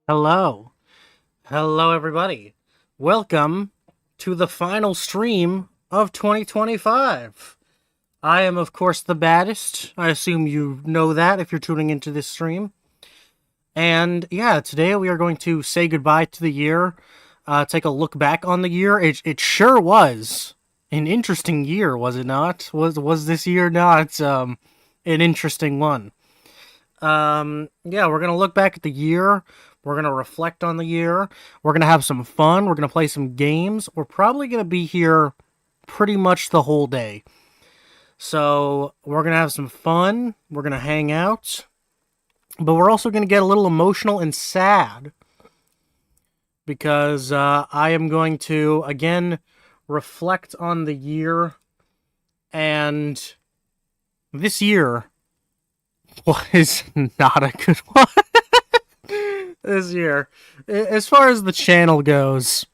Hello. Hello, everybody. Welcome to the final stream of 2025. I am, of course, the baddest. I assume you know that if you're tuning into this stream. And yeah, today we are going to say goodbye to the year, take a look back on the year. It sure was an interesting year, was it not? Was this year not an interesting one? Yeah, we're gonna look back at the year. We're gonna reflect on the year. We're gonna have some fun. We're gonna play some games. We're probably gonna be here pretty much the whole day. So we're gonna have some fun. We're gonna hang out. But we're also gonna get a little emotional and sad. Because I am going to, again, reflect on the year. And this year was not a good one this year. As far as the channel goes,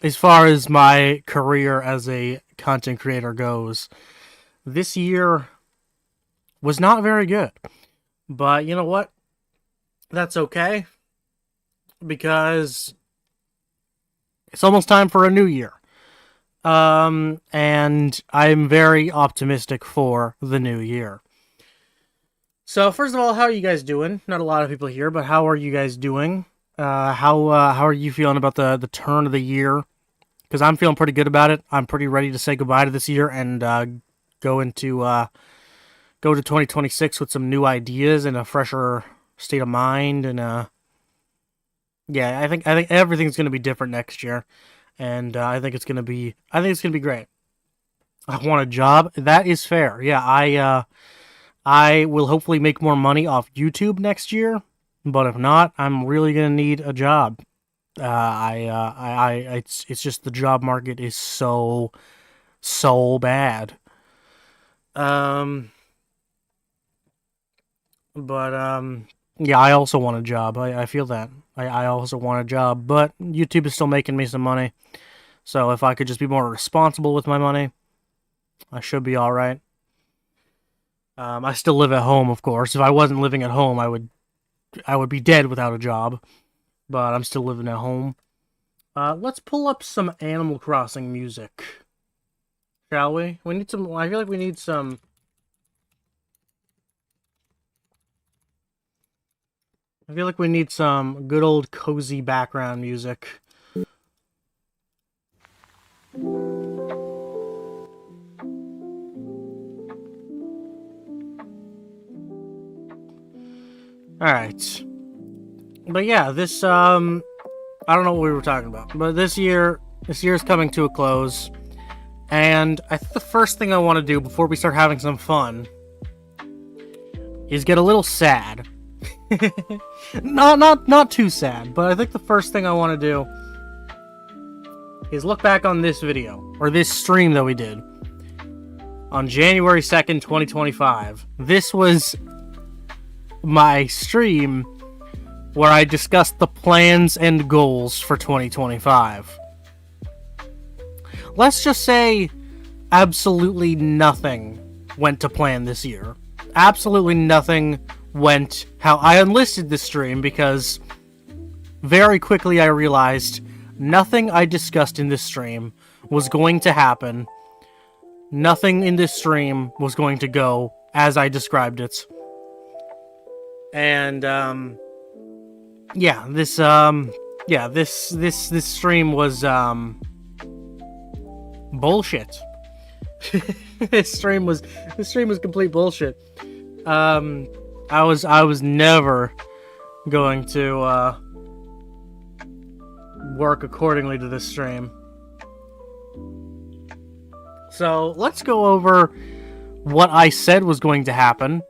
as far as my career as a content creator goes, this year was not very good. But you know what? That's okay. Because it's almost time for a new year. And I'm very optimistic for the new year. So, first of all, how are you guys doing? Not a lot of people here, but how are you guys doing? How are you feeling about the turn of the year? Because I'm feeling pretty good about it. I'm pretty ready to say goodbye to this year and go to 2026 with some new ideas and a fresher state of mind. And yeah, I think everything's gonna be different next year, and I think it's gonna be great. I want a job. That is fair. Yeah, I will hopefully make more money off YouTube next year, but if not, I'm really gonna need a job. It's just the job market is so bad. Yeah, I also want a job. I feel that. I also want a job, but YouTube is still making me some money, so if I could just be more responsible with my money, I should be all right. I still live at home, of course. If I wasn't living at home, I would be dead without a job. But I'm still living at home. Let's pull up some Animal Crossing music, shall we? We need some. I feel like we need some. I feel like we need some good old cozy background music. Alright. But yeah, this, I don't know what we were talking about, but this year is coming to a close, and I think the first thing I want to do before we start having some fun is get a little sad. Not too sad, but I think the first thing I want to do is look back on this video, or this stream that we did on January 2nd, 2025. This was my stream where I discussed the plans and goals for 2025. Let's just say absolutely nothing went to plan this year. Absolutely nothing went how I enlisted this stream, because very quickly I realized nothing I discussed in this stream was going to happen. Nothing in this stream was going to go as I described it. And yeah, this stream was bullshit. This stream was complete bullshit. I was never going to work accordingly to this stream. So let's go over what I said was going to happen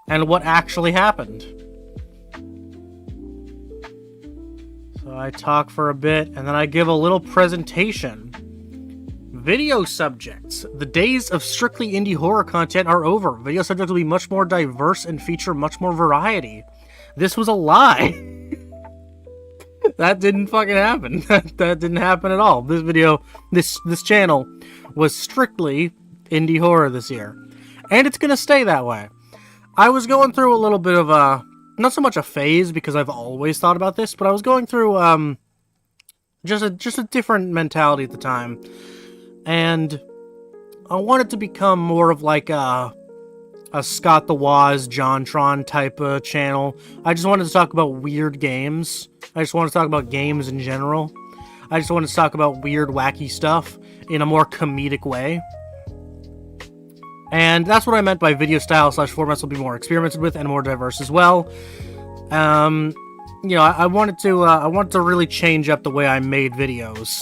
and what actually happened. So I talk for a bit, and then I give a little presentation. Video subjects. The days of strictly indie horror content are over. Video subjects will be much more diverse and feature much more variety. This was a lie. That didn't fucking happen. That didn't happen at all. This video, this channel was strictly indie horror this year. And it's gonna stay that way. I was going through a little bit of not so much a phase because I've always thought about this, but I was going through just a different mentality at the time, and I wanted to become more of like a Scott the Woz, JonTron type of channel. I just wanted to talk about weird games. I just wanted to talk about games in general. I just wanted to talk about weird, wacky stuff in a more comedic way. And that's what I meant by video style / formats will be more experimented with and more diverse as well. You know, I wanted to really change up the way I made videos.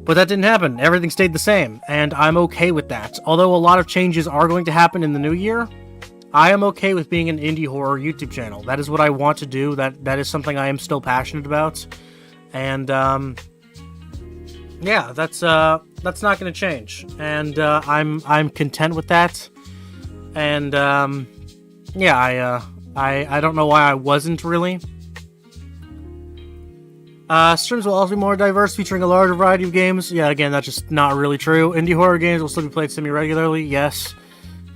But that didn't happen. Everything stayed the same, and I'm okay with that. Although a lot of changes are going to happen in the new year, I am okay with being an indie horror YouTube channel. That is what I want to do. That is something I am still passionate about. And yeah, that's not going to change. And I'm content with that. And yeah, I don't know why I wasn't really. Streams will also be more diverse, featuring a larger variety of games. Yeah, again, that's just not really true. Indie horror games will still be played semi-regularly, yes.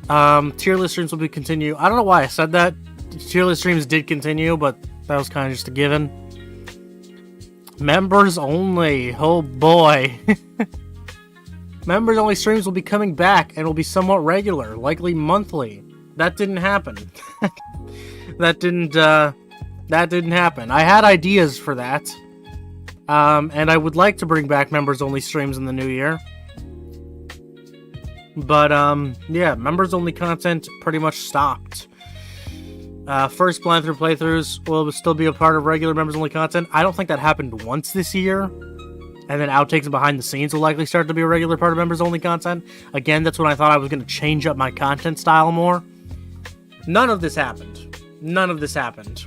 Tier list streams will be continue. I don't know why I said that. Tier list streams did continue, but that was kind of just a given. Members only. Oh boy. Members only streams will be coming back and will be somewhat regular, likely monthly. That didn't happen. That didn't happen. I had ideas for that. And I would like to bring back members-only streams in the new year. But, yeah, members-only content pretty much stopped. First playthroughs will still be a part of regular members-only content. I don't think that happened once this year. And then outtakes and behind the scenes will likely start to be a regular part of members-only content. Again, that's when I thought I was going to change up my content style more. None of this happened. None of this happened.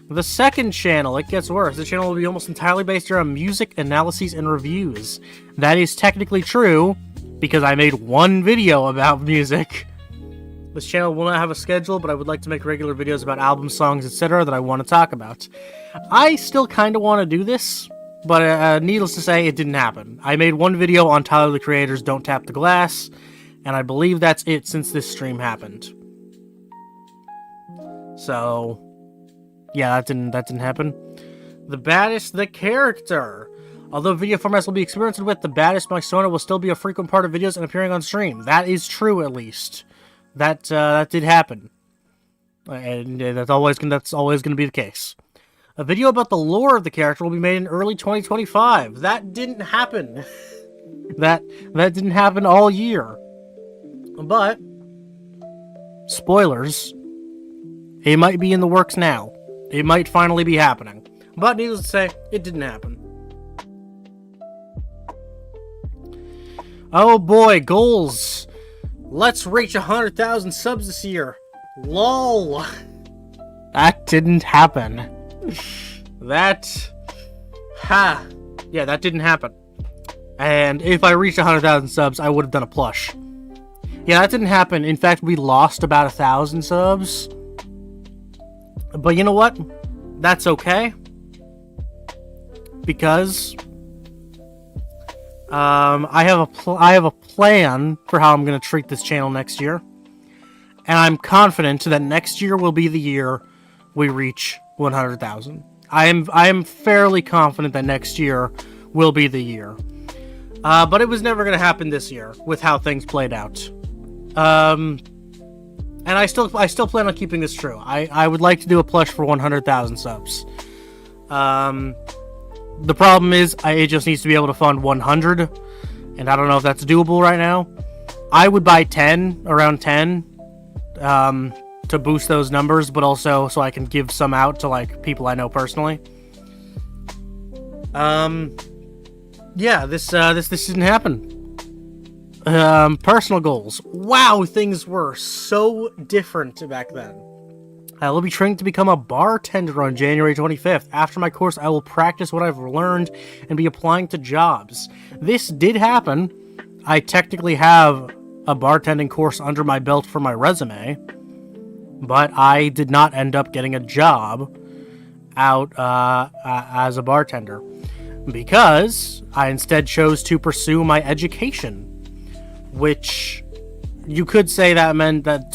The second channel, it gets worse. The channel will be almost entirely based around music, analyses, and reviews. That is technically true, because I made one video about music. This channel will not have a schedule, but I would like to make regular videos about albums, songs, etc. that I want to talk about. I still kind of want to do this, but needless to say, it didn't happen. I made one video on Tyler, the Creator's Don't Tap the Glass, and I believe that's it since this stream happened. So... yeah, that didn't happen. The Baddest, the character. Although video formats will be experimented with, the Baddest Mysona will still be a frequent part of videos and appearing on stream. That is true, at least. That did happen, and that's always gonna be the case. A video about the lore of the character will be made in early 2025. That didn't happen. that didn't happen all year. But spoilers. It might be in the works now. It might finally be happening. But needless to say, it didn't happen. Oh boy, goals. Let's reach 100,000 subs this year. LOL. That didn't happen. Yeah, that didn't happen. And if I reached 100,000 subs, I would have done a plush. Yeah, that didn't happen. In fact, we lost about 1,000 subs. But you know what? That's okay. Because I have a plan for how I'm going to treat this channel next year. And I'm confident that next year will be the year we reach 100,000. I am fairly confident that next year will be the year. But it was never going to happen this year with how things played out. And I still plan on keeping this true. I would like to do a plush for 100,000 subs. The problem is, it just needs to be able to fund 100, and I don't know if that's doable right now. I would buy 10, around 10, to boost those numbers, but also so I can give some out to like people I know personally. Yeah, this didn't happen. Personal goals. Wow, things were so different back then. I will be training to become a bartender on January 25th. After my course, I will practice what I've learned and be applying to jobs. This did happen. I technically have a bartending course under my belt for my resume, but I did not end up getting a job out as a bartender because I instead chose to pursue my education, which you could say that meant that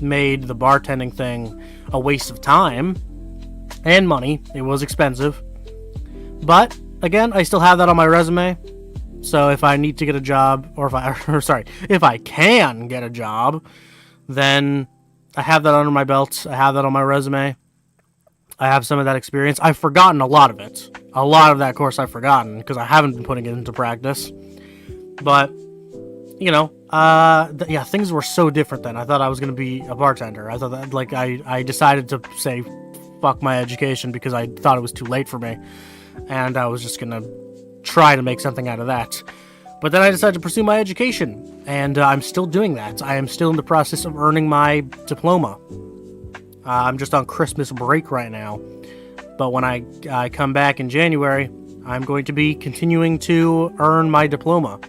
made the bartending thing a waste of time and money. It was expensive. But, again, I still have that on my resume. So if I need to get a job, or if I can get a job, then I have that under my belt. I have that on my resume. I have some of that experience. I've forgotten a lot of it. A lot of that course I've forgotten because I haven't been putting it into practice. But, you know, things were so different then. I thought I was going to be a bartender. I thought that, like, I decided to say fuck my education because I thought it was too late for me. And I was just going to try to make something out of that. But then I decided to pursue my education, and I'm still doing that. I am still in the process of earning my diploma. I'm just on Christmas break right now, but when I come back in January, I'm going to be continuing to earn my diploma.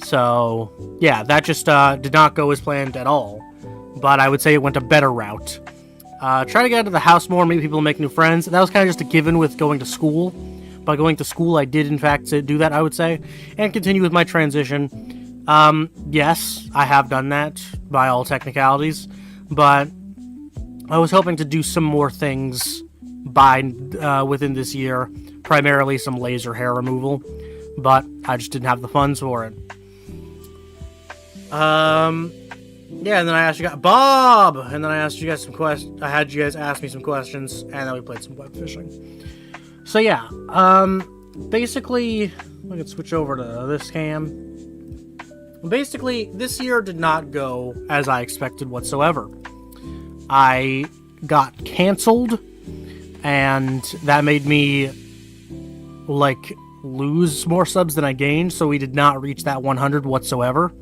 So, yeah, that just did not go as planned at all, but I would say it went a better route. Try to get out of the house more, meet people, make new friends. That was kind of just a given with going to school. By going to school, I did, in fact, do that, I would say, and continue with my transition. Yes, I have done that, by all technicalities, but I was hoping to do some more things within this year, primarily some laser hair removal, but I just didn't have the funds for it. Yeah, and then I asked you guys, Bob! And then I asked you guys some questions. I had you guys ask me some questions, and then we played some web fishing. So yeah, basically, I can switch over to this cam. Basically, this year did not go as I expected whatsoever. I got canceled, and that made me, like, lose more subs than I gained, so we did not reach that 100 whatsoever.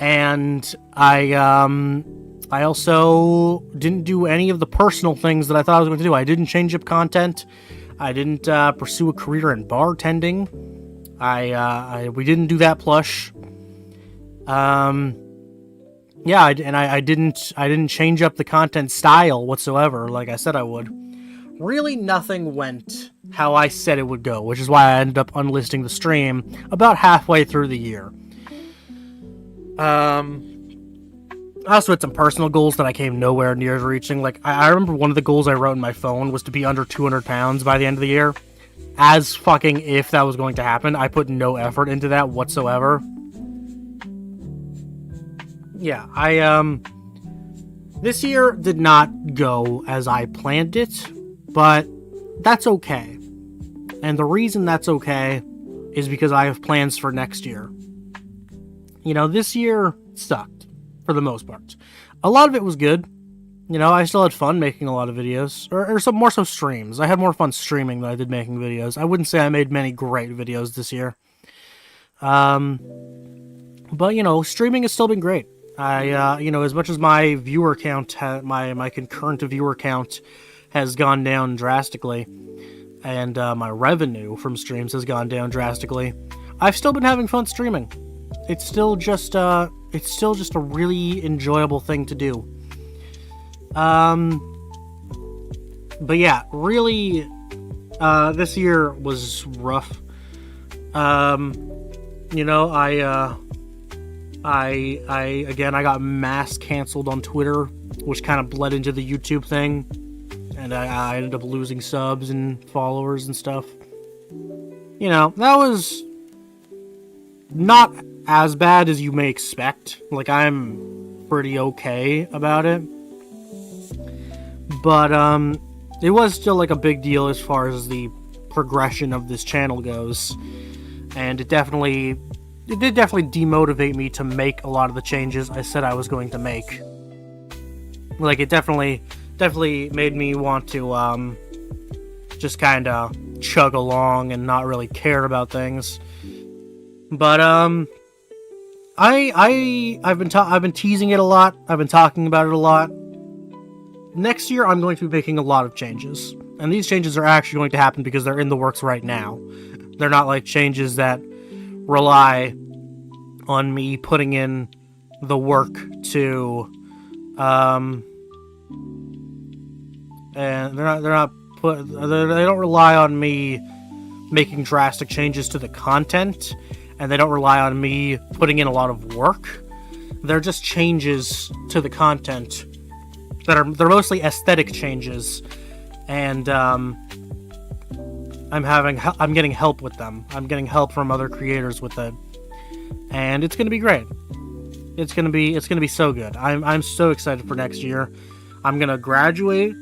And I also didn't do any of the personal things that I thought I was going to do. I didn't change up content. I didn't pursue a career in bartending. We didn't do that plush. Yeah, I didn't change up the content style whatsoever, like I said I would. Really, nothing went how I said it would go, which is why I ended up unlisting the stream about halfway through the year. I also had some personal goals that I came nowhere near reaching. Like, I remember one of the goals I wrote in my phone was to be under 200 pounds by the end of the year. As fucking if that was going to happen, I put no effort into that whatsoever. Yeah, this year did not go as I planned it, but that's okay. And the reason that's okay is because I have plans for next year. You know, this year sucked. For the most part. A lot of it was good. You know, I still had fun making a lot of videos. Or some more so streams. I had more fun streaming than I did making videos. I wouldn't say I made many great videos this year. But, you know, streaming has still been great. You know, as much as my viewer count, my concurrent viewer count has gone down drastically, and my revenue from streams has gone down drastically, I've still been having fun streaming. It's still just a really enjoyable thing to do. But yeah, really, this year was rough. You know, I got mass canceled on Twitter, which kind of bled into the YouTube thing, and I ended up losing subs and followers and stuff. You know, that was not as bad as you may expect. Like, I'm pretty okay about it. But, it was still, like, a big deal as far as the progression of this channel goes. And it did definitely demotivate me to make a lot of the changes I said I was going to make. Like, it definitely made me want to, just kind of chug along and not really care about things. But, I've been teasing it a lot. I've been talking about it a lot. Next year, I'm going to be making a lot of changes. And these changes are actually going to happen because they're in the works right now. They're not like changes that rely on me putting in the work to, and they don't rely on me making drastic changes to the content, and they don't rely on me putting in a lot of work. They're just changes to the content they're mostly aesthetic changes, and I'm getting help with them. I'm getting help from other creators with it, and it's gonna be great. It's gonna be so good. I'm so excited for next year. I'm gonna graduate.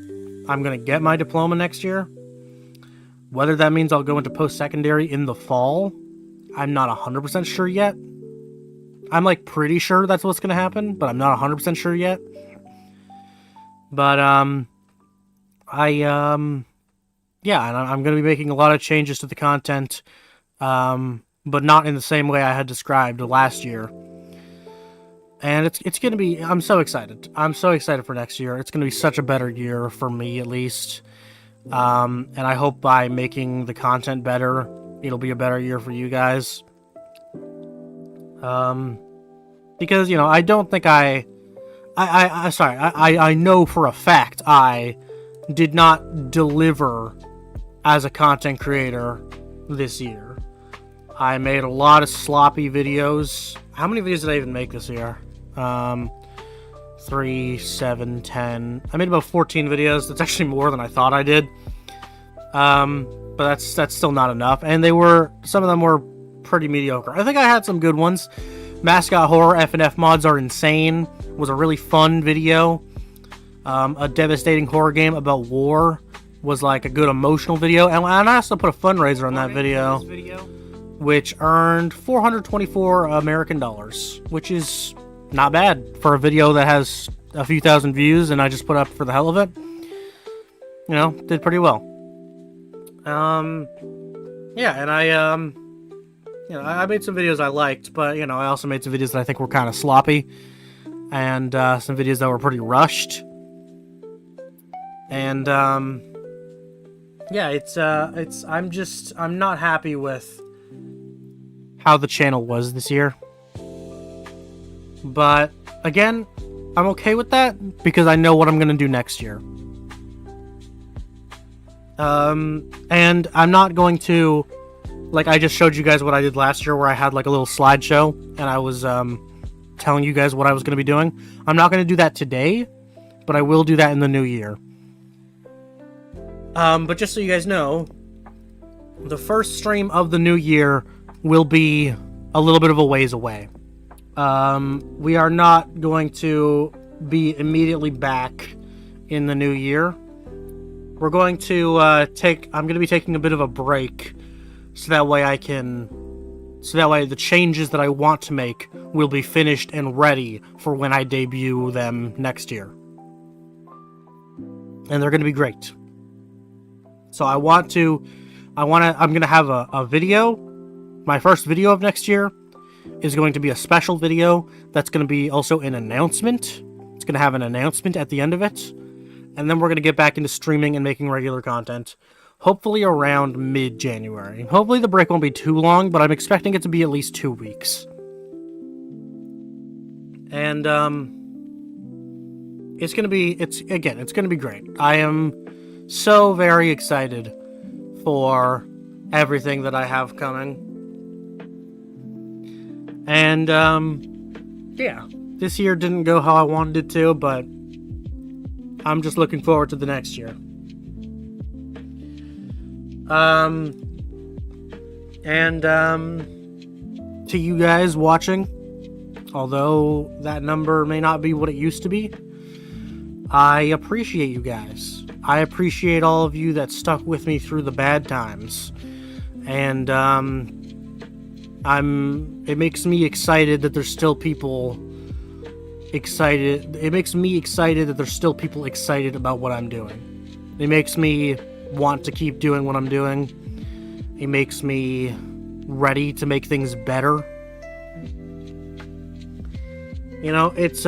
I'm gonna get my diploma next year. Whether that means I'll go into post-secondary in the fall, I'm not 100% sure yet. I'm like pretty sure that's what's gonna happen, but I'm not 100% sure yet. But yeah, and I'm gonna be making a lot of changes to the content, but not in the same way I had described last year. And it's gonna be. I'm so excited. I'm so excited for next year. It's gonna be such a better year for me, at least. And I hope by making the content better, it'll be a better year for you guys. Because I don't think I know for a fact I did not deliver as a content creator this year. I made a lot of sloppy videos. How many videos did I even make this year? 3, 7, 10. I made about 14 videos. That's actually more than I thought I did. But that's still not enough. And some of them were pretty mediocre. I think I had some good ones. Mascot Horror F&F Mods Are Insane was a really fun video. A devastating horror game about war was like a good emotional video. And I also put a fundraiser on that video, which earned 424 American dollars, which is not bad for a video that has a few thousand views and I just put up for the hell of it. Did pretty well. Yeah, and I made some videos I liked, but, I also made some videos that I think were kind of sloppy, and, some videos that were pretty rushed, and, yeah, I'm not happy with how the channel was this year, but, again, I'm okay with that, because I know what I'm gonna do next year. And I'm not going to, like, I just showed you guys what I did last year, where I had, like, a little slideshow, and I was, telling you guys what I was going to be doing. I'm not going to do that today, but I will do that in the new year. But just so you guys know, the first stream of the new year will be a little bit of a ways away. We are not going to be immediately back in the new year. We're going to, I'm going to be taking a bit of a break, so that way the changes that I want to make will be finished and ready for when I debut them next year. And they're going to be great. So I'm going to have a video. My first video of next year is going to be a special video that's going to be also an announcement. It's going to have an announcement at the end of it. And then we're going to get back into streaming and making regular content. Hopefully around mid-January. Hopefully the break won't be too long, but I'm expecting it to be at least 2 weeks. And, it's gonna be great. I am so very excited for everything that I have coming. And, yeah, this year didn't go how I wanted it to, but I'm just looking forward to the next year. To you guys watching, although that number may not be what it used to be, I appreciate you guys. I appreciate all of you that stuck with me through the bad times. And, it makes me excited that there's still people excited. It makes me excited that there's still people excited about what I'm doing. It makes me want to keep doing what I'm doing. It makes me ready to make things better. It's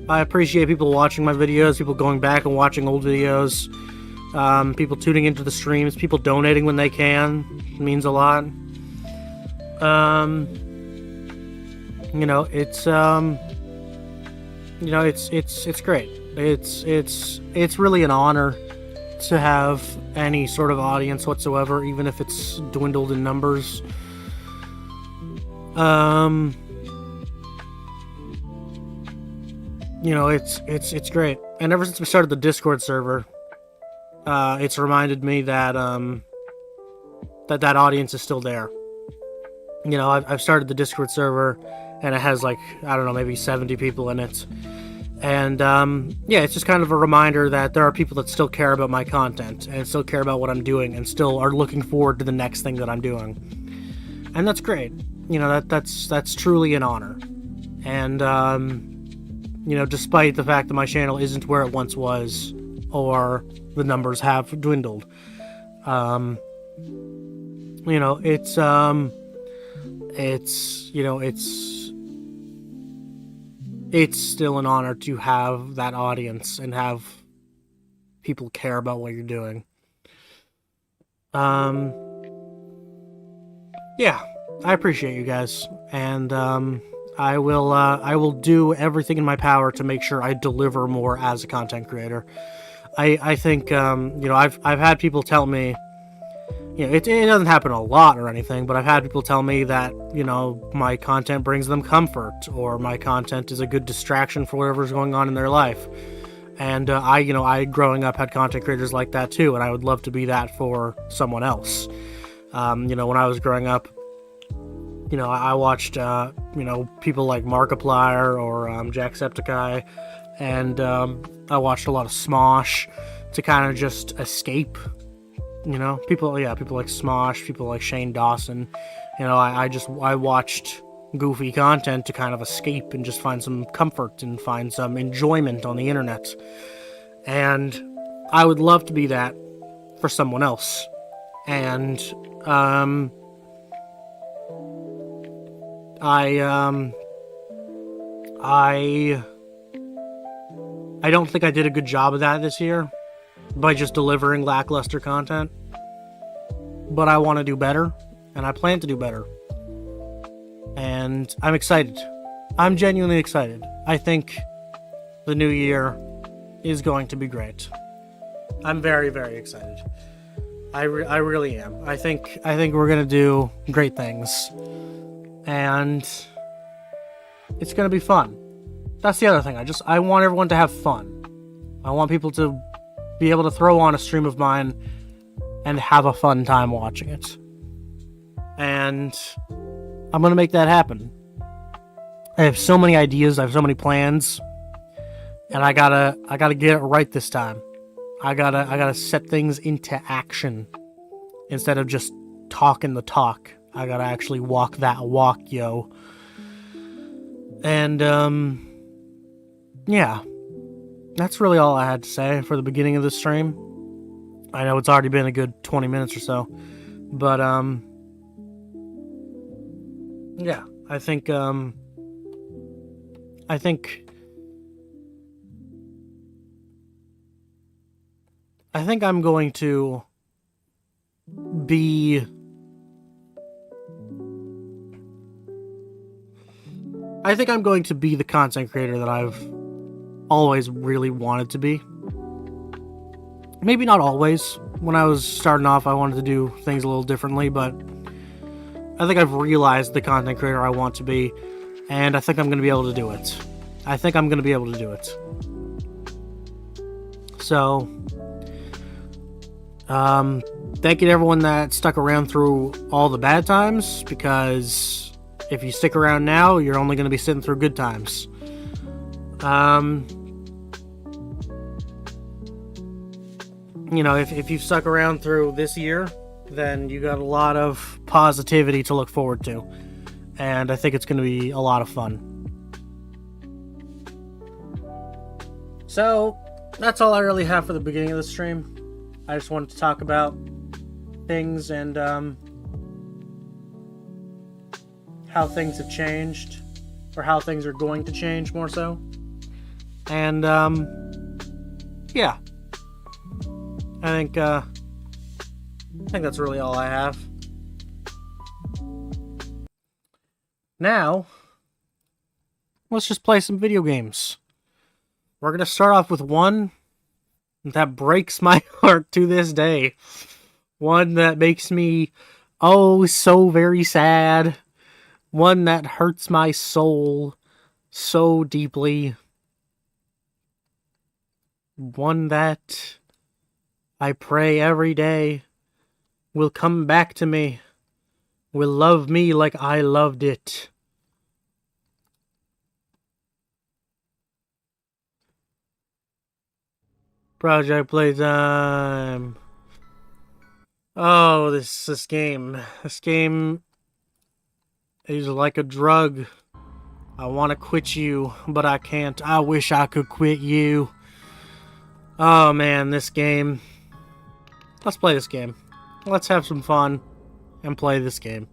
I appreciate people watching my videos, people going back and watching old videos, people tuning into the streams, people donating when they can. It means a lot. It's great. It's really an honor to have any sort of audience whatsoever, even if it's dwindled in numbers. It's great. And ever since we started the Discord server, it's reminded me that that audience is still there. I've started the Discord server, and it has I don't know, maybe 70 people in it. And it's just kind of a reminder that there are people that still care about my content and still care about what I'm doing and still are looking forward to the next thing that I'm doing. And that's great. That's truly an honor. And despite the fact that my channel isn't where it once was, or the numbers have dwindled, it's still an honor to have that audience and have people care about what you're doing. I appreciate you guys, and I will do everything in my power to make sure I deliver more as a content creator. I think I've had people tell me, it doesn't happen a lot or anything, but I've had people tell me that my content brings them comfort, or my content is a good distraction for whatever's going on in their life. And I growing up had content creators like that too, and I would love to be that for someone else. When I was growing up, I watched people like Markiplier or Jacksepticeye, and I watched a lot of Smosh to kind of just escape. People like Smosh, people like Shane Dawson. I watched goofy content to kind of escape and just find some comfort and find some enjoyment on the internet. And I would love to be that for someone else. And I don't think I did a good job of that this year by just delivering lackluster content. But I want to do better, and I plan to do better. And I'm excited. I'm genuinely excited. I think the new year is going to be great. I'm very, very excited. I really am. I think we're going to do great things. And it's going to be fun. That's the other thing. I want everyone to have fun. I want people to be able to throw on a stream of mine and have a fun time watching it. And I'm going to make that happen. I have so many ideas, I have so many plans, and I gotta get it right this time. I gotta set things into action instead of just talking the talk. I gotta actually walk that walk, yo. And that's really all I had to say for the beginning of this stream. I know it's already been a good 20 minutes or so, but I think I'm going to be the content creator that I've always really wanted to be. Maybe not always. When I was starting off, I wanted to do things a little differently, but I think I've realized the content creator I want to be, and I think I'm going to be able to do it. So, thank you to everyone that stuck around through all the bad times, because if you stick around now, you're only going to be sitting through good times. If you've stuck around through this year, then you got a lot of positivity to look forward to. And I think it's going to be a lot of fun. So, that's all I really have for the beginning of the stream. I just wanted to talk about things and how things have changed, or how things are going to change more so. And I think that's really all I have. Now, let's just play some video games. We're going to start off with one that breaks my heart to this day. One that makes me, oh, so very sad. One that hurts my soul so deeply. One that I pray every day will come back to me, will love me like I loved it. Project Playtime. Oh, this game. This game is like a drug. I want to quit you, but I can't. I wish I could quit you. Oh man, this game. Let's play this game. Let's have some fun and play this game.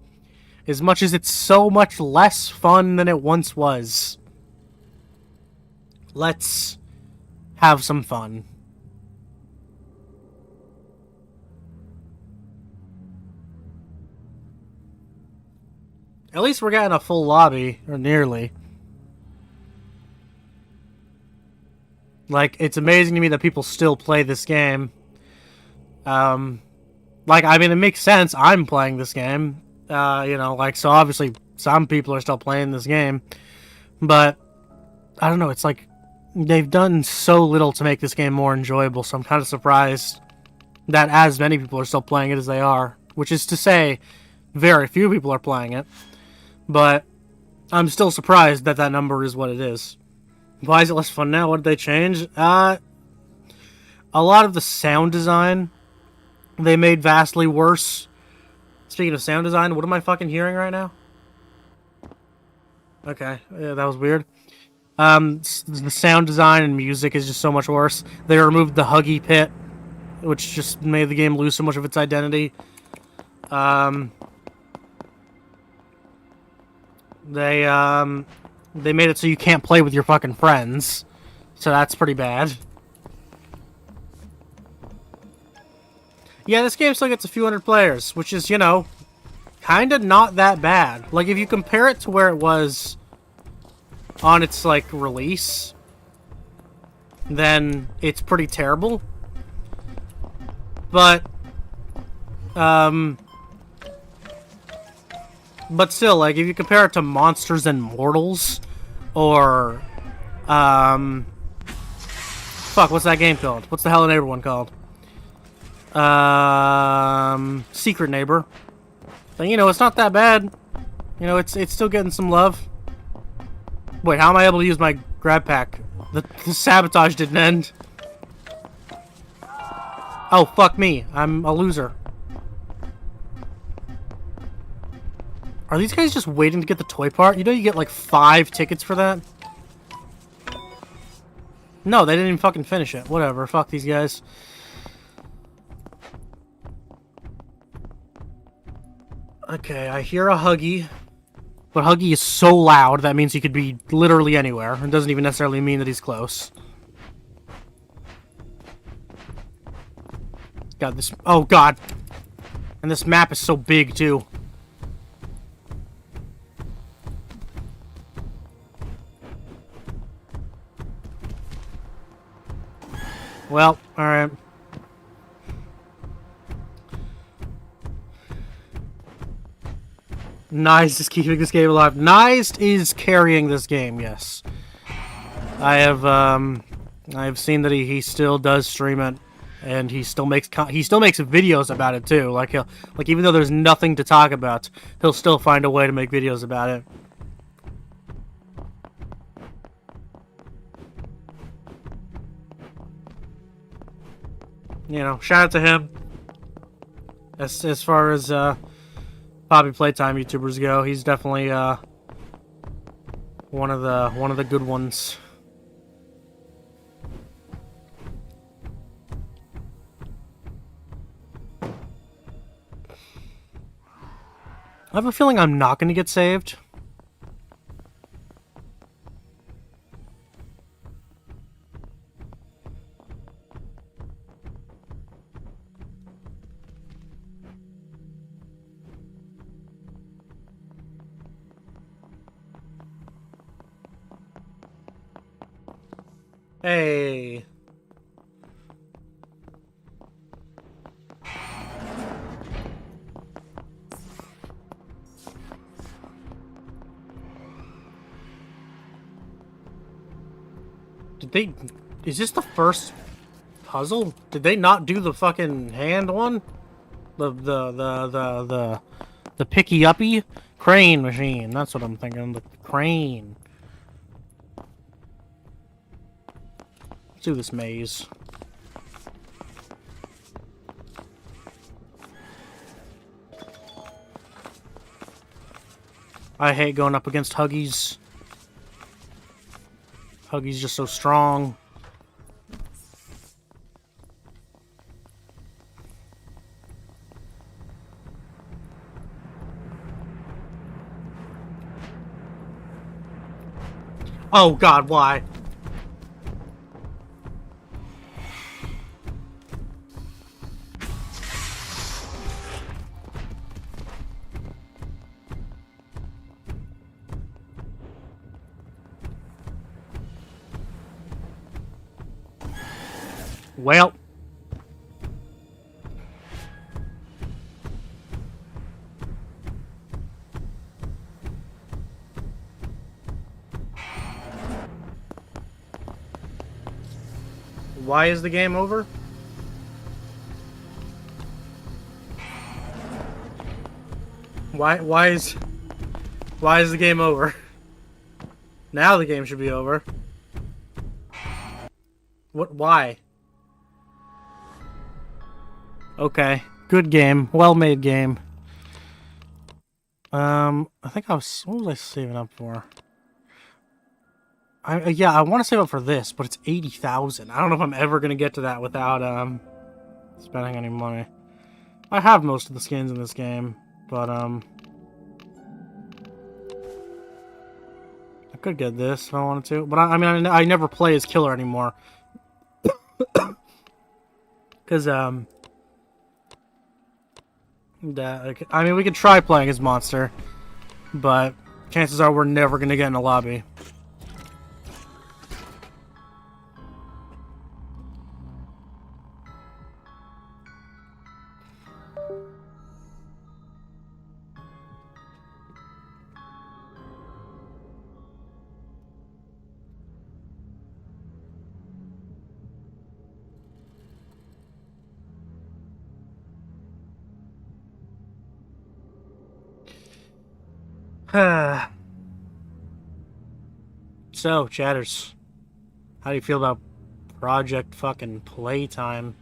As much as it's so much less fun than it once was. Let's have some fun. At least we're getting a full lobby, or nearly. Like, it's amazing to me that people still play this game. Like, I mean, it makes sense. I'm playing this game. You know, like, so obviously some people are still playing this game. But, I don't know, it's like, they've done so little to make this game more enjoyable, so I'm kind of surprised that as many people are still playing it as they are. Which is to say, very few people are playing it. But I'm still surprised that that number is what it is. Why is it less fun now? What did they change? A lot of the sound design they made vastly worse. Speaking of sound design, what am I fucking hearing right now? Okay, yeah, that was weird. The sound design and music is just so much worse. They removed the Huggy Pit, which just made the game lose so much of its identity. They made it so you can't play with your fucking friends. So that's pretty bad. Yeah, this game still gets a few hundred players, which is, you know, kind of not that bad. Like, if you compare it to where it was on its, like, release, then it's pretty terrible. But still, like, if you compare it to Monsters and Mortals, or, fuck, what's that game called? What's the Hello Neighbor one called? Secret Neighbor. Then, you know, it's not that bad. You know, it's still getting some love. Wait, how am I able to use my grab pack? The sabotage didn't end. Oh, fuck me. I'm a loser. Are these guys just waiting to get the toy part? You know you get like 5 tickets for that? No, they didn't even fucking finish it. Whatever, fuck these guys. Okay, I hear a Huggy. But Huggy is so loud, that means he could be literally anywhere. It doesn't even necessarily mean that he's close. God, this... Oh, God. And this map is so big, too. Well, alright. Nized is keeping this game alive. Nized is carrying this game, yes. I've seen that he still does stream it, and he still makes videos about it too. Like even though there's nothing to talk about, he'll still find a way to make videos about it. You know, shout out to him. As far as Poppy Playtime YouTubers go, he's definitely one of the good ones. I have a feeling I'm not going to get saved. Hey. Did they... Is this the first puzzle? Did they not do the fucking hand one? The picky uppy? Crane machine. That's what I'm thinking. The crane. Let's do this maze. I hate going up against Huggies. Huggy's just so strong. Oh god, why? Well. Why is the game over? Why is the game over? Now the game should be over. What? Why? Okay, good game, well-made game. I think I was. What was I saving up for? Yeah, I want to save up for this, but it's 80,000. I don't know if I'm ever gonna get to that without spending any money. I have most of the skins in this game, but I could get this if I wanted to. But I mean, I never play as killer anymore, because I mean, we could try playing as monster, but chances are we're never gonna get in a lobby. So, chatters, how do you feel about Project fucking Playtime?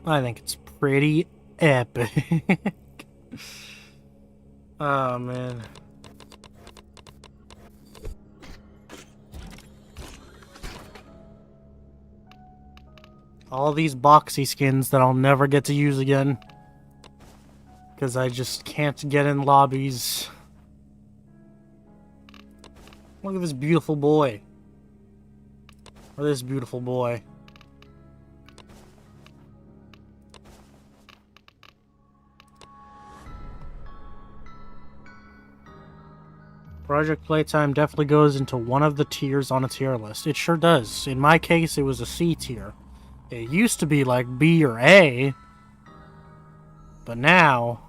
I think it's pretty epic. Oh, man. All these boxy skins that I'll never get to use again. Because I just can't get in lobbies. Look at this beautiful boy. Or this beautiful boy. Project Playtime definitely goes into one of the tiers on a tier list. It sure does. In my case, it was a C tier. It used to be like B or A. But now...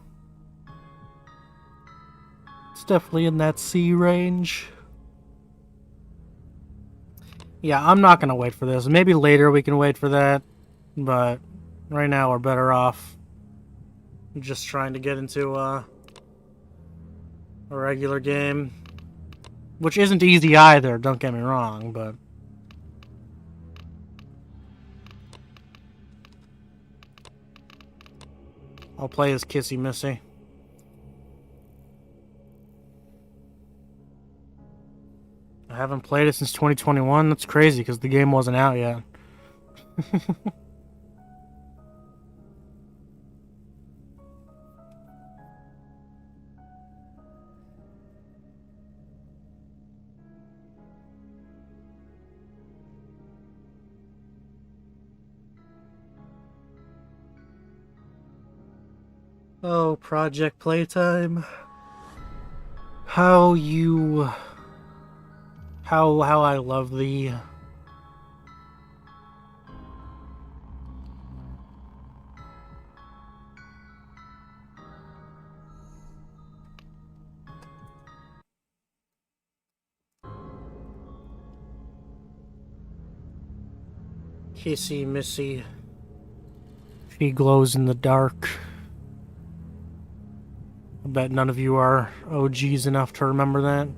it's definitely in that C range. Yeah, I'm not going to wait for this. Maybe later we can wait for that. But right now we're better off just trying to get into a regular game. Which isn't easy either, don't get me wrong, but... I'll play as Kissy Missy. I haven't played it since 2021. That's crazy because the game wasn't out yet. Oh, Project Playtime. How I love thee. Kissy Missy. She glows in the dark. I bet none of you are OGs enough to remember that.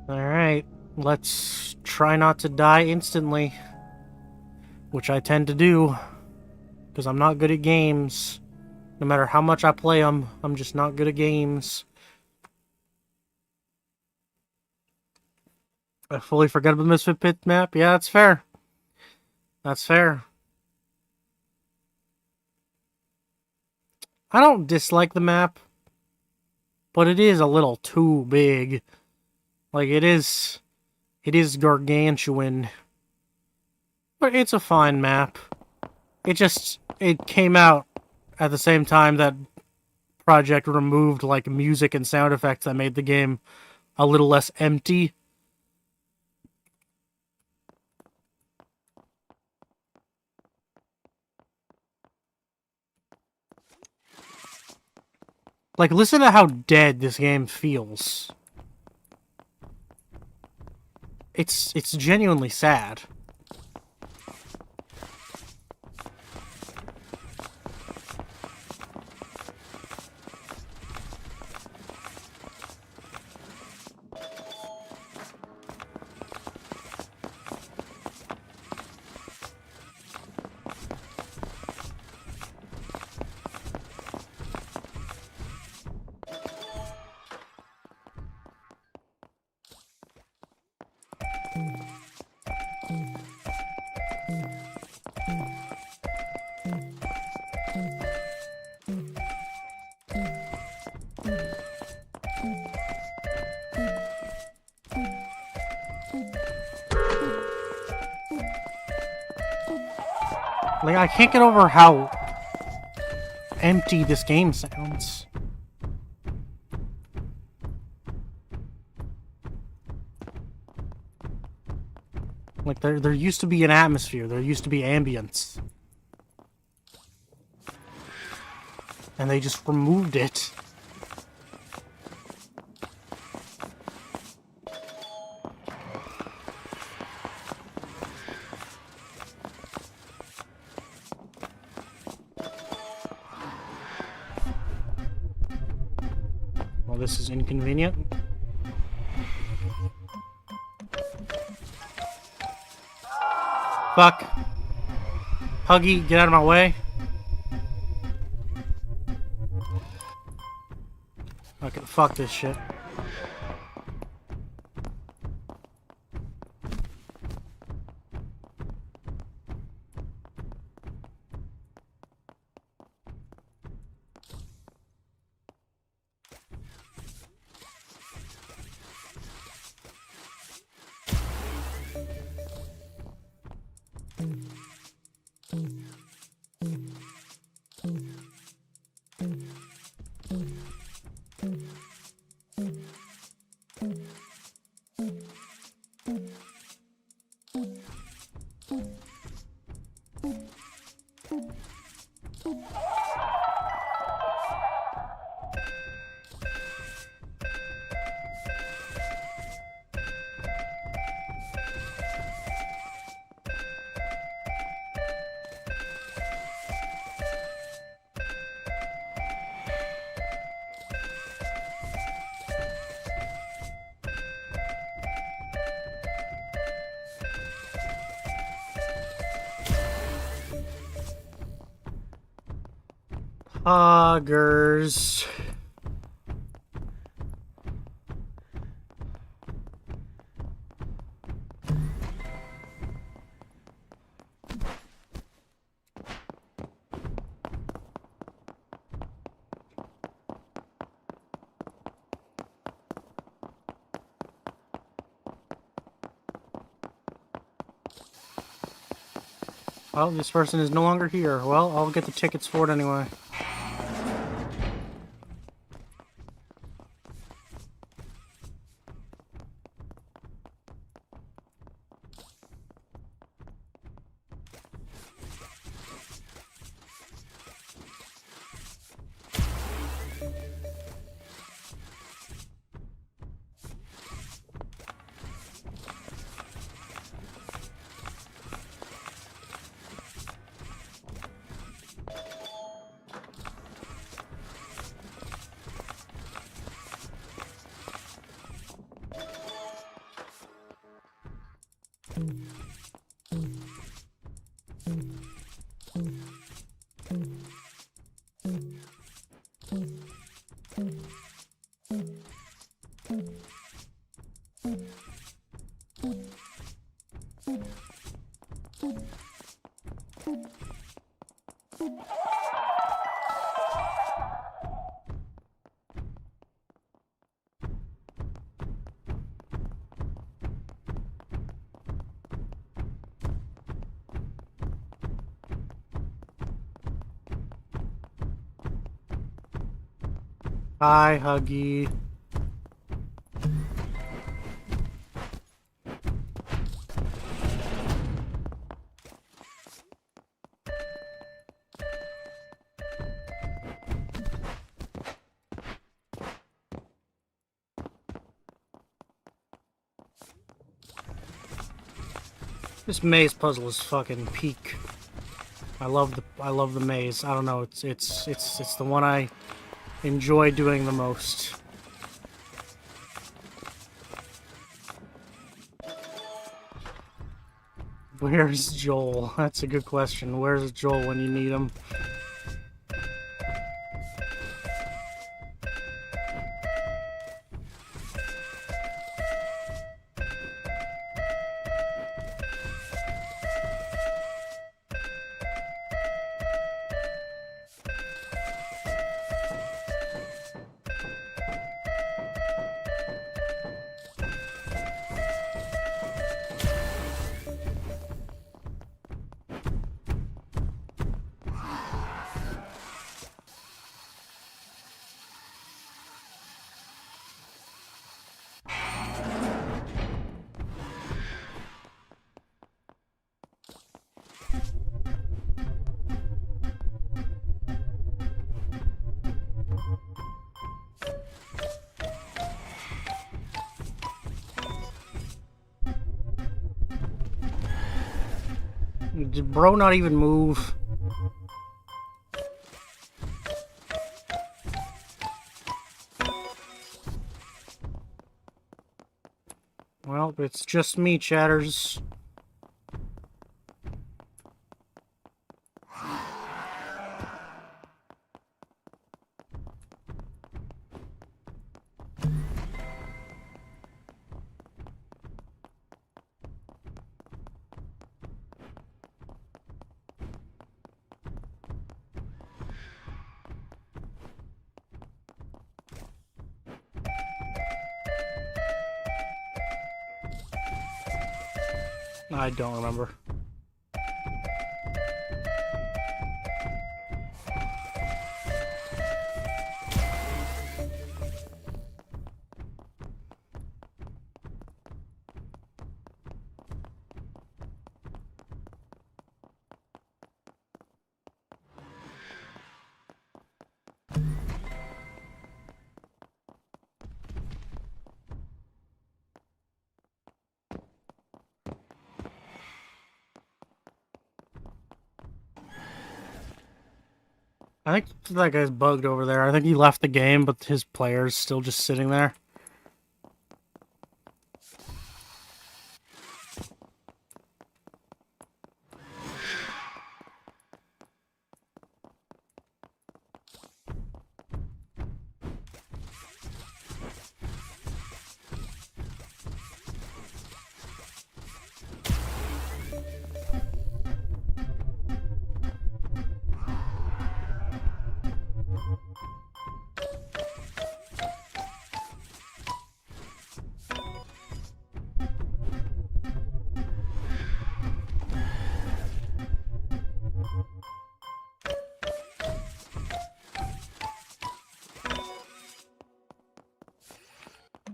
Alright, let's try not to die instantly. Which I tend to do. Because I'm not good at games. No matter how much I play them, I'm just not good at games. I fully forgot about the Misfit Pit map. Yeah, that's fair. That's fair. I don't dislike the map. But it is a little too big. Like, it is gargantuan. But it's a fine map. It came out at the same time that Project removed, like, music and sound effects that made the game a little less empty. Like, listen to how dead this game feels. It's genuinely sad. Like, I can't get over how empty this game sounds. Like, there used to be an atmosphere, there used to be ambience. And they just removed it. Well, this is inconvenient. Fuck. Huggy, get out of my way. Okay, fuck this shit. Poggers. Well, this person is no longer here. Well, I'll get the tickets for it anyway. Hi, Huggy. This maze puzzle is fucking peak. I love the maze. I don't know, it's the one I enjoy doing the most. Where's Joel? That's a good question. Where's Joel when you need him? Did bro not even move? Well, it's just me, chatters. I don't remember. I think that guy's bugged over there. I think he left the game, but his player's still just sitting there.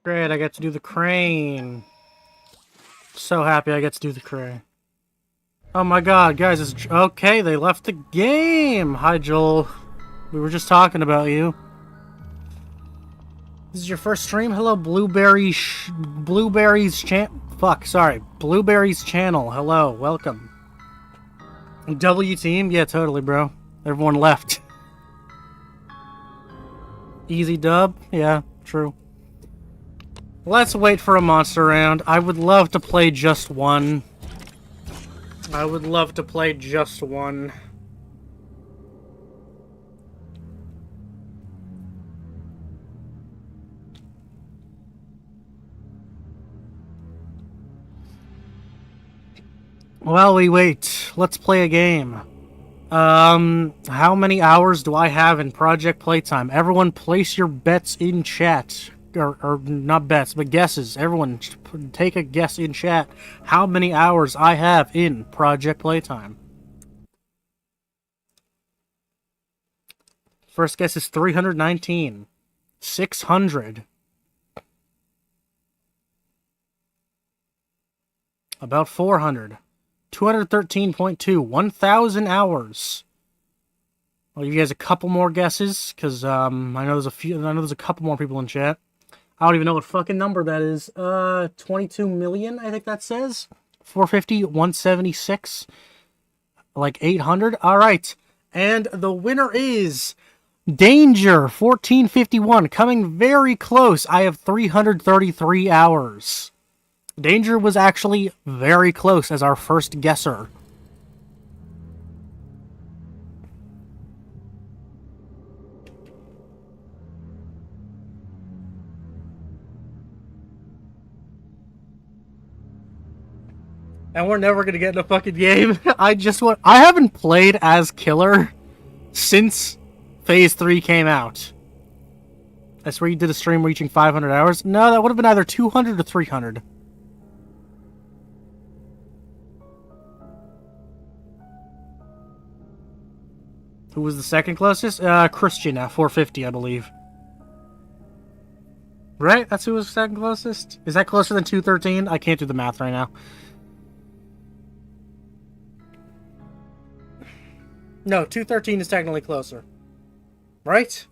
Great, I get to do the crane. So happy I get to do the crane. Oh my god, guys, it's... Okay, they left the game! Hi, Joel. We were just talking about you. This is your first stream? Hello, Blueberry's channel. Hello, welcome. W team? Yeah, totally, bro. Everyone left. Easy dub? Yeah, true. Let's wait for a monster round. I would love to play just one, I would love to play just one. While we wait, let's play a game. How many hours do I have in Project Playtime? Everyone place your bets in chat. Or not bets, but guesses. Everyone take a guess in chat how many hours I have in Project Playtime. First guess is 319. 600. About 400. 213.2. 1,000 hours. I'll give you guys a couple more guesses, because I know there's a couple more people in chat. I don't even know what fucking number that is. 22 million, I think that says. 450, 176. Like 800. Alright. And the winner is Danger 1451, coming very close. I have 333 hours. Danger was actually very close as our first guesser. And we're never gonna get in a fucking game. I haven't played as Killer since Phase 3 came out. I swear you did a stream reaching 500 hours. No, that would have been either 200 or 300. Who was the second closest? Christian at 450, I believe. Right? That's who was second closest? Is that closer than 213? I can't do the math right now. No, 213 is technically closer. Right?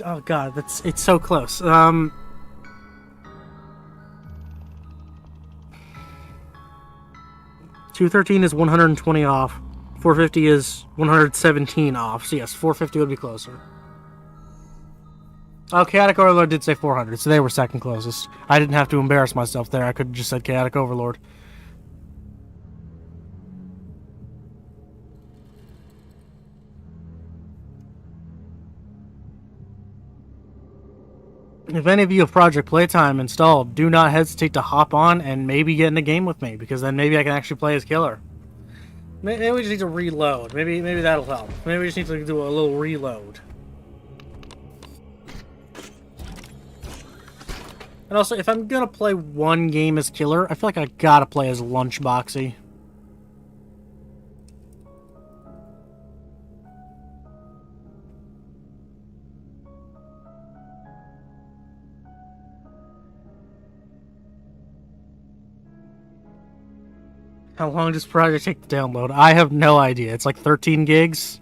Oh god, it's so close. 213 is 120 off. 450 is 117 off. So yes, 450 would be closer. Oh, Chaotic Overlord did say 400, so they were second closest. I didn't have to embarrass myself there. I could have just said Chaotic Overlord. If any of you have Project Playtime installed, do not hesitate to hop on and maybe get in a game with me, because then maybe I can actually play as Killer. Maybe we just need to reload. Maybe that'll help. Maybe we just need to do a little reload. And also, if I'm gonna play one game as Killer, I feel like I gotta play as Lunchboxy. How long does Project take to download? I have no idea. It's like 13 gigs.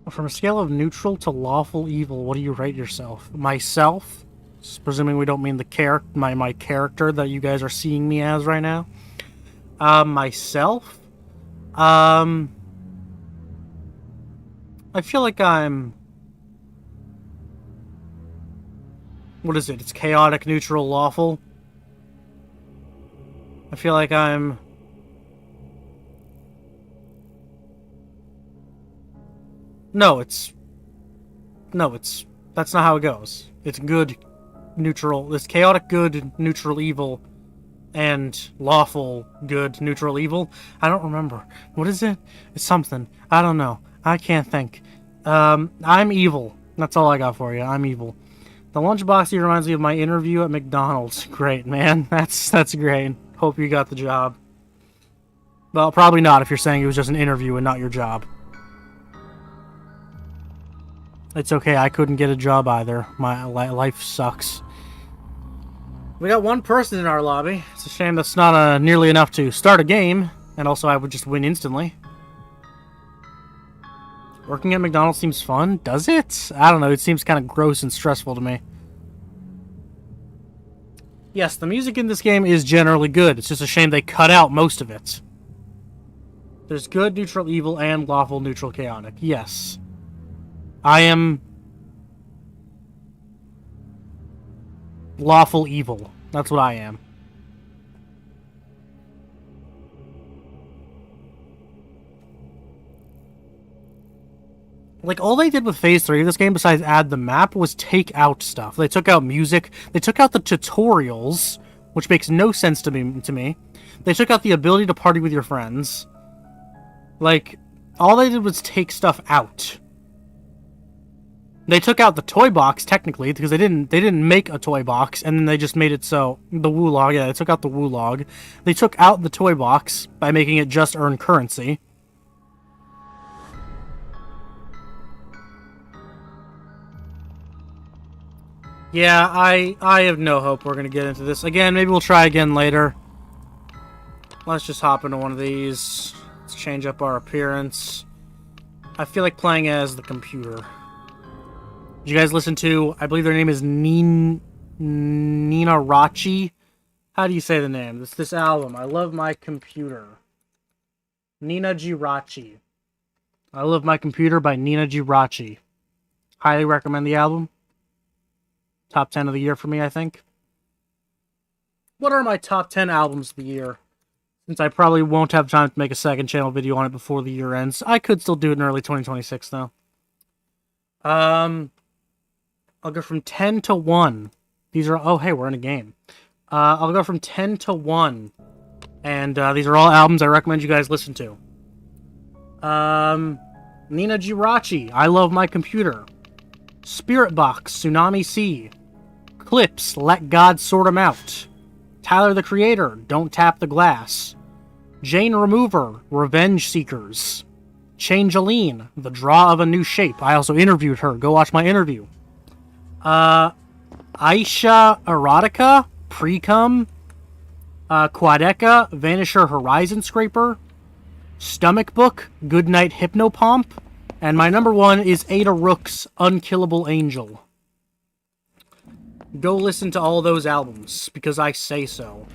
From a scale of neutral to lawful evil, what do you rate yourself? Myself, presuming we don't mean the my character that you guys are seeing me as right now. Myself, I feel like I'm... What is it? It's chaotic, neutral, lawful. I feel like I'm... No, it's... That's not how it goes. It's good, neutral... It's chaotic, good, neutral, evil, and lawful, good, neutral, evil. I don't remember. What is it? It's something. I don't know. I can't think. I'm evil. That's all I got for you. I'm evil. The Lunchboxy reminds me of my interview at McDonald's. Great, man. That's great. Hope you got the job. Well, probably not if you're saying it was just an interview and not your job. It's okay, I couldn't get a job either. My life sucks. We got one person in our lobby. It's a shame that's not nearly enough to start a game. And also, I would just win instantly. Working at McDonald's seems fun. Does it? I don't know. It seems kind of gross and stressful to me. Yes, the music in this game is generally good. It's just a shame they cut out most of it. There's good, neutral, evil, and lawful, neutral, chaotic. Yes. I am lawful evil. That's what I am. Like, all they did with Phase 3 of this game, besides add the map, was take out stuff. They took out music. They took out the tutorials, which makes no sense to me. They took out the ability to party with your friends. Like, all they did was take stuff out. They took out the toy box, technically, because they didn't make a toy box, and then they just made it so... The Woo log, yeah, they took out the Woo log. They took out the toy box by making it just earn currency. Yeah, I have no hope we're going to get into this. Again, maybe we'll try again later. Let's just hop into one of these. Let's change up our appearance. I feel like playing as the computer. Did you guys listen to, I believe their name is Nina Rachi? How do you say the name? This album, I Love My Computer. Nina Rachi. I Love My Computer by Nina Rachi. Highly recommend the album. Top 10 of the year for me, I think. What are my top 10 albums of the year? Since I probably won't have time to make a second channel video on it before the year ends. I could still do it in early 2026, though. I'll go from 10 to 1. These are... Oh, hey, we're in a game. I'll go from 10 to 1. And these are all albums I recommend you guys listen to. Nina Rachi, I Love My Computer. Spirit Box, Tsunami Sea. Clips, Let God Sort 'Em Out. Tyler the Creator, Don't Tap the Glass. Jane Remover, Revenge Seekers. Changeline, The Draw of a New Shape. I also interviewed her. Go watch my interview. Aisha Erotica, Precum. Quadeca, Vanisher Horizon Scraper. Stomach Book, Goodnight Hypnopomp. And my number 1 is Ada Rook's Unkillable Angel. Go listen to all those albums, because I say so.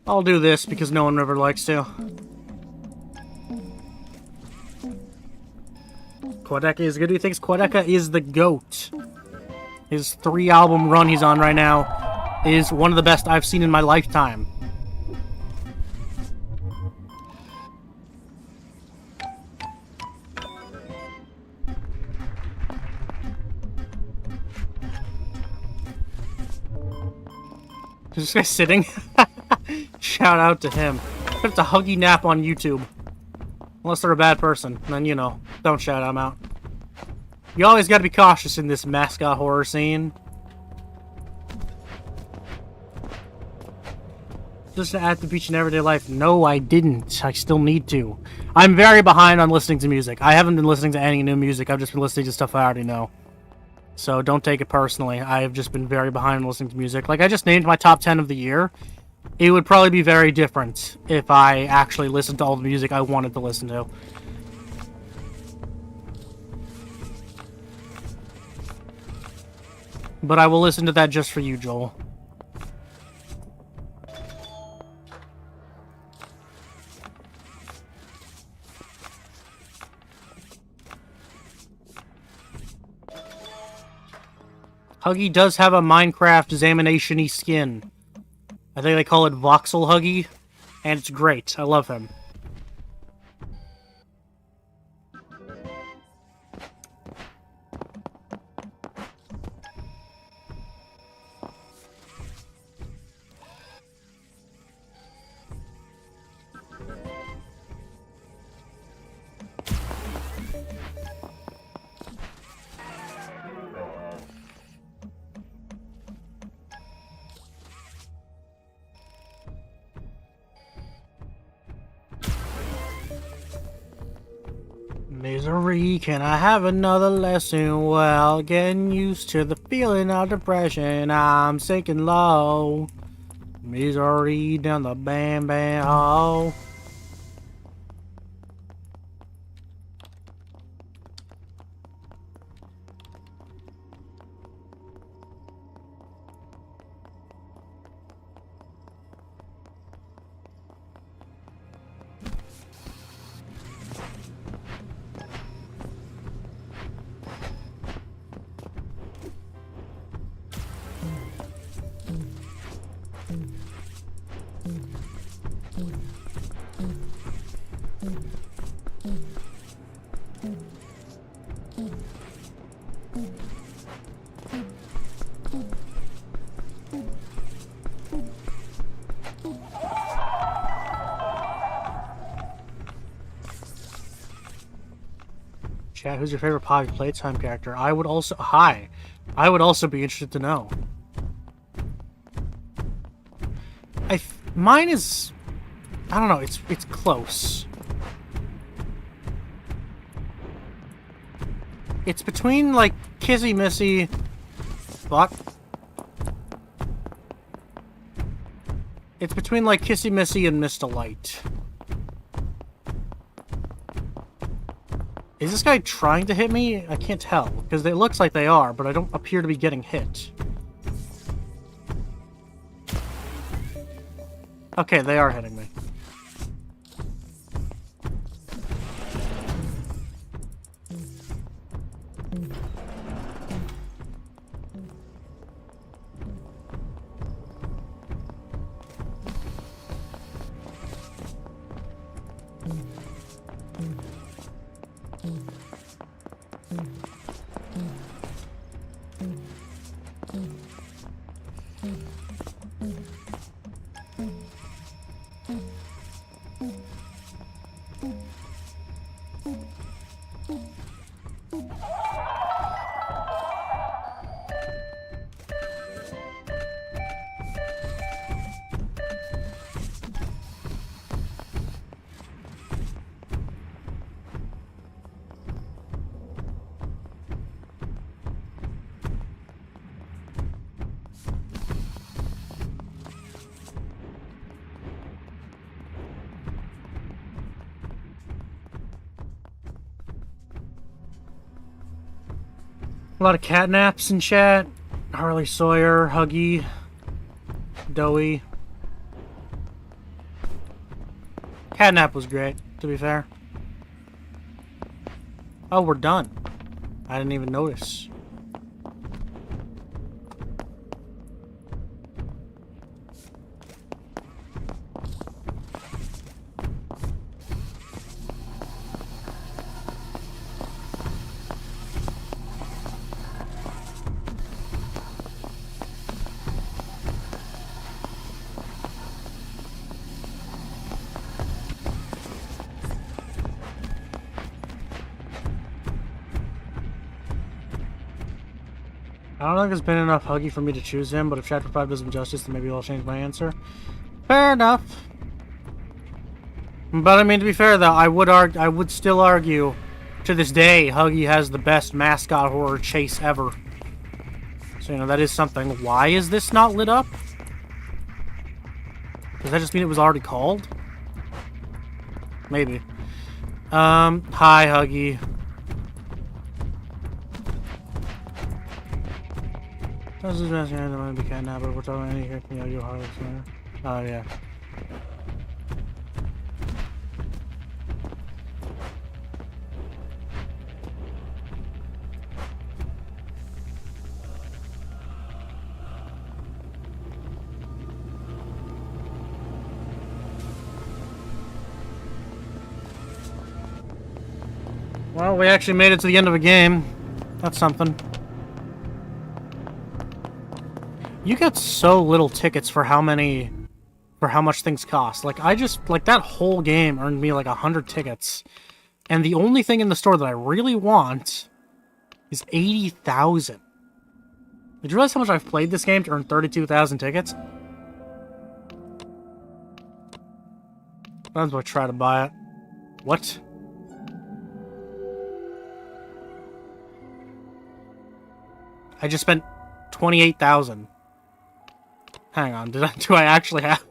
I'll do this because no one ever likes to. Quadeca is good. He thinks Quadeca is the GOAT. His 3-album run he's on right now is one of the best I've seen in my lifetime. Is this guy sitting? Shout out to him. It's a huggy nap on YouTube. Unless they're a bad person, then, you know, don't shout them out. You always gotta be cautious in this mascot horror scene. Just at the beach in everyday life. No, I didn't. I still need to. I'm very behind on listening to music. I haven't been listening to any new music. I've just been listening to stuff I already know. So don't take it personally. I've just been very behind on listening to music. Like, I just named my top 10 of the year. It would probably be very different if I actually listened to all the music I wanted to listen to. But I will listen to that just for you, Joel. Huggy does have a Minecraft examination-y skin. I think they call it Voxel Huggy, and it's great. I love him. Misery, can I have another lesson? Well, getting used to the feeling of depression. I'm sinking low. Misery down the bam bam hole. Chat, who's your favorite Poppy Playtime character? I would also... Hi. I would also be interested to know. Mine is... I don't know, it's close. It's between, like, Kissy Missy... Fuck. It's between, like, Kissy Missy and Mr. Light. Is this guy trying to hit me? I can't tell, because it looks like they are, but I don't appear to be getting hit. Okay, they are hitting me. A lot of catnaps in chat. Harley Sawyer, Huggy, Doey. Catnap was great, to be fair. Oh, we're done. I didn't even notice. I don't think there's been enough Huggy for me to choose him, but if Chapter 5 does him justice, then maybe I'll change my answer. Fair enough. But I mean, to be fair though, I would still argue, to this day, Huggy has the best mascot horror chase ever. So, you know, that is something. Why is this not lit up? Does that just mean it was already called? Maybe. Hi, Huggy. This is best here, I'm gonna be catnapped, but we're talking any here, can you Harley Sawyer? Oh, yeah. Well, we actually made it to the end of a game. That's something. You get so little tickets for how much things cost. Like, that whole game earned me like 100 tickets. And the only thing in the store that I really want is 80,000. Did you realize how much I've played this game to earn 32,000 tickets? Sometimes I try to buy it. What? I just spent 28,000. Hang on, do I actually have...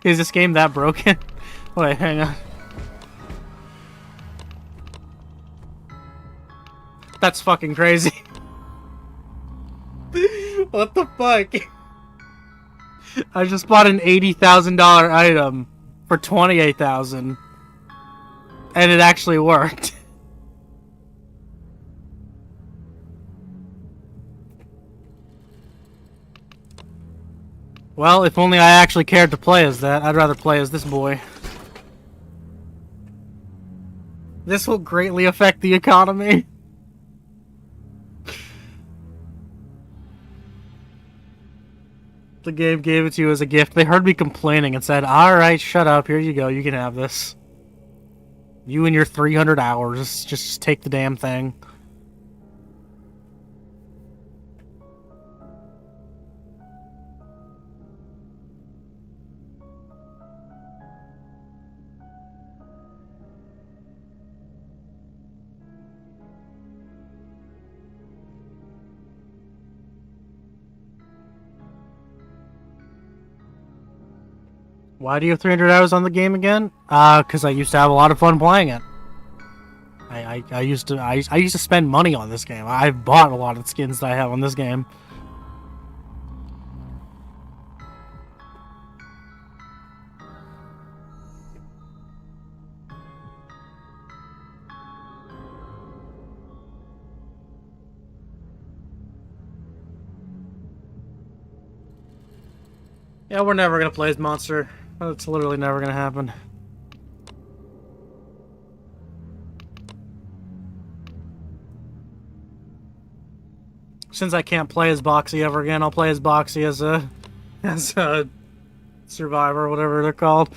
Is this game that broken? Wait, hang on. That's fucking crazy. What the fuck? I just bought an $80,000 item for 28,000, and it actually worked. Well, if only I actually cared to play as that. I'd rather play as this boy. This will greatly affect the economy. The game gave it to you as a gift. They heard me complaining and said, alright, shut up, here you go, you can have this. You and your 300 hours, just take the damn thing. Why do you have 300 hours on the game again? Because I used to have a lot of fun playing it. I used to spend money on this game. I've bought a lot of skins that I have on this game. Yeah, we're never gonna play as Monster. It's literally never gonna happen. Since I can't play as Boxy ever again, I'll play as Boxy as a Survivor, whatever they're called.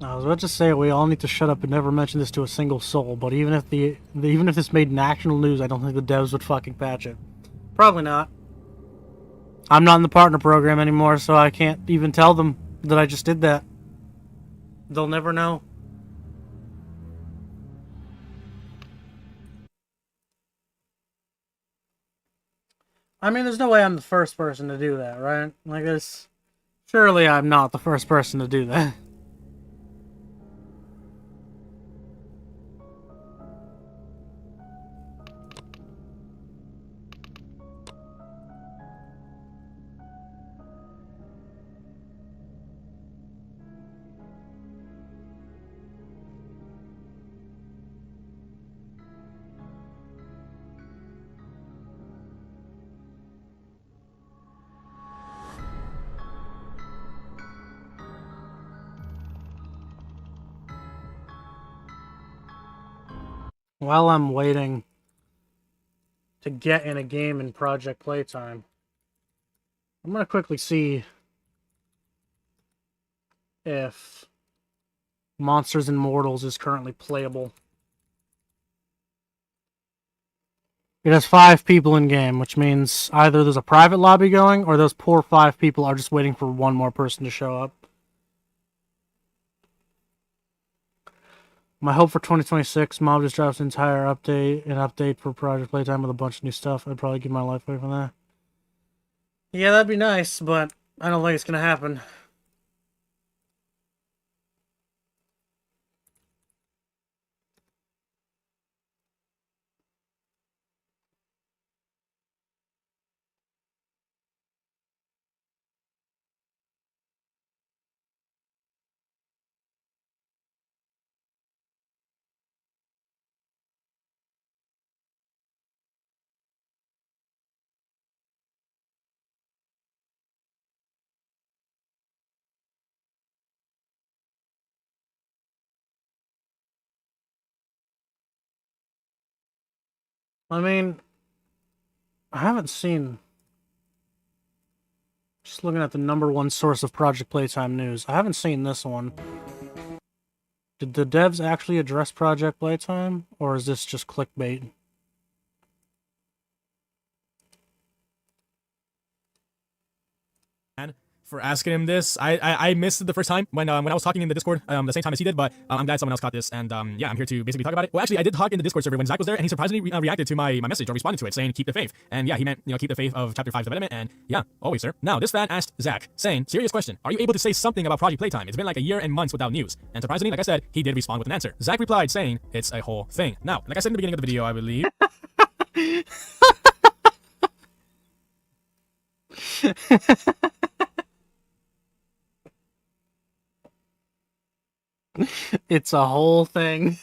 I was about to say we all need to shut up and never mention this to a single soul, but even if even if this made national news, I don't think the devs would fucking patch it. Probably not. I'm not in the partner program anymore, so I can't even tell them that I just did that. They'll never know. I mean, there's no way I'm the first person to do that, right? Like this. Surely I'm not the first person to do that. While I'm waiting to get in a game in Project Playtime, I'm gonna quickly see if Monsters and Mortals is currently playable. It has 5 people in game, which means either there's a private lobby going, or those poor 5 people are just waiting for one more person to show up. My hope for 2026, Mob just drops an update for Project Playtime with a bunch of new stuff. I'd probably give my life away for that. Yeah, that'd be nice, but I don't think it's gonna happen. I mean, I haven't seen... Just looking at the #1 source of Project Playtime news. I haven't seen this one. Did the devs actually address Project Playtime? Or is this just clickbait? For asking him this. I missed it the first time when I was talking in the Discord the same time as he did, but I'm glad someone else caught this, and yeah, I'm here to basically talk about it. Well, actually, I did talk in the Discord server when Zach was there, and he surprisingly reacted to my message or responded to it, saying keep the faith. And yeah, he meant, you know, keep the faith of Chapter 5's development, and yeah, always, sir. Now, this fan asked Zach, saying, serious question, are you able to say something about Project Playtime? It's been like a year and months without news. And surprisingly, like I said, he did respond with an answer. Zach replied saying, it's a whole thing. Now, like I said in the beginning of the video, I believe... It's a whole thing.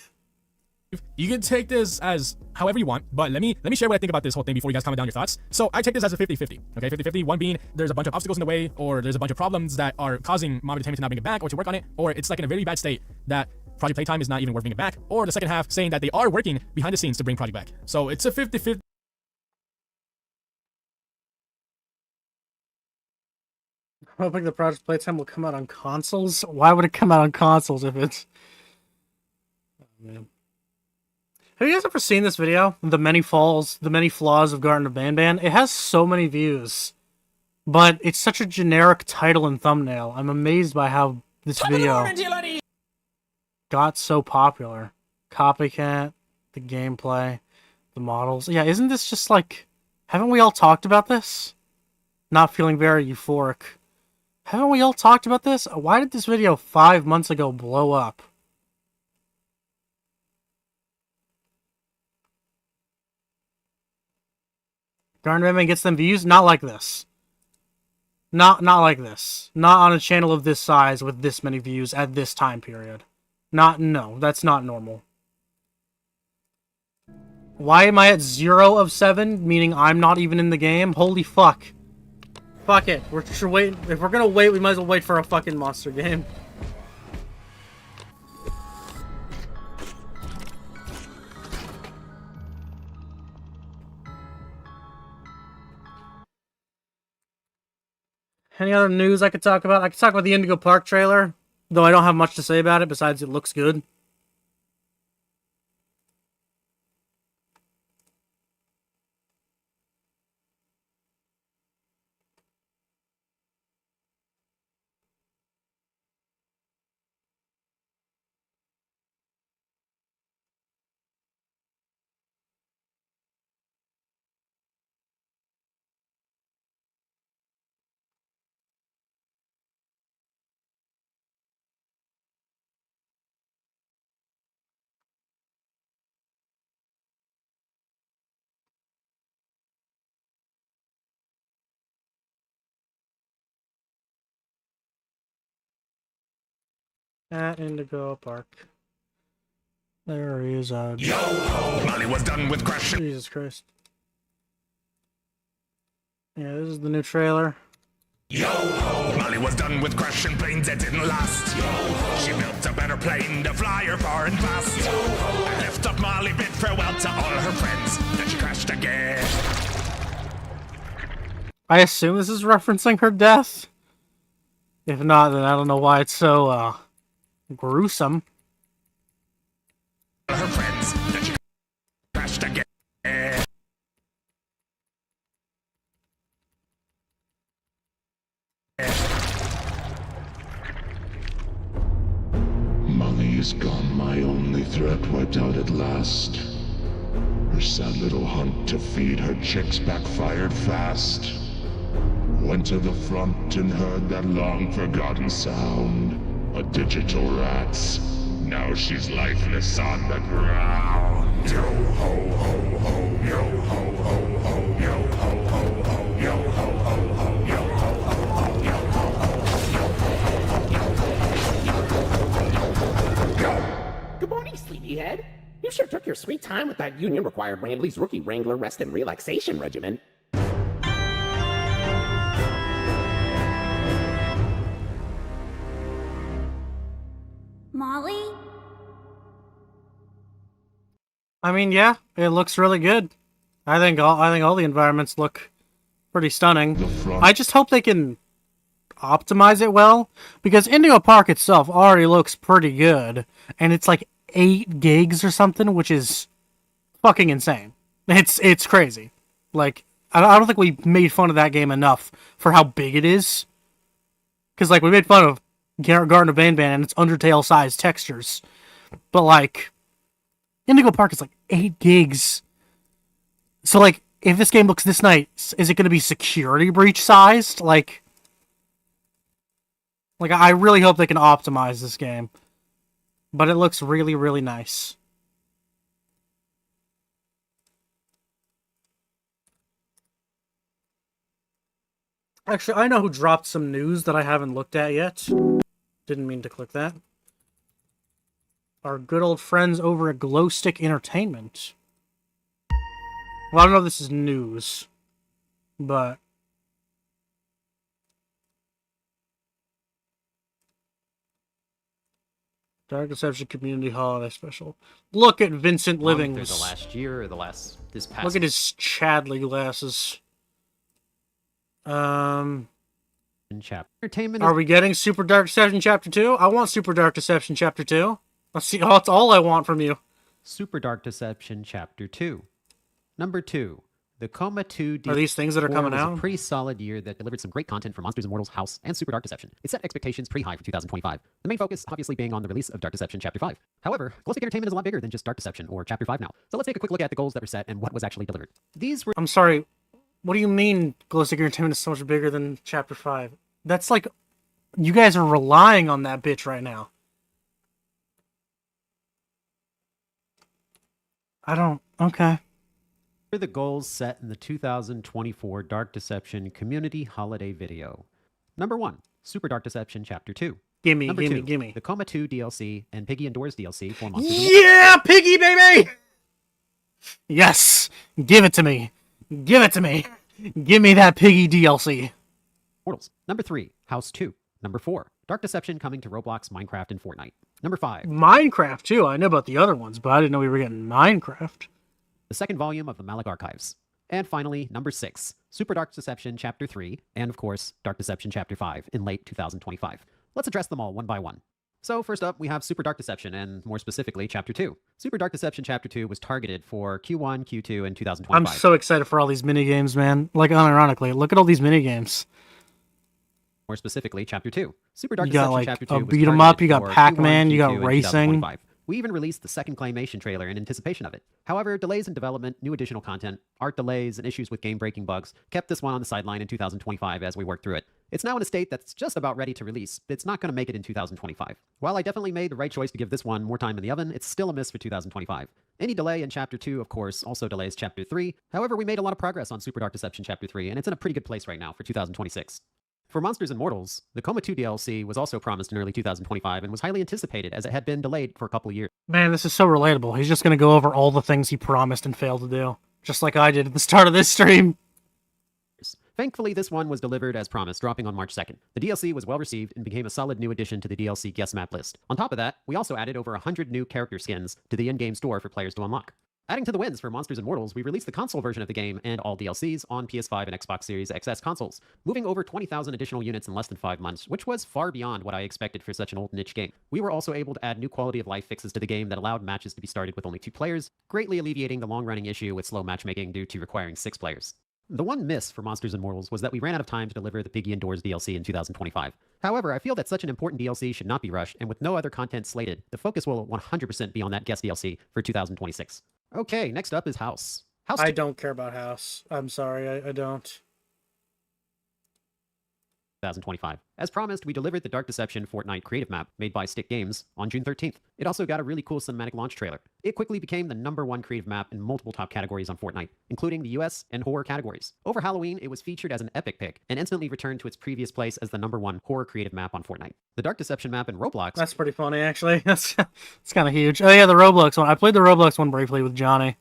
You can take this as however you want, but let me share what I think about this whole thing before you guys comment down your thoughts. So I take this as a 50-50, okay? 50-50, one being there's a bunch of obstacles in the way, or there's a bunch of problems that are causing Mob Entertainment to not bring it back or to work on it, or it's like in a very bad state that Project Playtime is not even worth bringing it back, or the second half saying that they are working behind the scenes to bring Project back. So it's a 50-50. Hoping the Project Playtime will come out on consoles? Why would it come out on consoles if it's... Oh, man. Have you guys ever seen this video? The many flaws of Garten of Banban? It has so many views. But it's such a generic title and thumbnail. I'm amazed by how this video got so popular. Copycat, the gameplay, the models. Yeah, isn't this just like... Haven't we all talked about this? Not feeling very euphoric. Haven't we all talked about this? Why did this video 5 months ago blow up? Garden Batman gets them views? Not like this. Not like this. Not on a channel of this size with this many views at this time period. No, that's not normal. Why am I at 0 of 7? Meaning I'm not even in the game? Holy fuck. Fuck it. We're just waiting. If we're gonna wait, we might as well wait for a fucking monster game. Any other news I could talk about? I could talk about the Indigo Park trailer, though I don't have much to say about it besides it looks good. At Indigo Park. There is a... Yo ho! Molly was done with crashing. Jesus Christ. Yeah, this is the new trailer. Yo ho! Molly was done with crashing planes that didn't last. Yo ho! She built a better plane to fly her far and fast. Yo ho! I left up Molly, bid farewell to all her friends. Then she crashed again. I assume this is referencing her death. If not, then I don't know why it's so, gruesome. Her friends. Then she crashed again. Molly is gone, my only threat wiped out at last. Her sad little hunt to feed her chicks backfired fast. Went to the front and heard that long-forgotten sound. A digital rat's. Now she's lifeless on the ground. Yo ho ho ho, yo ho ho ho, yo ho ho ho, yo ho ho ho, yo ho ho ho, yo ho ho ho, yo. Good morning, sleepyhead. You sure took your sweet time with that union-required Rambley's Rookie Wrangler rest and relaxation regimen. Molly? I mean, yeah, it looks really good. I think all the environments look pretty stunning. The front. I just hope they can optimize it well, because Indigo Park itself already looks pretty good, and it's like 8 gigs or something, which is fucking insane. It's crazy. Like, I don't think we made fun of that game enough for how big it is. Because, like, we made fun of Garden of Banban and its Undertale-sized textures. But, like, Indigo Park is, like, 8 gigs. So, like, if this game looks this nice, is it going to be security breach-sized? Like, I really hope they can optimize this game. But it looks really, really nice. Actually, I know who dropped some news that I haven't looked at yet. Didn't mean to click that. Our good old friends over at Glowstick Entertainment. Well, I don't know if this is news, but... Dark Deception Community Holiday Special. Look at Vincent Livings. Either the last year or this past. Look at his Chadley glasses. Entertainment. Are we getting Super Dark Deception Chapter 2? I want Super Dark Deception Chapter 2. Let's see. Oh, that's all I want from you. Super Dark Deception Chapter 2. Number 2. The Coma 2 Are these things that are coming was out? a pretty solid year that delivered some great content for Monsters and Mortals, House, and Super Dark Deception. It set expectations pretty high for 2025. The main focus obviously being on the release of Dark Deception Chapter 5. However, Glowstick Entertainment is a lot bigger than just Dark Deception or Chapter 5 now. So let's take a quick look at the goals that were set and what was actually delivered. These were... I'm sorry. What do you mean Glowstick Entertainment is so much bigger than Chapter 5? That's like... You guys are relying on that bitch right now. I don't... Okay. the goals set in the 2024 Dark Deception Community Holiday Video. Number 1, Super Dark Deception Chapter 2. Gimme, Number gimme, 2, gimme. the Coma 2 DLC and Piggy Indoors DLC for Monsters. Yeah, Piggy, baby! Yes! Give it to me. Give it to me. Give me that Piggy DLC. Mortals. Number 3, House 2. Number 4, Dark Deception coming to Roblox, Minecraft, and Fortnite. Number 5, Minecraft, too. I know about the other ones, but I didn't know we were getting Minecraft. the second volume of the Malag Archives. And finally, number 6, Super Dark Deception Chapter 3, and of course, Dark Deception Chapter 5 in late 2025. Let's address them all one by one. So first up, we have Super Dark Deception, and more specifically, Chapter 2. Super Dark Deception Chapter 2 was targeted for Q1, Q2, and 2025. I'm so excited for all these minigames, man. Like, unironically, look at all these minigames. More specifically, Chapter 2. Super Dark You got, Deception like, Chapter 2 a was beat 'em targeted up, you got for Pac-Man, Q1, you got Q2, and racing. 2025. We even released the second claymation trailer in anticipation of it. However, delays in development, new additional content, art delays, and issues with game-breaking bugs kept this one on the sideline in 2025 as we worked through it. It's now in a state that's just about ready to release, but it's not going to make it in 2025. While I definitely made the right choice to give this one more time in the oven, it's still a miss for 2025. Any delay in Chapter 2, of course, also delays Chapter 3. However, we made a lot of progress on Super Dark Deception Chapter 3, and it's in a pretty good place right now for 2026. For Monsters and Mortals, the Coma 2 DLC was also promised in early 2025 and was highly anticipated as it had been delayed for a couple of years. Man, this is so relatable. He's just going to go over all the things he promised and failed to do. Just like I did at the start of this stream. Thankfully, this one was delivered as promised, dropping on March 2nd. The DLC was well received and became a solid new addition to the DLC guest map list. On top of that, we also added over 100 new character skins to the in-game store for players to unlock. Adding to the wins for Monsters and Mortals, we released the console version of the game and all DLCs on PS5 and Xbox Series XS consoles, moving over 20,000 additional units in less than 5 months, which was far beyond what I expected for such an old niche game. We were also able to add new quality of life fixes to the game that allowed matches to be started with only 2 players, greatly alleviating the long-running issue with slow matchmaking due to requiring 6 players. The one miss for Monsters and Mortals was that we ran out of time to deliver the Piggy Indoors DLC in 2025. However, I feel that such an important DLC should not be rushed, and with no other content slated, the focus will 100% be on that guest DLC for 2026. Okay, next up is House. I don't care about House. I'm sorry, I don't. 2025. As promised, we delivered the Dark Deception Fortnite creative map made by Stick Games on June 13th. It also got a really cool cinematic launch trailer. It quickly became the #1 creative map in multiple top categories on Fortnite, including the US and horror categories. Over Halloween, it was featured as an epic pick and instantly returned to its previous place as the #1 horror creative map on Fortnite. The Dark Deception map in Roblox. That's pretty funny, actually. It's kind of huge. Oh, yeah, the Roblox one. I played the Roblox one briefly with Johnny.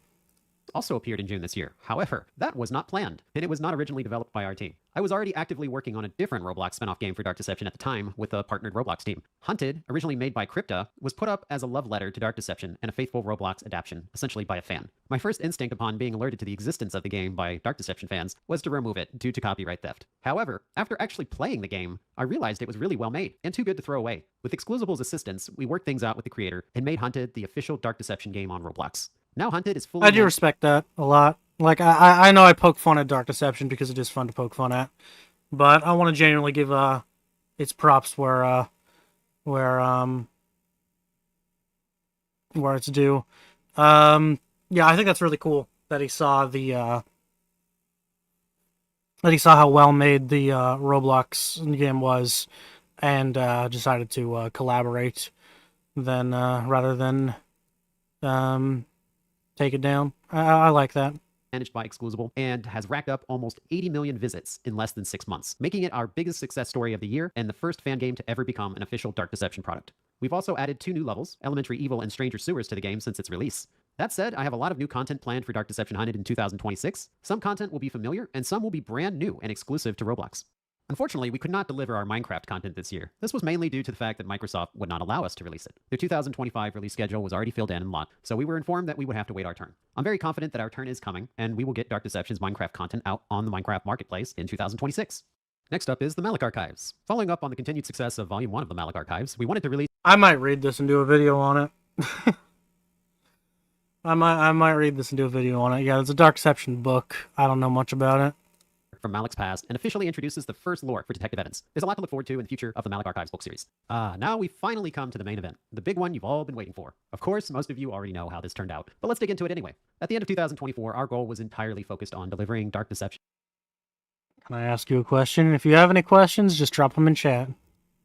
also appeared in June this year. However, that was not planned, and it was not originally developed by our team. I was already actively working on a different Roblox spin-off game for Dark Deception at the time with a partnered Roblox team. Hunted, originally made by Crypta, was put up as a love letter to Dark Deception and a faithful Roblox adaptation, essentially by a fan. My first instinct upon being alerted to the existence of the game by Dark Deception fans was to remove it due to copyright theft. However, after actually playing the game, I realized it was really well made and too good to throw away. With Exclusible's assistance, we worked things out with the creator and made Hunted the official Dark Deception game on Roblox. Now Hunted is fully... I do respect that a lot. Like, I know I poke fun at Dark Deception because it is fun to poke fun at, but I want to genuinely give its props where it's due. Yeah, I think that's really cool that he saw how well made the Roblox game was, and decided to collaborate then rather than take it down. I like that. Managed by Exclusible, and has racked up almost 80 million visits in less than 6 months, making it our biggest success story of the year and the first fan game to ever become an official Dark Deception product. We've also added 2 new levels, Elementary Evil and Stranger Sewers, to the game since its release. That said, I have a lot of new content planned for Dark Deception Hunted in 2026. Some content will be familiar, and some will be brand new and exclusive to Roblox. Unfortunately, we could not deliver our Minecraft content this year. This was mainly due to the fact that Microsoft would not allow us to release it. Their 2025 release schedule was already filled in and locked, so we were informed that we would have to wait our turn. I'm very confident that our turn is coming, and we will get Dark Deception's Minecraft content out on the Minecraft Marketplace in 2026. Next up is the Malik Archives. Following up on the continued success of Volume 1 of the Malik Archives, we wanted to release... I might read this and do a video on it. I might read this and do a video on it. Yeah, it's a Dark Deception book. I don't know much about it. From Malik's past and officially introduces the first lore for Detective Evans. There's a lot to look forward to in the future of the Malik Archives book series. Now we finally come to the main event, the big one you've all been waiting for. Of course, most of you already know how this turned out, but let's dig into it anyway. At the end of 2024, our goal was entirely focused on delivering Dark Deception. Can I ask you a question? If you have any questions, just drop them in chat.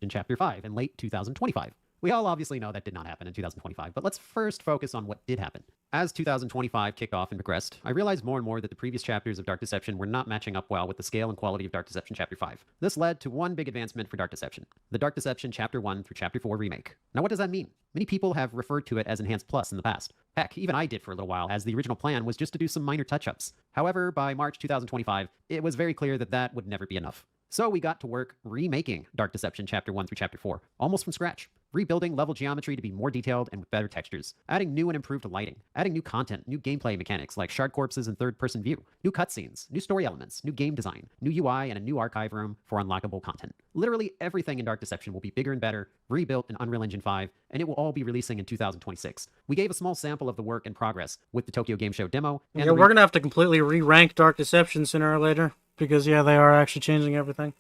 In Chapter 5 in late 2025. We all obviously know that did not happen in 2025, but let's first focus on what did happen. As 2025 kicked off and progressed, I realized more and more that the previous chapters of Dark Deception were not matching up well with the scale and quality of Dark Deception Chapter 5. This led to one big advancement for Dark Deception, the Dark Deception Chapter 1 through Chapter 4 remake. Now what does that mean? Many people have referred to it as Enhanced Plus in the past. Heck, even I did for a little while, as the original plan was just to do some minor touch-ups. However, by March 2025, it was very clear that that would never be enough. So we got to work remaking Dark Deception Chapter 1 through Chapter 4, almost from scratch. Rebuilding level geometry to be more detailed and with better textures, adding new and improved lighting, adding new content, new gameplay mechanics like shard corpses and third-person view, new cutscenes, new story elements, new game design, new UI, and a new archive room for unlockable content. Literally everything in Dark Deception will be bigger and better, rebuilt in Unreal Engine 5, and it will all be releasing in 2026. We gave a small sample of the work in progress with the Tokyo Game Show demo. And yeah, we're going to have to completely re-rank Dark Deception sooner or later, because yeah, they are actually changing everything.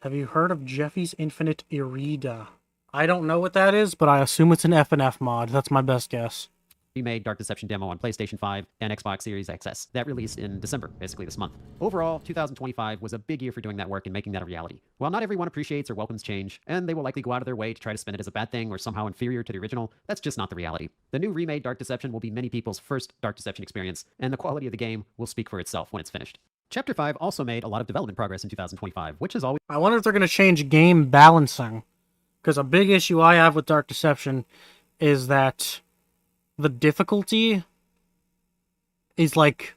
Have you heard of Jeffy's Infinite Irida? I don't know what that is, but I assume it's an FNF mod. That's my best guess. We made Dark Deception demo on PlayStation 5 and Xbox Series XS. That released in December, basically this month. Overall, 2025 was a big year for doing that work and making that a reality. While not everyone appreciates or welcomes change, and they will likely go out of their way to try to spin it as a bad thing or somehow inferior to the original, that's just not the reality. The new remade Dark Deception will be many people's first Dark Deception experience, and the quality of the game will speak for itself when it's finished. Chapter 5 also made a lot of development progress in 2025, which is always... I wonder if they're going to change game balancing. Because a big issue I have with Dark Deception is that the difficulty is like...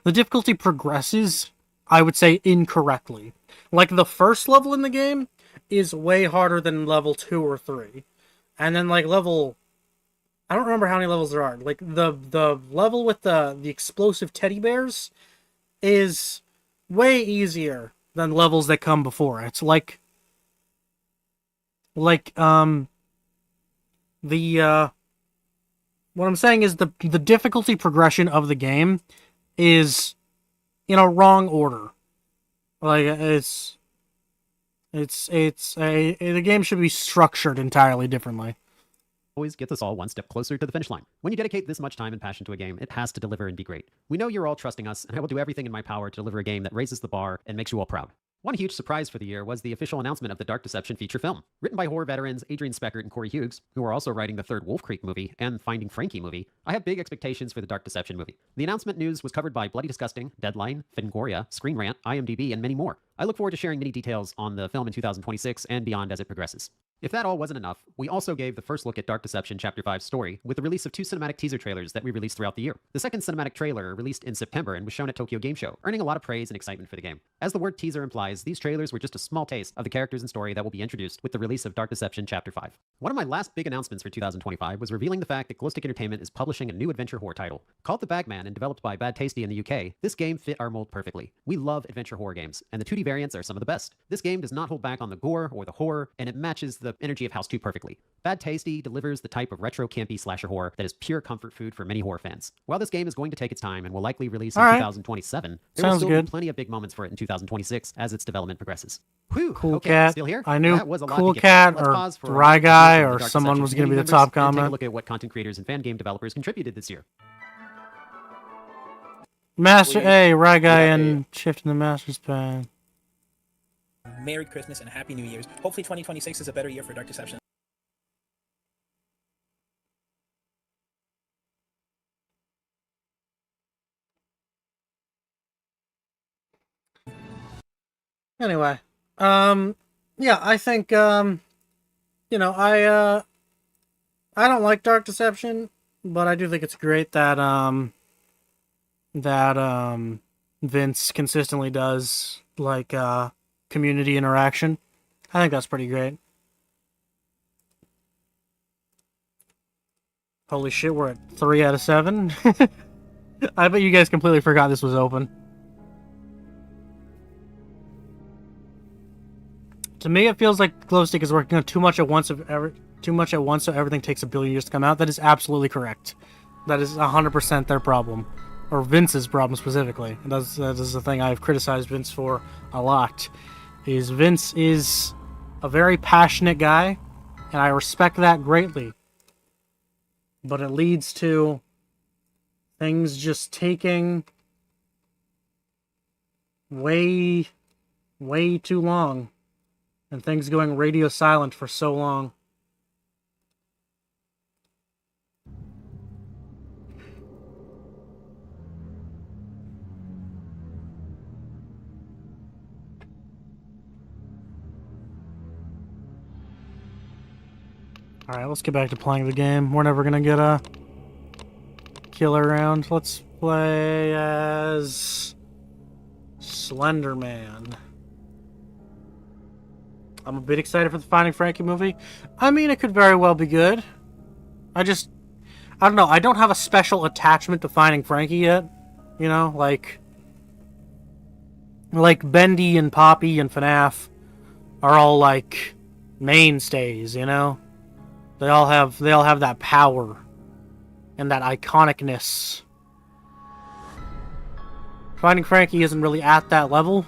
The difficulty progresses, I would say, incorrectly. Like, the first level in the game is way harder than level 2 or 3. And then, like, level... I don't remember how many levels there are. Like, the level with the explosive teddy bears is way easier than levels that come before it. It's like what I'm saying is the difficulty progression of the game is in a wrong order. Like the game should be structured entirely differently. Always gets us all one step closer to the finish line. When you dedicate this much time and passion to a game, it has to deliver and be great. We know you're all trusting us, and I will do everything in my power to deliver a game that raises the bar and makes you all proud. One huge surprise for the year was the official announcement of the Dark Deception feature film. Written by horror veterans Adrian Speckert and Corey Hughes, who are also writing the third Wolf Creek movie and Finding Frankie movie, I have big expectations for the Dark Deception movie. The announcement news was covered by Bloody Disgusting, Deadline, Fangoria, Screen Rant, IMDb, and many more. I look forward to sharing many details on the film in 2026 and beyond as it progresses. If that all wasn't enough, we also gave the first look at Dark Deception Chapter 5's story with the release of 2 cinematic teaser trailers that we released throughout the year. The second cinematic trailer released in September and was shown at Tokyo Game Show, earning a lot of praise and excitement for the game. As the word teaser implies, these trailers were just a small taste of the characters and story that will be introduced with the release of Dark Deception Chapter 5. One of my last big announcements for 2025 was revealing the fact that Glowstick Entertainment is publishing a new adventure horror title. Called The Bagman and developed by Bad Tasty in the UK, this game fit our mold perfectly. We love adventure horror games, and the 2D variants are some of the best. This game does not hold back on the gore or the horror, and it matches the energy of House 2 perfectly. Bad Tasty delivers the type of retro campy slasher horror that is pure comfort food for many horror fans. While this game is going to take its time and will likely release in 2027, there will still be plenty of big moments for it in 2026 as its development progresses. Whew, Cool okay, Cat. still here? I knew That was a lot Cool to get through. Cat Let's or pause for a Rye moment to Guy listen to or the Dark someone Deception was going to be the community top members and take a comment. look at what content creators and fan game developers contributed this year. Master A, Rye Guy, and shifting the Master's Pen. Merry Christmas and Happy New Year's. Hopefully 2026 is a better year for Dark Deception. Anyway, yeah, I think, I don't like Dark Deception, but I do think it's great that, Vince consistently does, like, community interaction. I think that's pretty great. Holy shit, we're at 3 out of 7. I bet you guys completely forgot this was open. To me, it feels like Glowstick is working on too much at once, so everything takes a billion years to come out. That is absolutely correct. That is 100% their problem. Or Vince's problem, specifically. And that is the thing I've criticized Vince for a lot. Vince is a very passionate guy, and I respect that greatly. But it leads to things just taking way, way too long. And things going radio silent for so long. Alright, let's get back to playing the game. We're never gonna get a killer round. Let's play as Slender Man. I'm a bit excited for the Finding Frankie movie. I mean, it could very well be good. I don't know. I don't have a special attachment to Finding Frankie yet. You know, like Bendy and Poppy and FNAF are all like mainstays, you know? They all have that power and that iconicness. Finding Frankie isn't really at that level.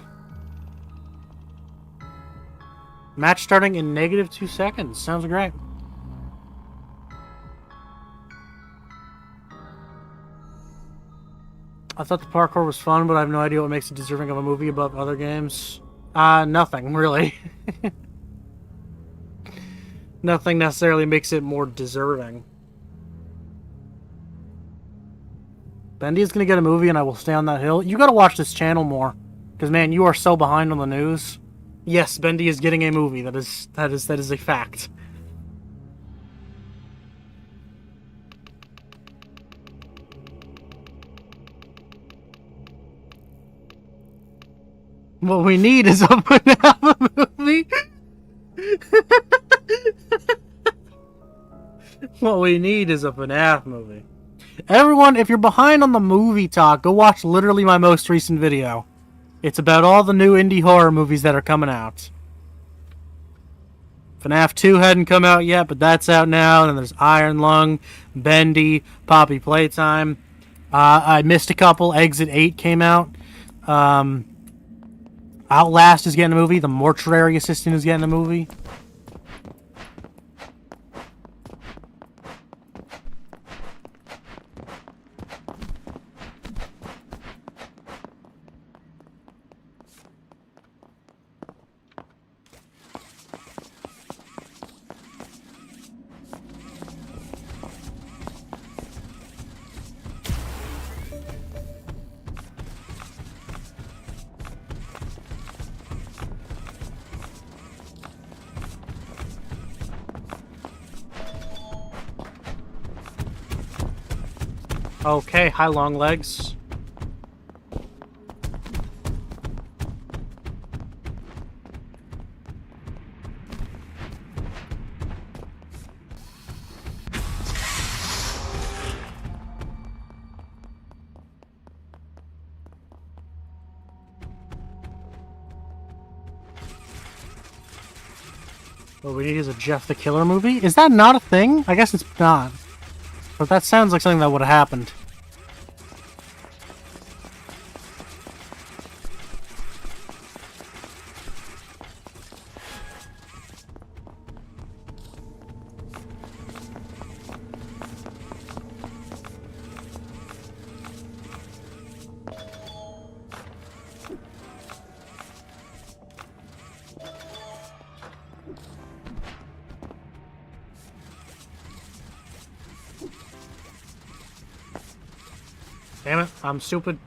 Match starting in -2 seconds. Sounds great. I thought the parkour was fun, but I have no idea what makes it deserving of a movie above other games. Nothing, really. Nothing necessarily makes it more deserving. Bendy is gonna get a movie and I will stay on that hill. You gotta watch this channel more. Because, man, you are so behind on the news. Yes, Bendy is getting a movie. That is a fact. What we need is a FNAF movie. What we need is a FNAF movie. Everyone, if you're behind on the movie talk, go watch literally my most recent video. It's about all the new indie horror movies that are coming out. FNAF 2 hadn't come out yet, but that's out now. And then there's Iron Lung, Bendy, Poppy Playtime. I missed a couple. Exit 8 came out. Outlast is getting a movie. The Mortuary Assistant is getting a movie. Okay, hi, long legs. What we need is a Jeff the Killer movie? Is that not a thing? I guess it's not. But that sounds like something that would have happened. Damn it, I'm stupid.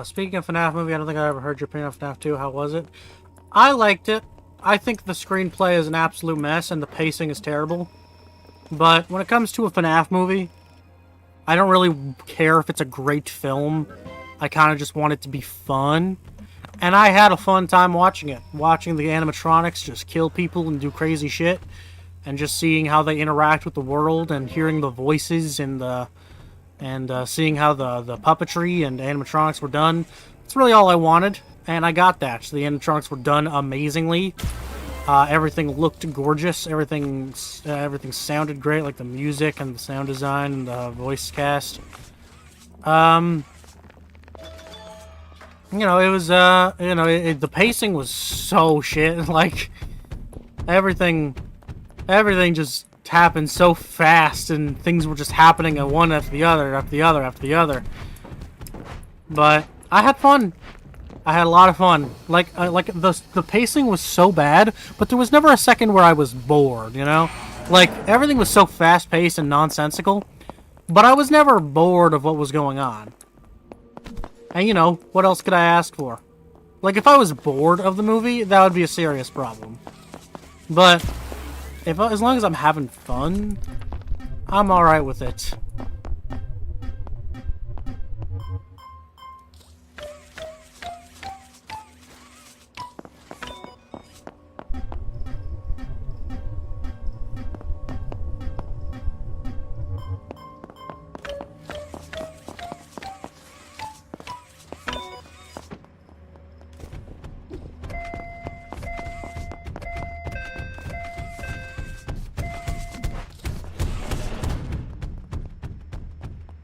Speaking of FNAF movie, I don't think I ever heard your opinion on FNAF 2. How was it? I liked it. I think the screenplay is an absolute mess and the pacing is terrible. But when it comes to a FNAF movie, I don't really care if it's a great film. I kind of just want it to be fun. And I had a fun time watching it. Watching the animatronics just kill people and do crazy shit. And just seeing how they interact with the world and hearing the voices and seeing how the puppetry and animatronics were done. That's really all I wanted, and I got that. So the animatronics were done amazingly. Everything looked gorgeous. Everything sounded great, like the music and the sound design and the voice cast. You know, it was, the pacing was so shit. Like, everything just happened so fast, and things were just happening at one after the other, after the other, after the other. But I had fun. I had a lot of fun. Like the pacing was so bad, but there was never a second where I was bored, you know? Like, everything was so fast-paced and nonsensical, but I was never bored of what was going on. And, you know, what else could I ask for? Like, if I was bored of the movie, that would be a serious problem. But as long as I'm having fun, I'm alright with it.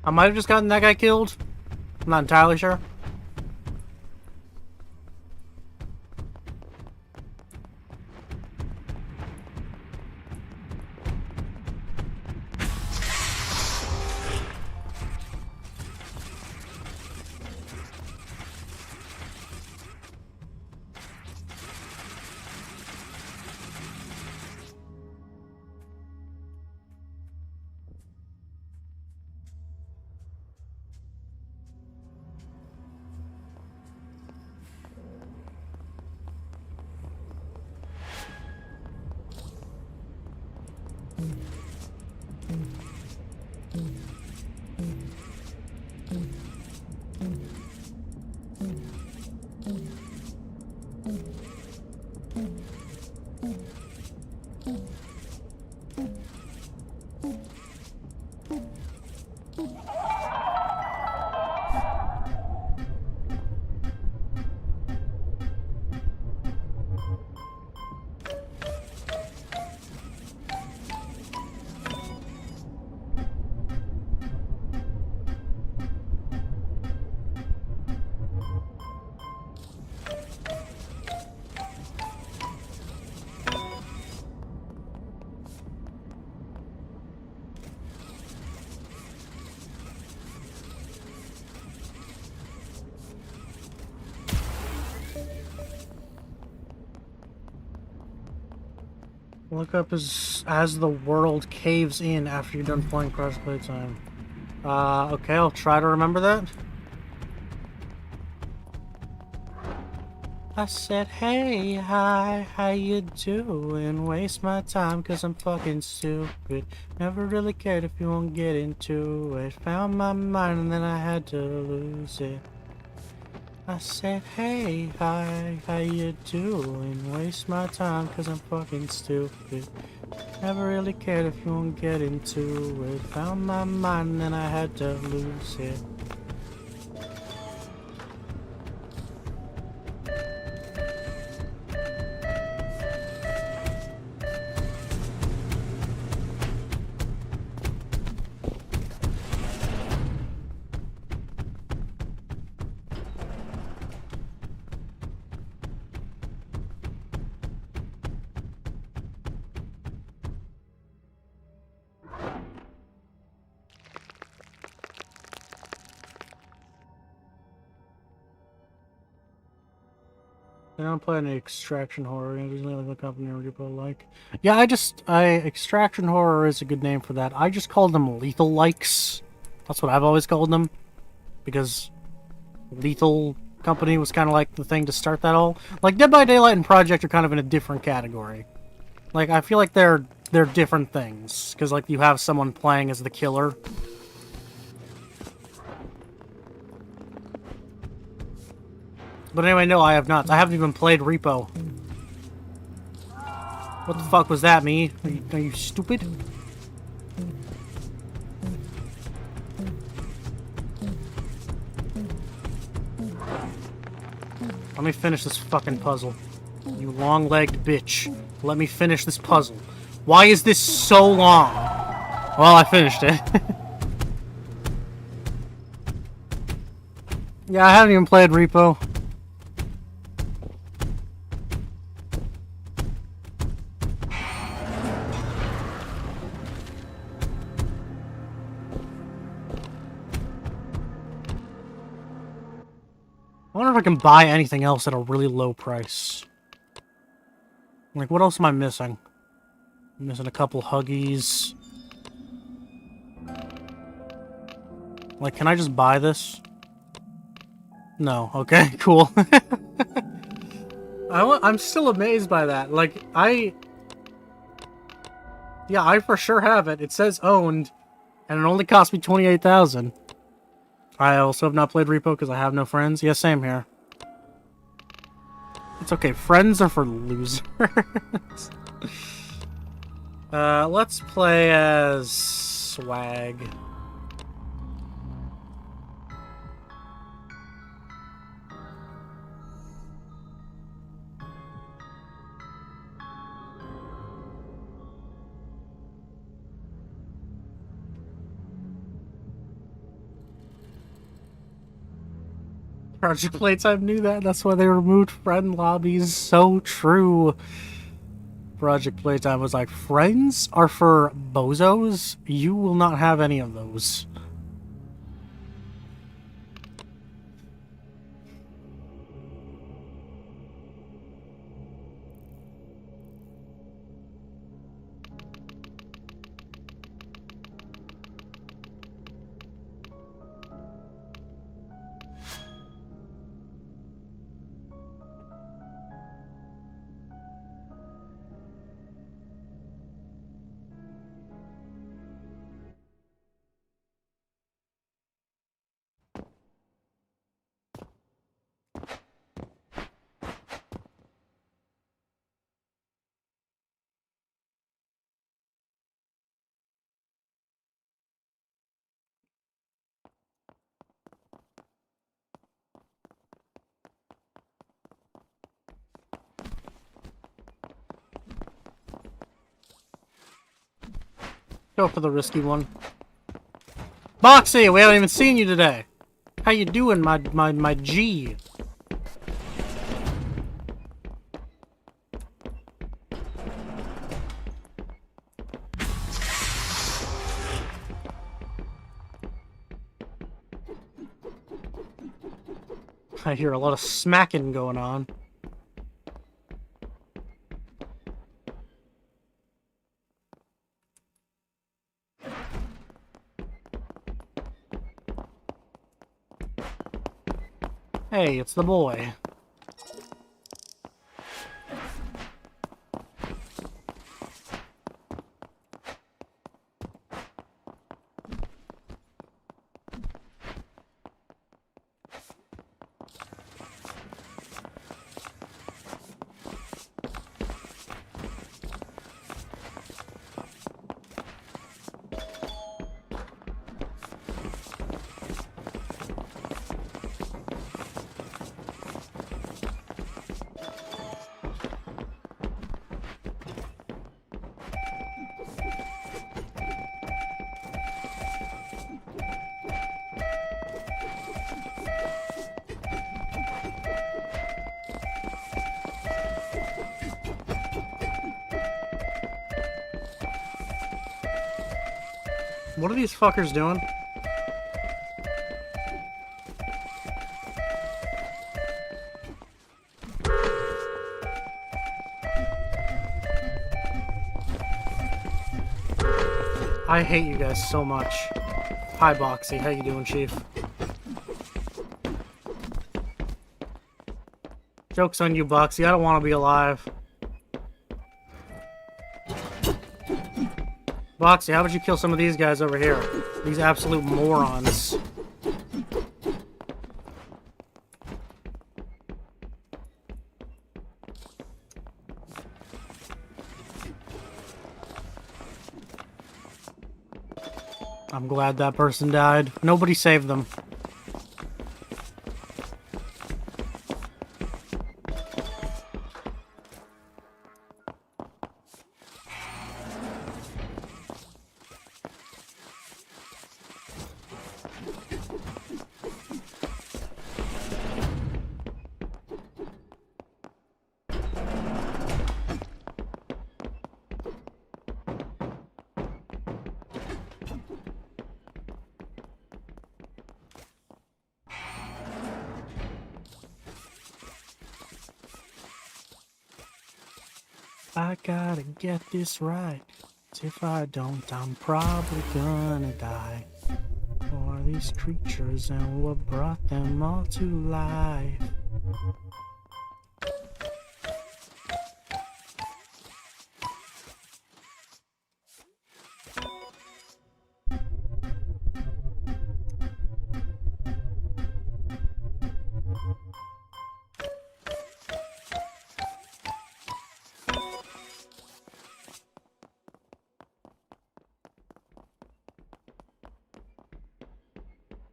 I might have just gotten that guy killed. I'm not entirely sure. Look up as the world caves in after you're done playing Project Playtime. Okay, I'll try to remember that. I said, hey, hi, how you doing? Waste my time cause I'm fucking stupid. Never really cared if you won't get into it. Found my mind and then I had to lose it. I said, hey, hi, how you doing? Waste my time cause I'm fucking stupid. Never really cared if you won't get into it. Found my mind and then I had to lose it. I don't play any extraction horror. There's no other company or people like. Yeah, extraction horror is a good name for that. I just call them lethal likes. That's what I've always called them, because Lethal Company was kind of like the thing to start that all. Like Dead by Daylight and Project are kind of in a different category. Like I feel like they're different things because like you have someone playing as the killer. But anyway, no, I have not. I haven't even played Repo. What the fuck was that, me? Are you stupid? Let me finish this fucking puzzle. You long-legged bitch. Let me finish this puzzle. Why is this so long? Well, I finished it. Yeah, I haven't even played Repo. I wonder if I can buy anything else at a really low price. Like, what else am I missing? I'm missing a couple Huggies. Like, can I just buy this? No. Okay, cool. I'm still amazed by that. Like, yeah, I for sure have it. It says owned, and it only cost me $28,000. I also have not played Repo because I have no friends. Yeah, same here. It's okay. Friends are for losers. Let's play as Swag. Project Playtime knew that. That's why they removed friend lobbies. So true. Project Playtime was like, friends are for bozos? You will not have any of those. Go for the risky one. Boxy, we haven't even seen you today. How you doing, my G? I hear a lot of smacking going on. Hey, it's the boy. What are these fuckers doing? I hate you guys so much. Hi, Boxy. How you doing, Chief? Joke's on you, Boxy. I don't want to be alive. Boxy, how would you kill some of these guys over here? These absolute morons. I'm glad that person died. Nobody saved them. I gotta get this right. 'Cause if I don't, I'm probably gonna die. For these creatures and what brought them all to life.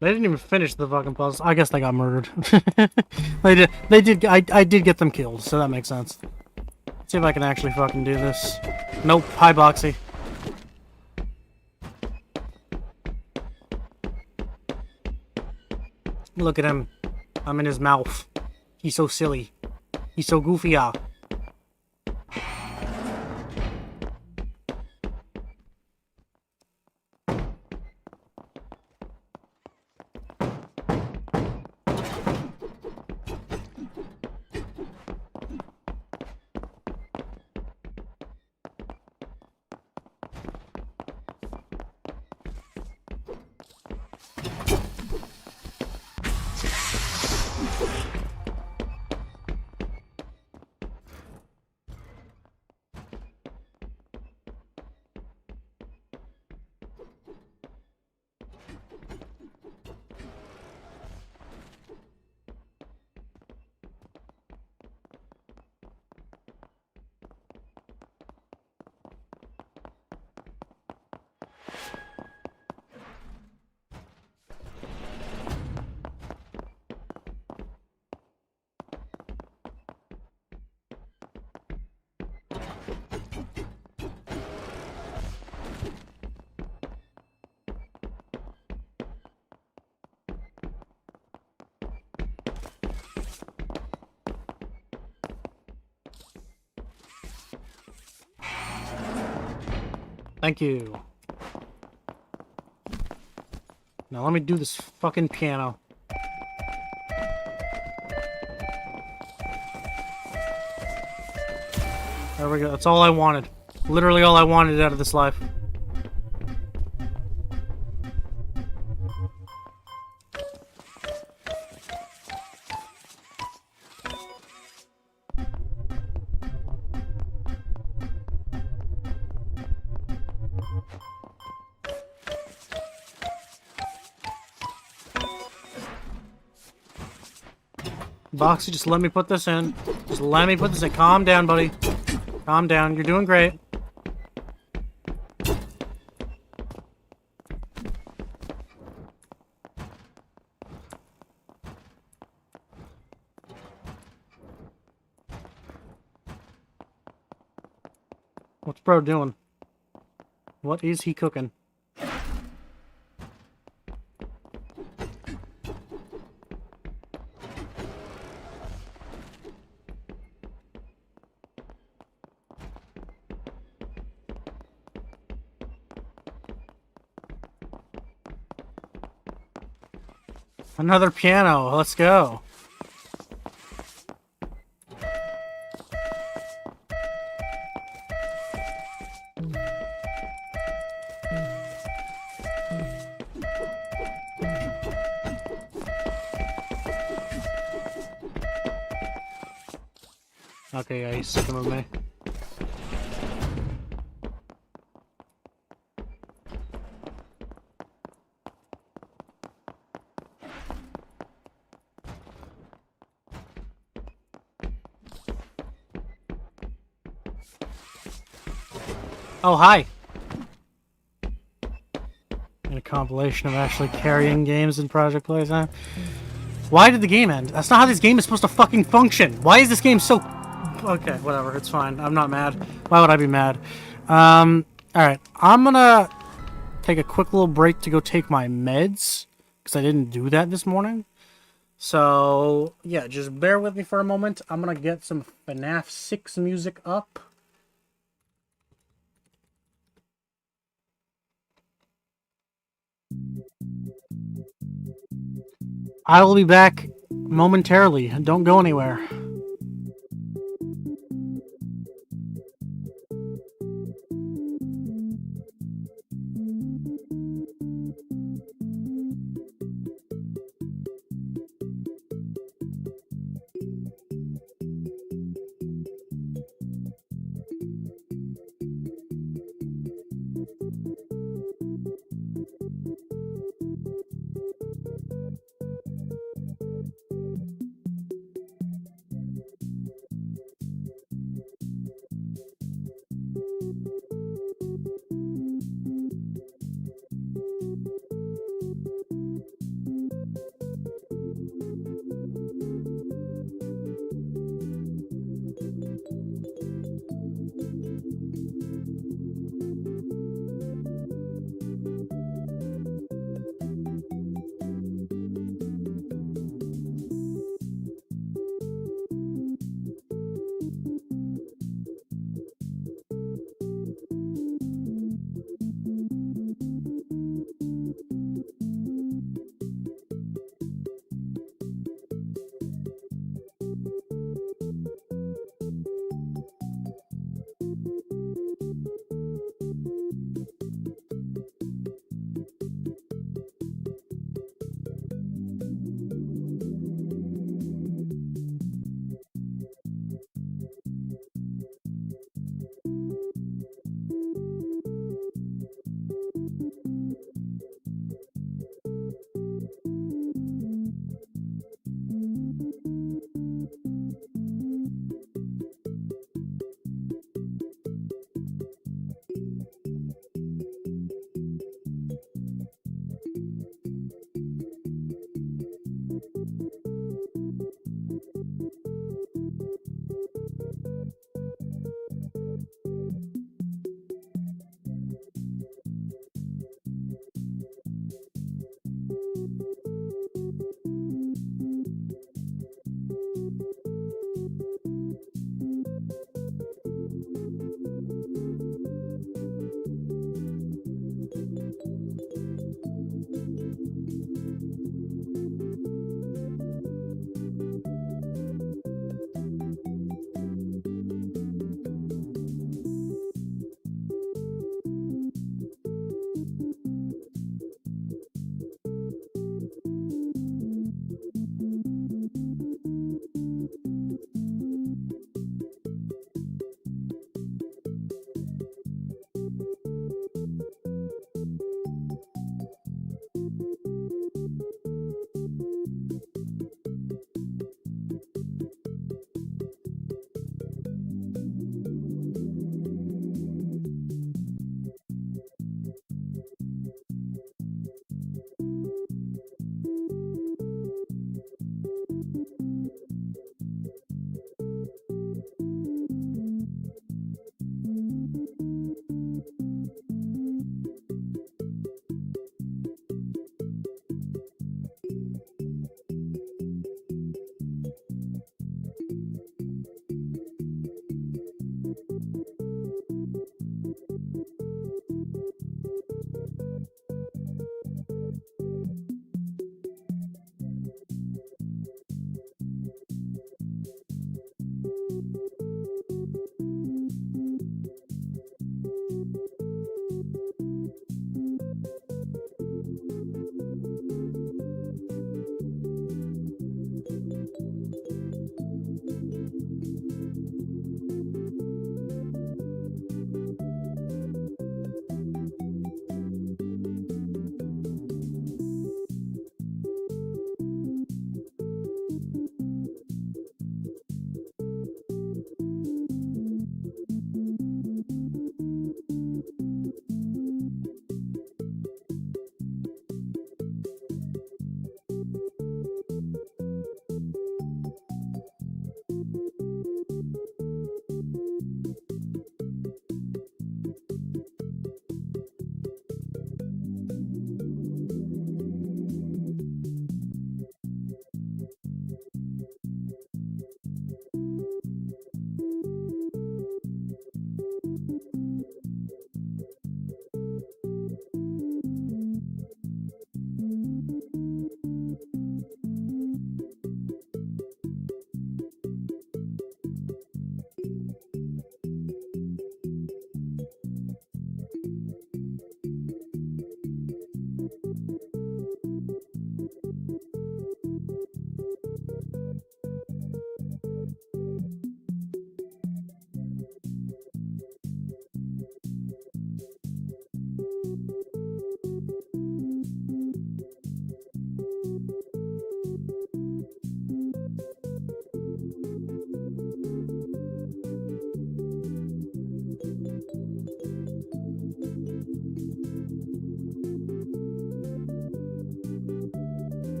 They didn't even finish the fucking puzzle. I guess they got murdered. They did. I did get them killed, so that makes sense. Let's see if I can actually fucking do this. Nope. Hi, Boxy. Look at him. I'm in his mouth. He's so silly. He's so goofy, ah. Thank you. Now let me do this fucking piano. There we go. That's all I wanted. Literally all I wanted out of this life. Boxy, just let me put this in. Just let me put this in. Calm down, buddy. Calm down. You're doing great. What's bro doing? What is he cooking? Another piano. Let's go. Okay, yeah, he's sticking with me. Oh, hi! And a compilation of actually carrying games in Project Playtime. Why did the game end? That's not how this game is supposed to fucking function! Why is this game so... Okay, whatever, it's fine. I'm not mad. Why would I be mad? Alright. I'm gonna take a quick little break to go take my meds, because I didn't do that this morning. So, yeah, just bear with me for a moment. I'm gonna get some FNAF 6 music up. I will be back momentarily. Don't go anywhere.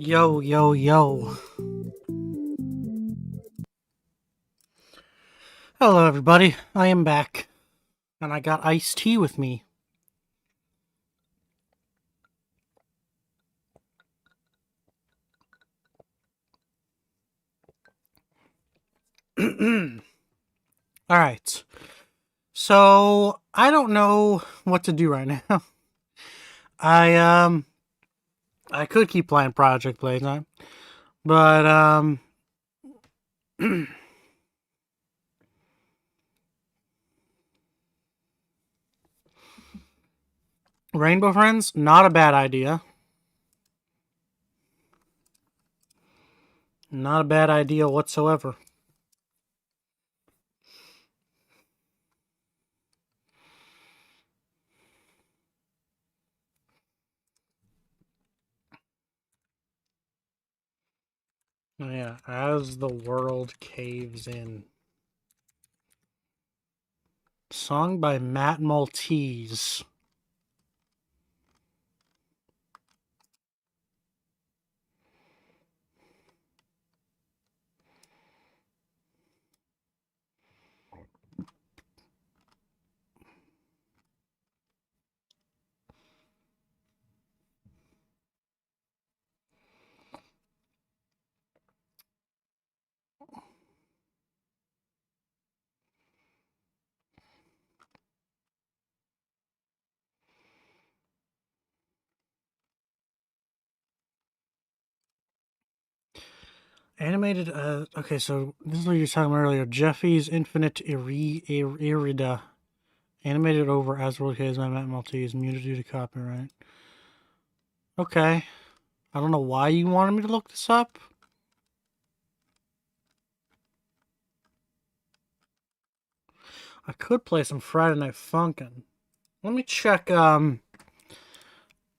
Yo, yo, yo. Hello, everybody. I am back. And I got iced tea with me. Alright. So, I don't know what to do right now. I could keep playing Project Playtime. But, Rainbow Friends, not a bad idea. Not a bad idea whatsoever. Oh, yeah, as the world caves in. Song by Matt Maltese. Animated, okay, so this is what you were talking about earlier. Jeffy's Infinite Irida. Animated over as World Caves by Matt Maltese. Muted due to copyright. Okay. I don't know why you wanted me to look this up. I could play some Friday Night Funkin'. Let me check, let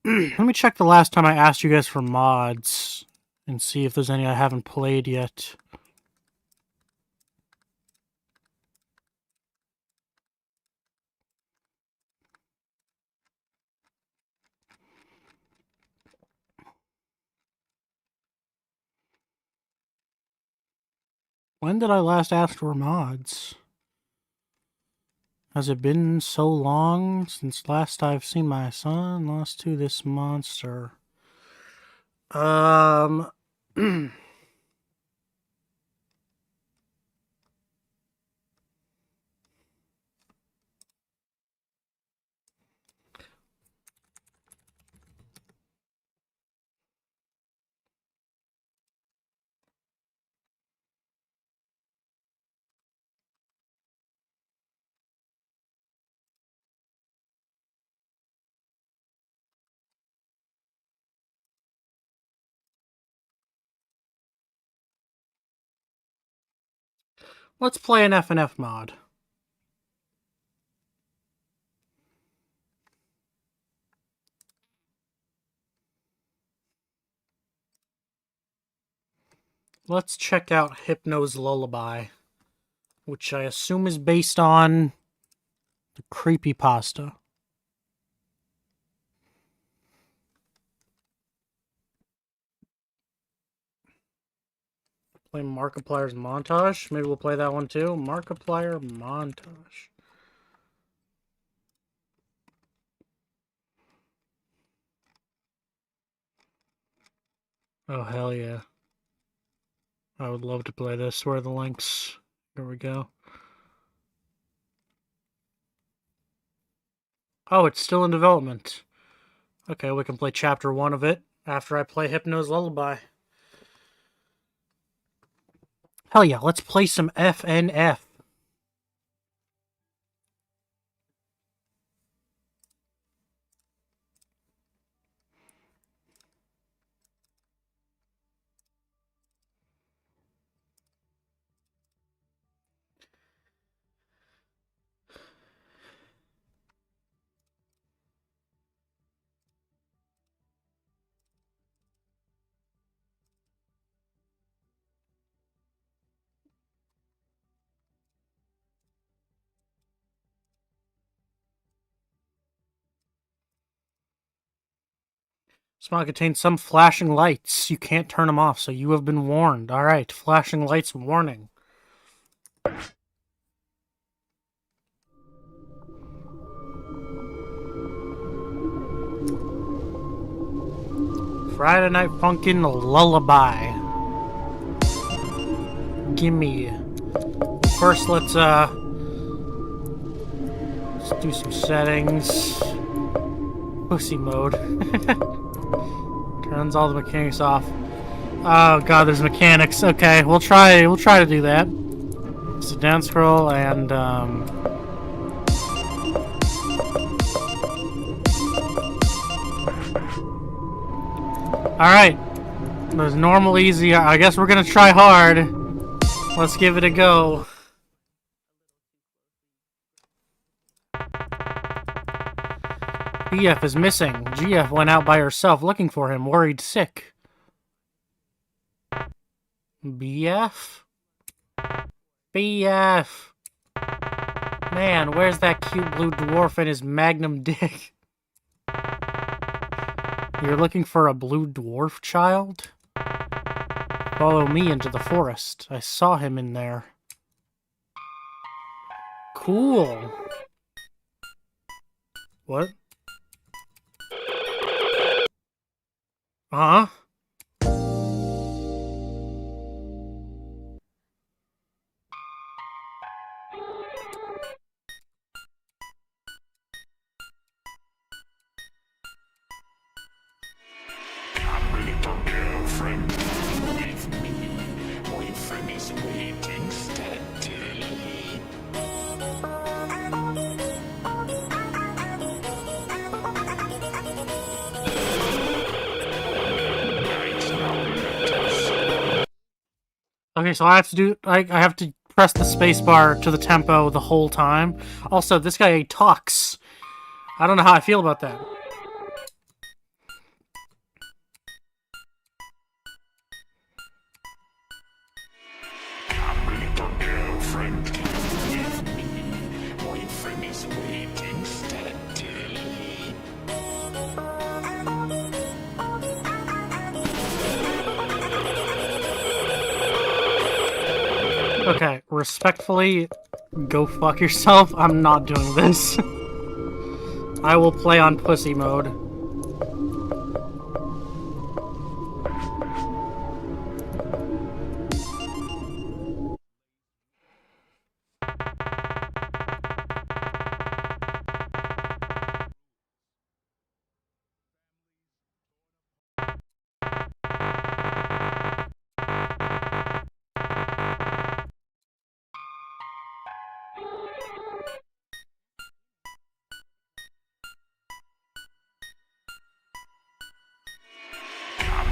me check the last time I asked you guys for mods and see if there's any I haven't played yet. When did I last ask for mods? Has it been so long since last I've seen my son lost to this monster? Let's play an FNF mod. Let's check out Hypno's Lullaby, which I assume is based on the creepypasta. Play Markiplier's Montage. Maybe we'll play that one too. Markiplier Montage. Oh, hell yeah. I would love to play this. Where are the links? Here we go. Oh, it's still in development. Okay, we can play chapter 1 of it after I play Hypno's Lullaby. Hell yeah, let's play some FNF. This mod contains some flashing lights. You can't turn them off, so you have been warned. Alright, flashing lights warning. Friday Night Funkin' Lullaby. Gimme. First, let's do some settings. Pussy mode. Turns all the mechanics off. Oh god, there's mechanics. Okay, we'll try to do that. So down scroll and alright. There's normal, easy. I guess we're gonna try hard. Let's give it a go. BF is missing. GF went out by herself looking for him, worried sick. BF? BF! Man, where's that cute blue dwarf and his magnum dick? You're looking for a blue dwarf, child? Follow me into the forest. I saw him in there. Cool. What? Huh? Little girlfriend, with me. Boyfriend is waiting steadily. Okay, so I have to do I have to press the spacebar to the tempo the whole time. Also, this guy talks. I don't know how I feel about that. Little girlfriend, with me. Boyfriend is waiting steadily. Okay, respectfully, go fuck yourself. I'm not doing this. I will play on pussy mode.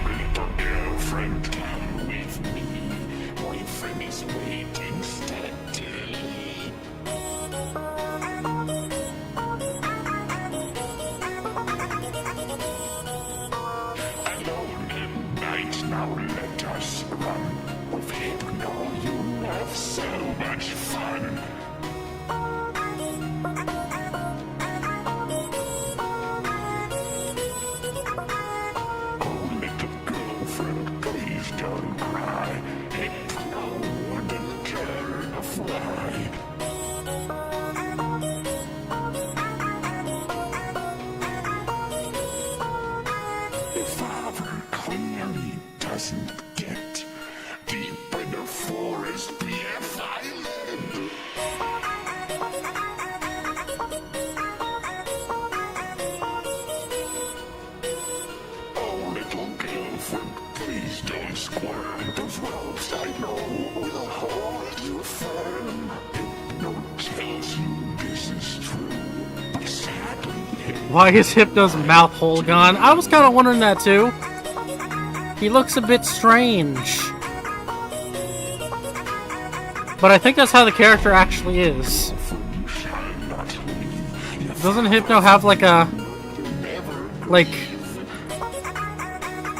Little girlfriend, come with me. Boyfriend is waiting steadily. Alone in night, now let us run. With Hypno, you have so much fun. Oh, little girlfriend, please don't cry. Hypno wouldn't turn a fly. The father clearly doesn't get deep in the forest, BF Island. Oh, little girlfriend, please don't squirm. Those ropes I know will hold you firm. Hypno tells you this is true, but sadly, Why is Hypno's mouth hole gone? I was kind of wondering that too. He looks a bit strange. But I think that's how the character actually is. Doesn't Hypno have like a...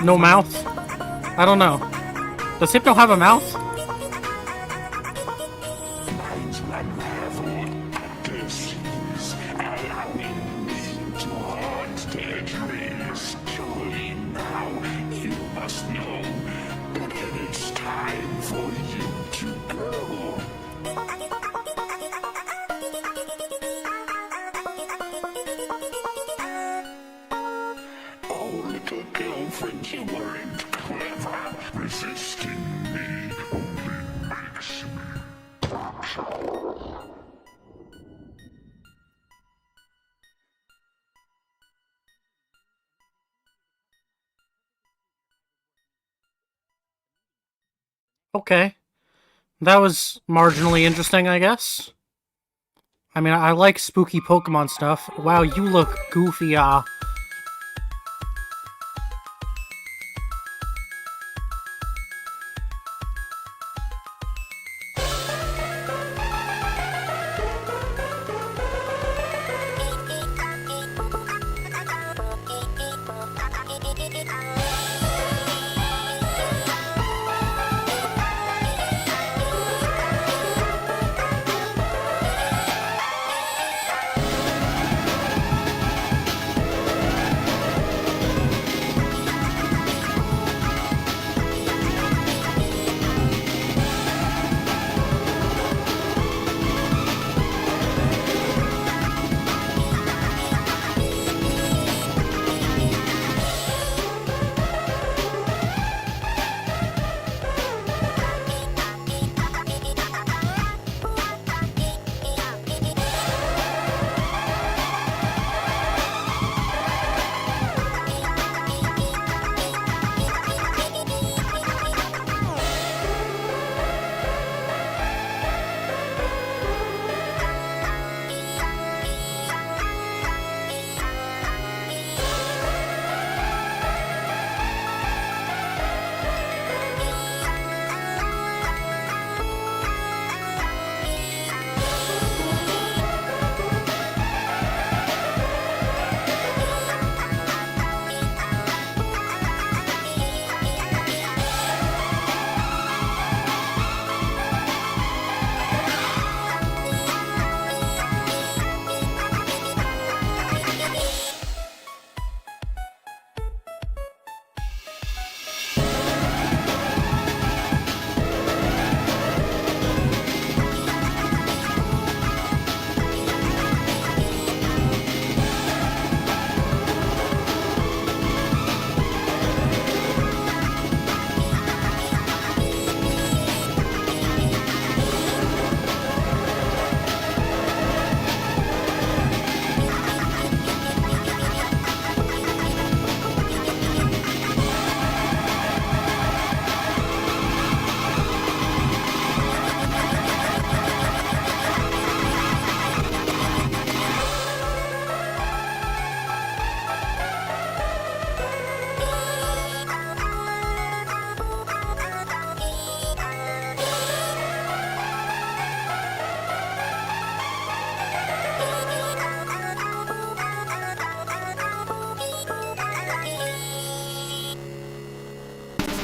no mouth? I don't know. Does Hypno have a mouth? minds unravel at their seams, allowing me to haunt their dreams, killing little girlfriend, you weren't clever. Resisting me only makes me bitter. Okay. That was marginally interesting, I guess. I mean, I like spooky Pokemon stuff. Wow, you look goofy,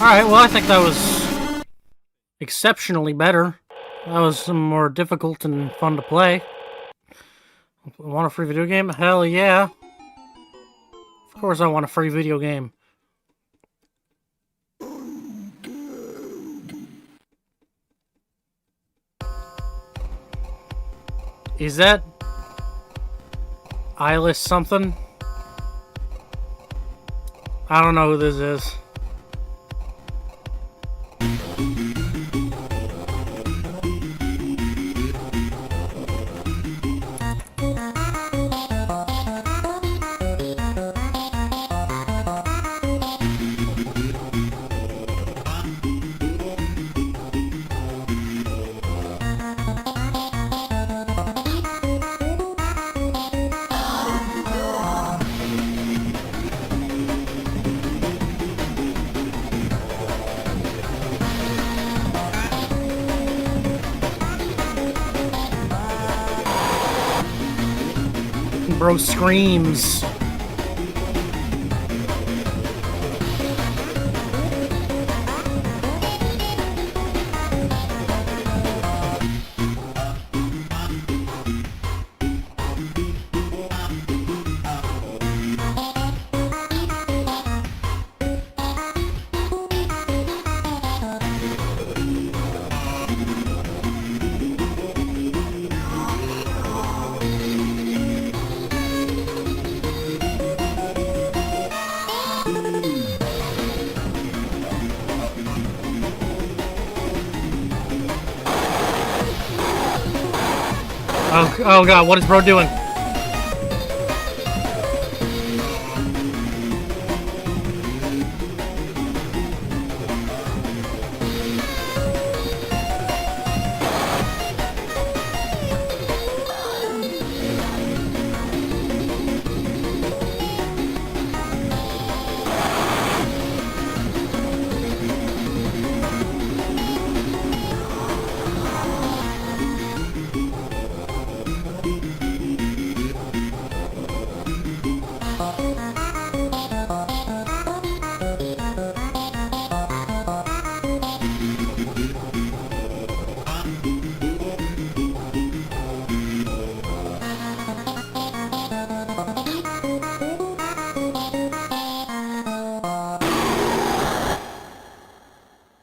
Alright, well, I think that was exceptionally better. That was more difficult and fun to play. Want a free video game? Hell yeah. Of course I want a free video game. Is that Eyeless something? I don't know who this is. Bro screams. Oh god, what is bro doing?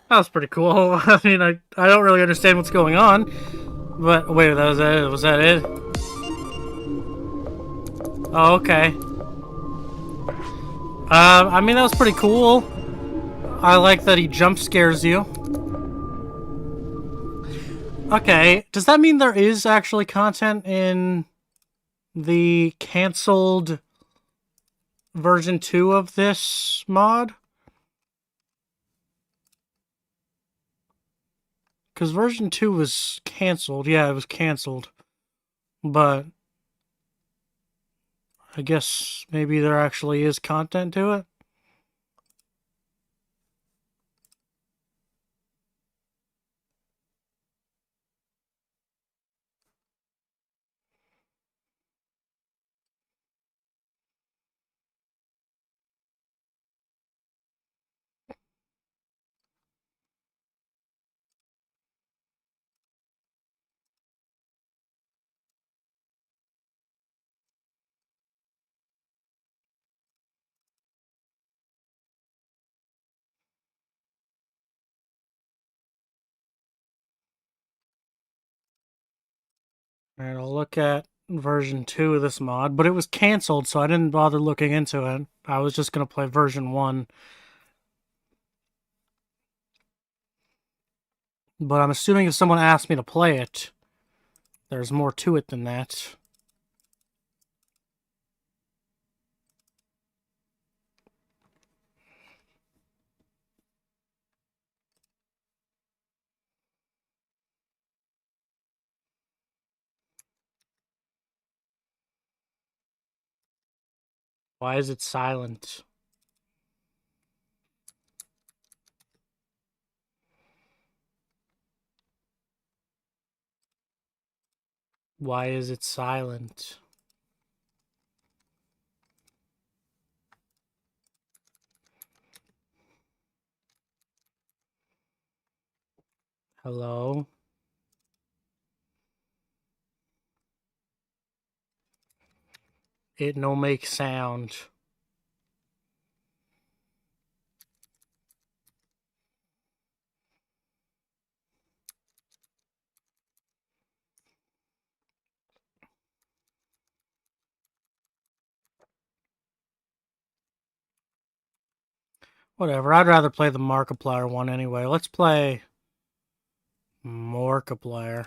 That was pretty cool. I mean, I don't really understand what's going on. But, wait, was that it? Oh, okay. I mean, that was pretty cool. I like that he jump scares you. Okay, does that mean there is actually content in the canceled version 2 of this mod? Because version 2 was canceled. Yeah, it was canceled. But I guess maybe there actually is content to it. Alright, I'll look at version 2 of this mod, but it was canceled, so I didn't bother looking into it. I was just going to play version 1. But I'm assuming if someone asked me to play it, there's more to it than that. Why is it silent? Why is it silent? Hello? It no make sound. Whatever, I'd rather play the Markiplier one anyway. Let's play Markiplier.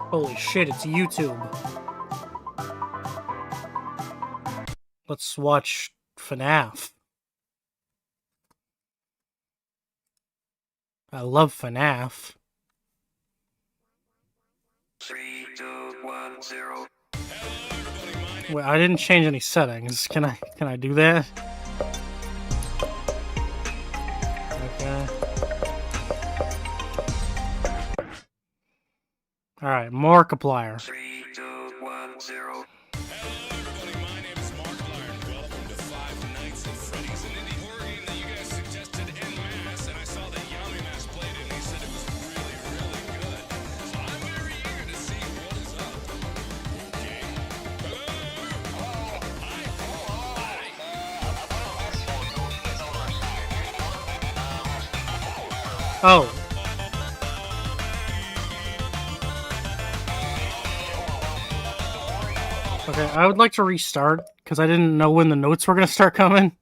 Holy shit, it's YouTube. Let's watch FNAF. I love FNAF. 3, 2, 1, 0. Wait, I didn't change any settings. Can I do that? Okay. Alright, Markiplier. 3, 2, 1, 0. Oh. Okay, I would like to restart because I didn't know when the notes were gonna start coming.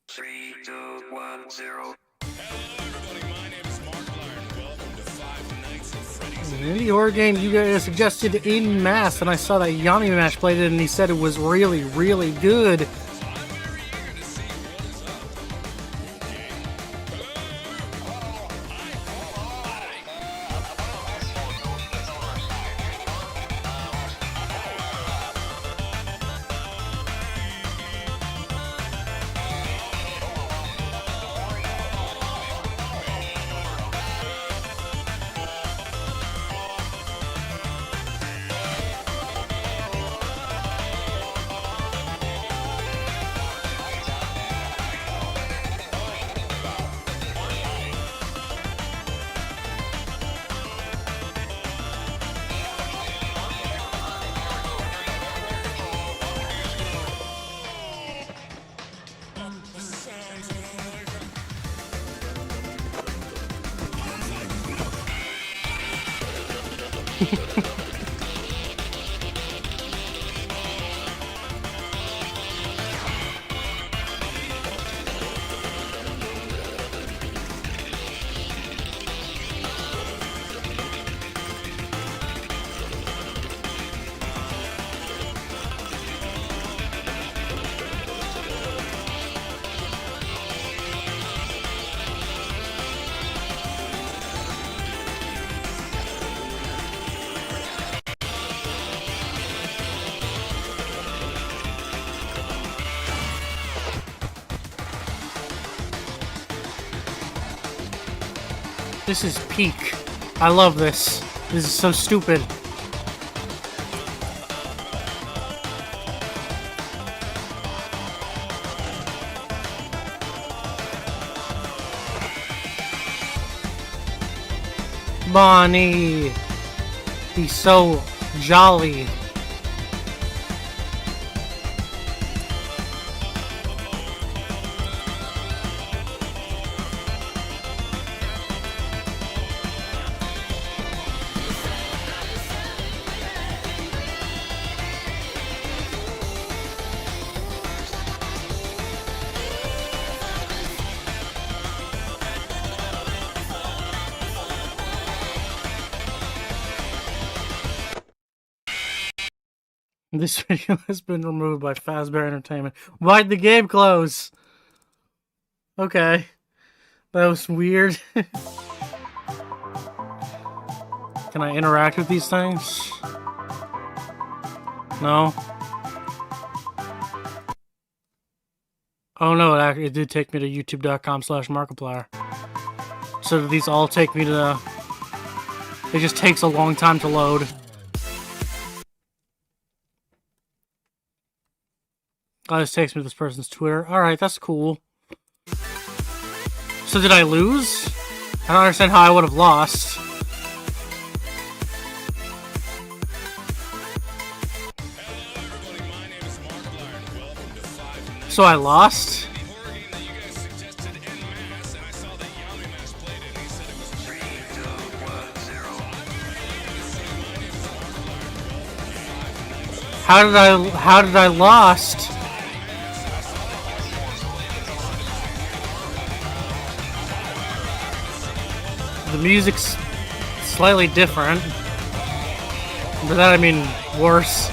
3, 2, 1, 0. In the horror game you guys suggested in mass, and I saw that Yami Mash played it, and he said it was really, really good. This is peak. I love this. This is so stupid. Bonnie! He's so jolly. This video has been removed by Fazbear Entertainment. Why'd the game close? Okay. That was weird. Can I interact with these things? No? Oh no, it did take me to youtube.com/Markiplier. So do these all take me to the... It just takes a long time to load. Oh, this takes me to this person's Twitter. Alright, that's cool. So did I lose? I don't understand how I would have lost. So I lost? How did I lost? The music's slightly different. By that I mean worse.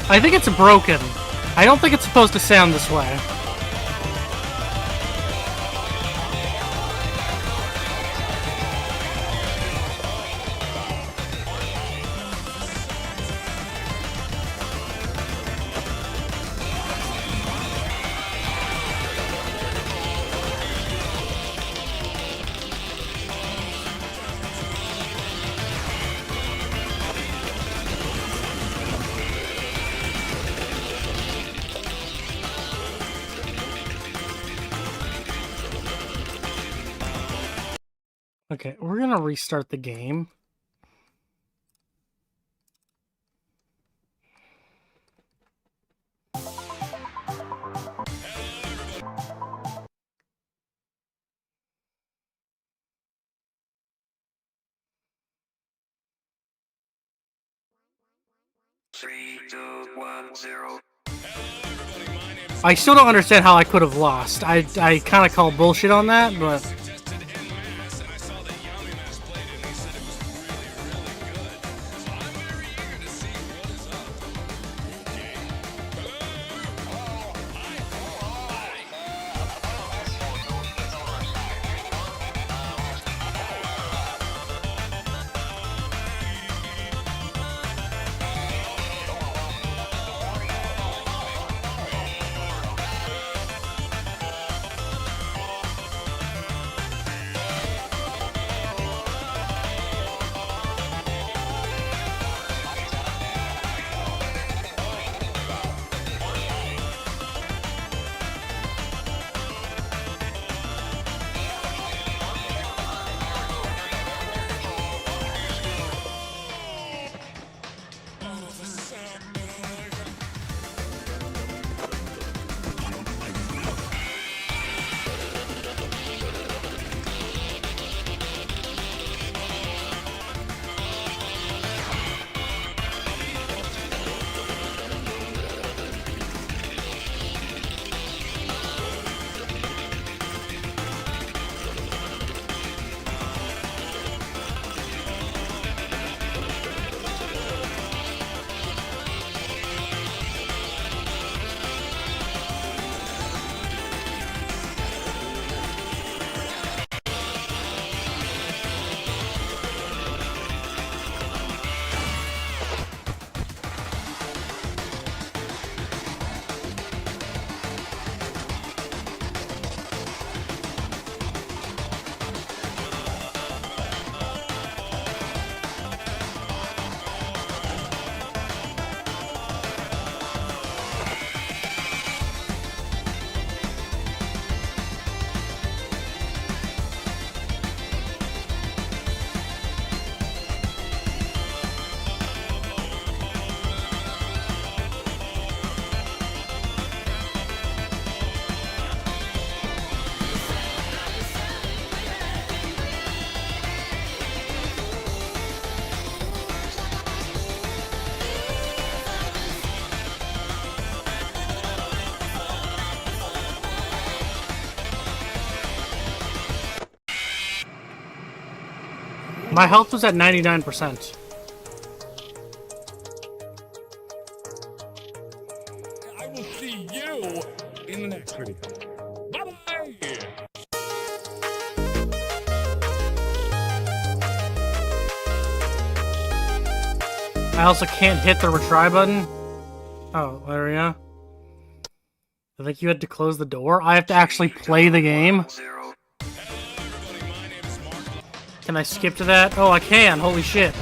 I think it's broken. I don't think it's supposed to sound this way. Okay, we're gonna restart the game. Three, two, one, zero. I still don't understand how I could have lost. I kind of call bullshit on that, but... My health was at 99%. I will see you in the next video. Bye-bye! I also can't hit the retry button. Oh, there we go. I think you had to close the door. I have to actually play the game. Zero. Can I skip to that? Oh, I can. Holy shit.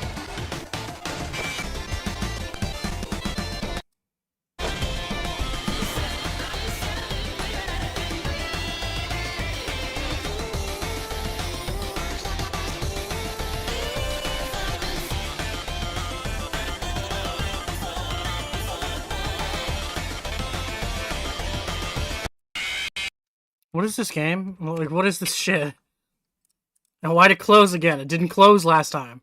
What is this game? Like, what is this shit? And why'd it close again? It didn't close last time.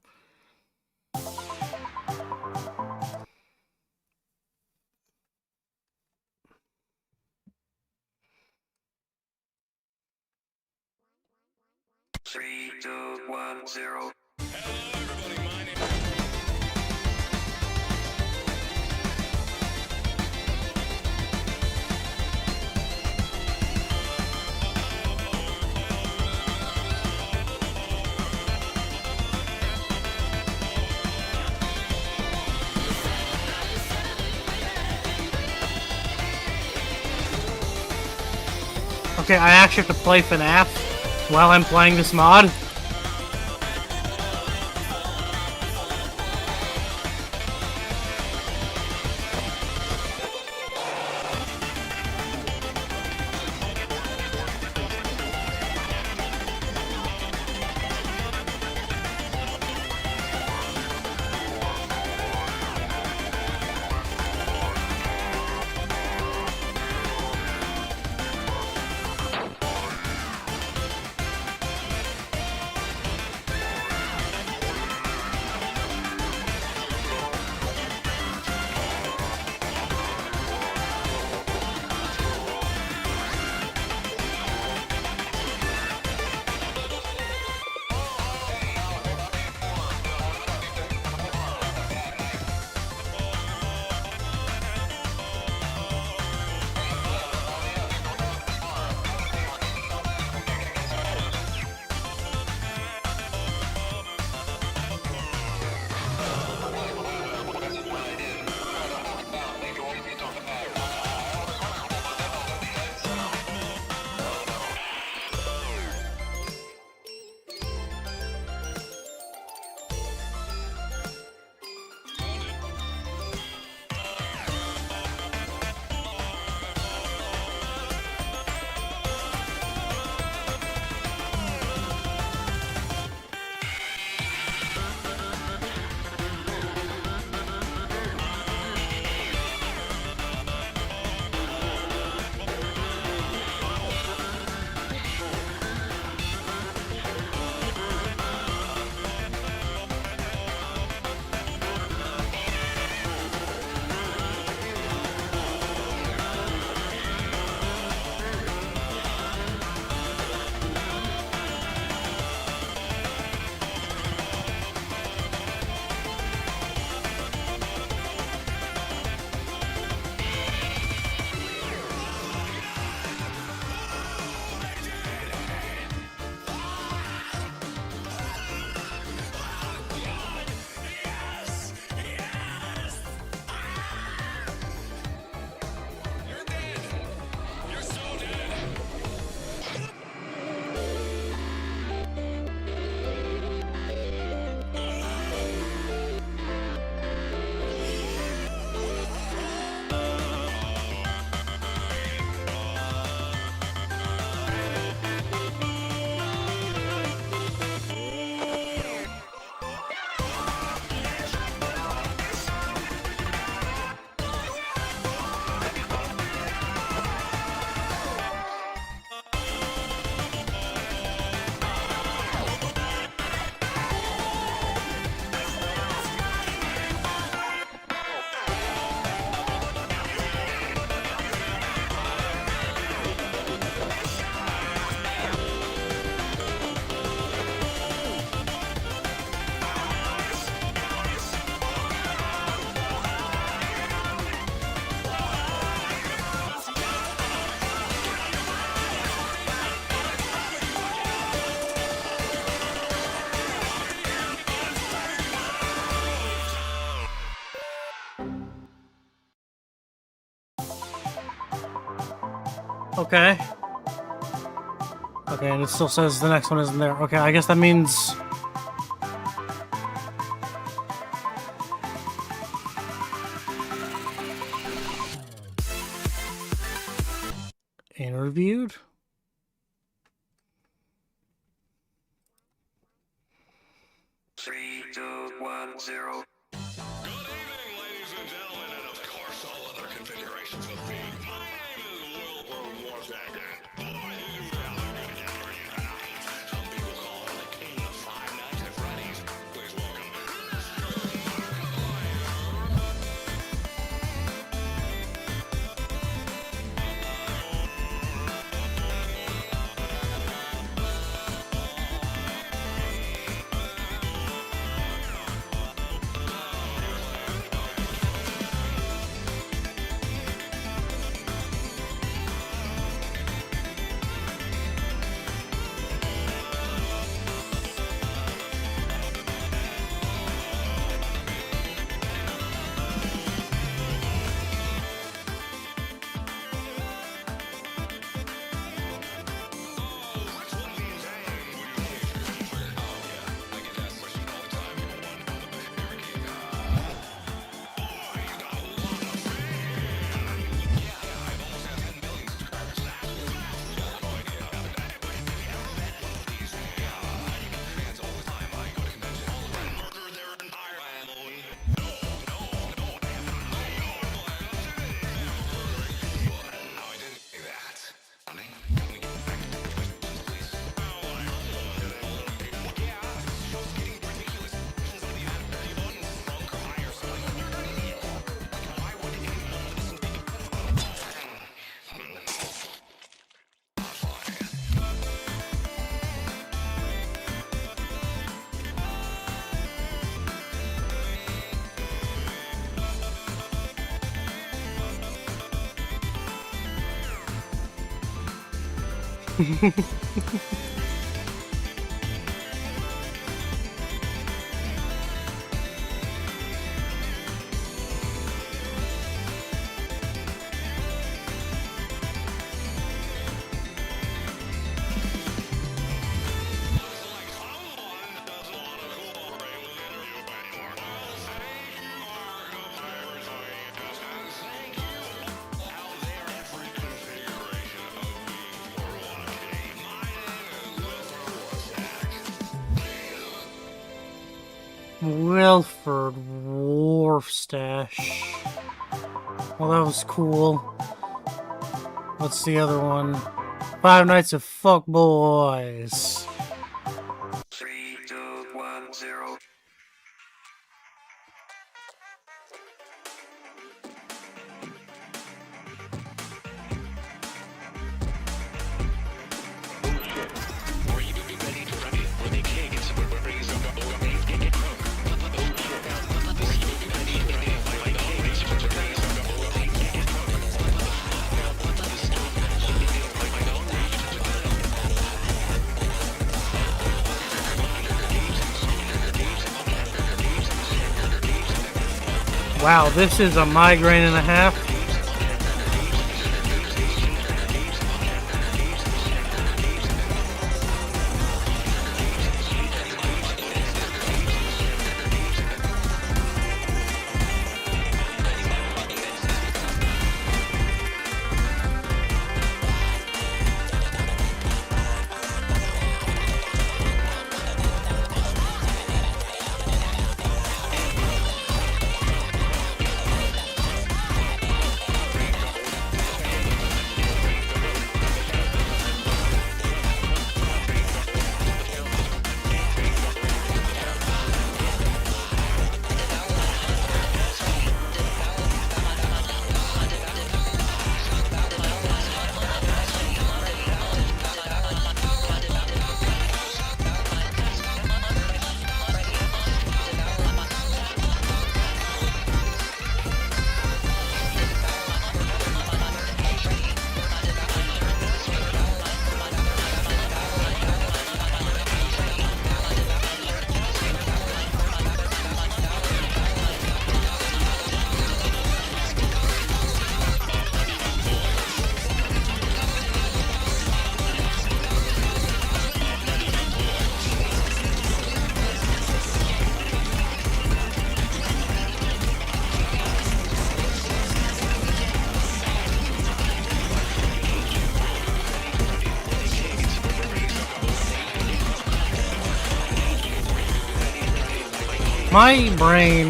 Three, two, one, zero. Okay, I actually have to play FNAF while I'm playing this mod. Okay. Okay, and it still says the next one isn't there. Okay, I guess that means... interviewed? Three, two, one, zero. Good evening, ladies and gentlemen, and of course all other configurations of being. My name is Wilbur Warsack, and boy, do you have a good gallery tonight. Some people call him the king of Five Nights at Freddy's. Please welcome Wilford Warstash. Well, that was cool. What's the other one? Five Nights at Fuck Boys. 3, 2, 1, 0. Wow, this is a migraine and a half. My brain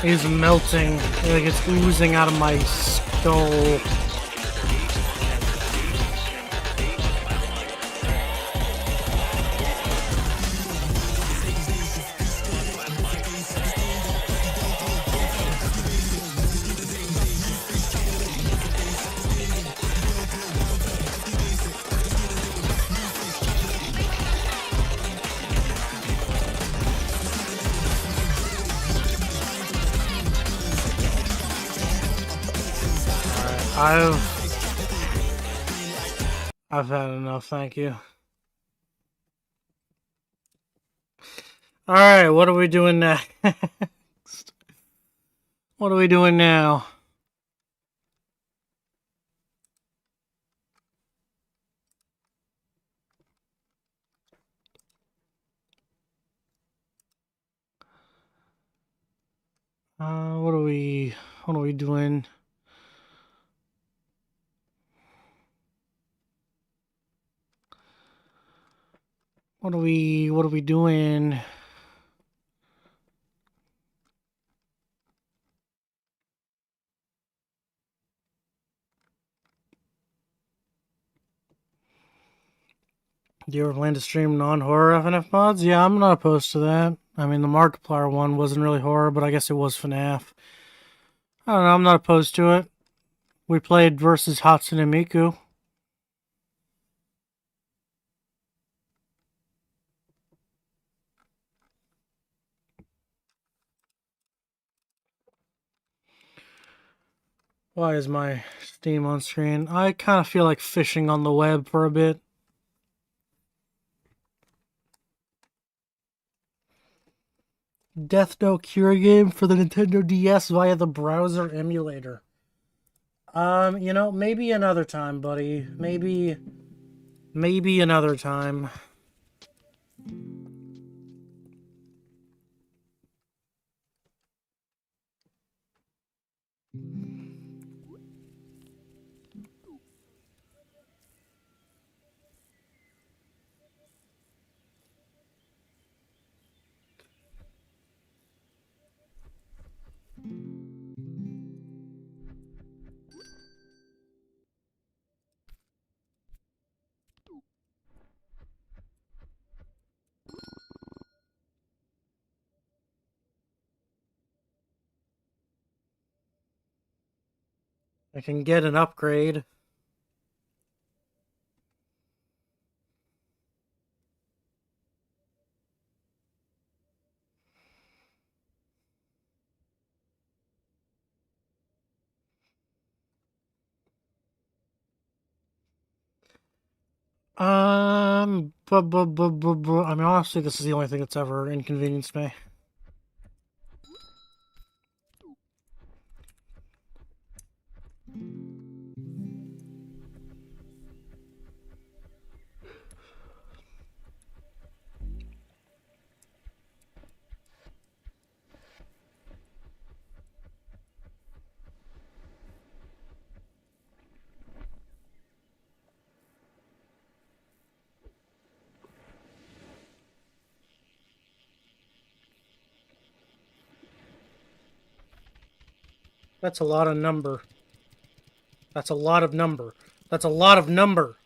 is melting. Like it's oozing out of my skull. I've had enough, thank you. Alright, what are we doing next? What are we doing now? What are we doing? What are we doing? Do you ever plan to stream non-horror FNF mods? Yeah, I'm not opposed to that. I mean, the Markiplier one wasn't really horror, but I guess it was FNAF. I don't know, I'm not opposed to it. We played versus Hatsune Miku. Why is my Steam on screen? I kind of feel like fishing on the web for a bit. Death Note Cure game for the Nintendo DS via the browser emulator. You know, maybe another time, buddy. Maybe another time. I can get an upgrade. I mean, honestly, this is the only thing that's ever inconvenienced me. That's a lot of number. That's a lot of number. That's a lot of number.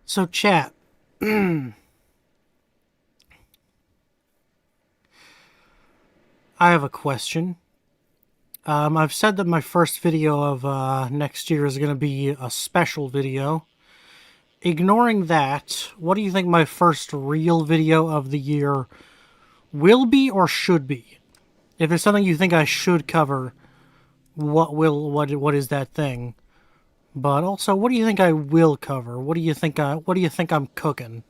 So, chat. I have a question. I've said that my first video of next year is going to be a special video. Ignoring that, what do you think my first real video of the year will be or should be? If there's something you think I should cover, what is that thing? But also, what do you think I will cover? What do you think I'm cooking?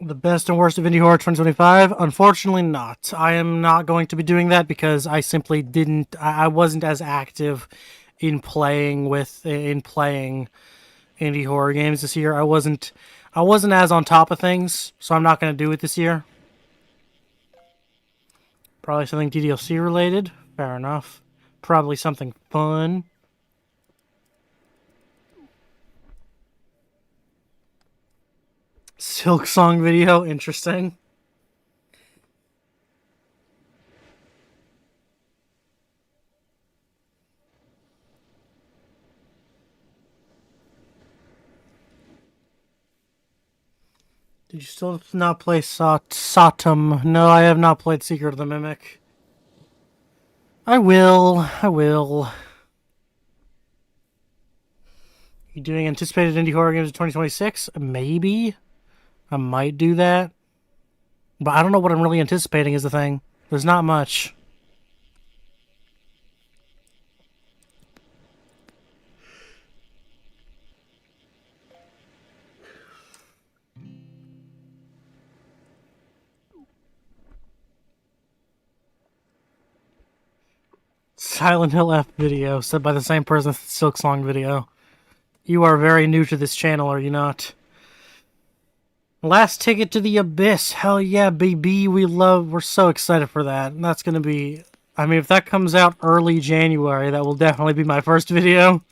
The best and worst of Indie Horror 2025? Unfortunately not. I am not going to be doing that because I simply didn't... I wasn't as active in playing indie horror games this year. I wasn't as on top of things, so I'm not going to do it this year. Probably something DDLC related. Fair enough. Probably something fun. Silk Song video, interesting. Did you still not play Sotum? No, I have not played Secret of the Mimic. I will. You doing anticipated indie horror games in 2026? Maybe. I might do that. But I don't know what I'm really anticipating is the thing. There's not much. Silent Hill F video, said by the same person as the Silk Song video. You are very new to this channel, are you not? Last Ticket to the Abyss. Hell yeah, baby. We're so excited for that. And that's going to be... I mean, if that comes out early January, that will definitely be my first video.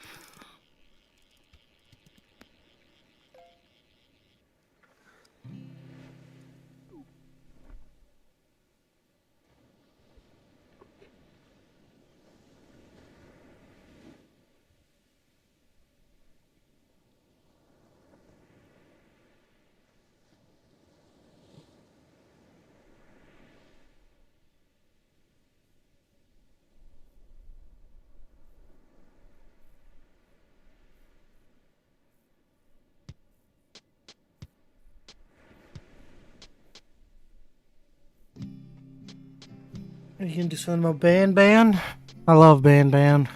You can do something about Ban. I love Ban.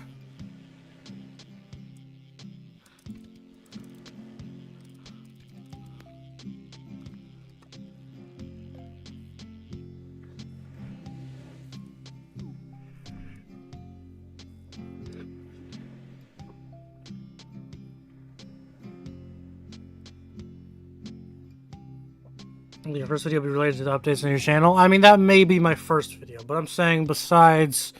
Your first video will be related to the updates on your channel. I mean, that may be my first video, but I'm saying besides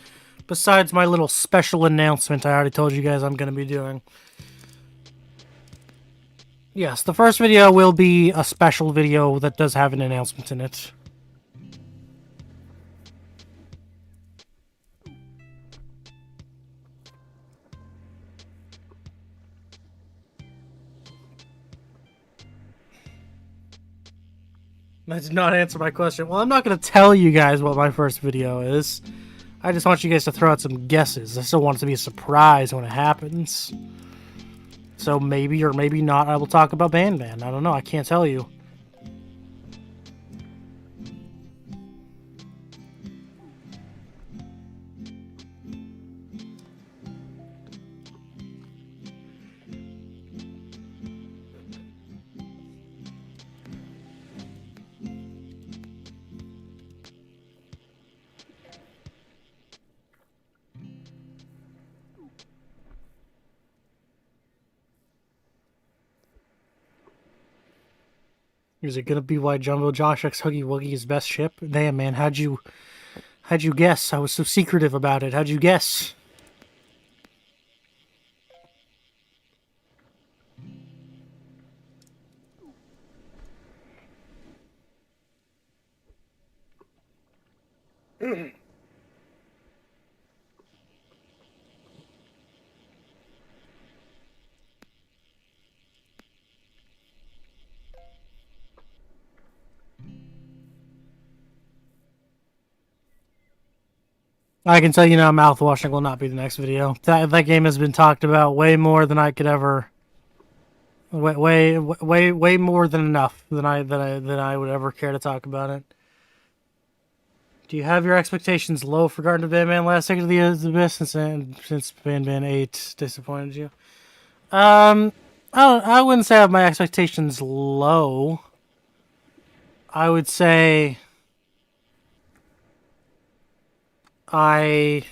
my little special announcement I already told you guys I'm going to be doing. Yes, the first video will be a special video that does have an announcement in it. That did not answer my question. Well, I'm not going to tell you guys what my first video is. I just want you guys to throw out some guesses. I still want it to be a surprise when it happens. So maybe or maybe not I will talk about Ban. I don't know. I can't tell you. Is it gonna be why Jumbo Josh X Huggy Wuggy is best ship? Damn, man, how'd you guess? I was so secretive about it. How'd you guess? I can tell you now, mouthwashing will not be the next video. That game has been talked about way more than I could ever. Way more than enough than I would ever care to talk about it. Do you have your expectations low for Garden of Batman Last Ticket of the Abyss since Batman 8 disappointed you? I wouldn't say I have my expectations low. I would say I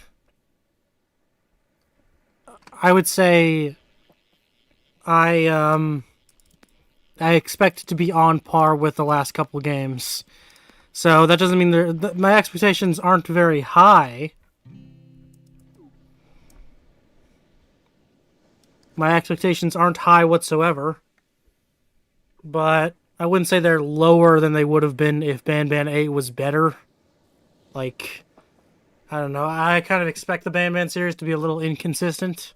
would say I expect it to be on par with the last couple of games. So that doesn't mean my expectations aren't very high. My expectations aren't high whatsoever. But I wouldn't say they're lower than they would have been if Ban 8 was better. Like, I don't know. I kind of expect the Ban series to be a little inconsistent.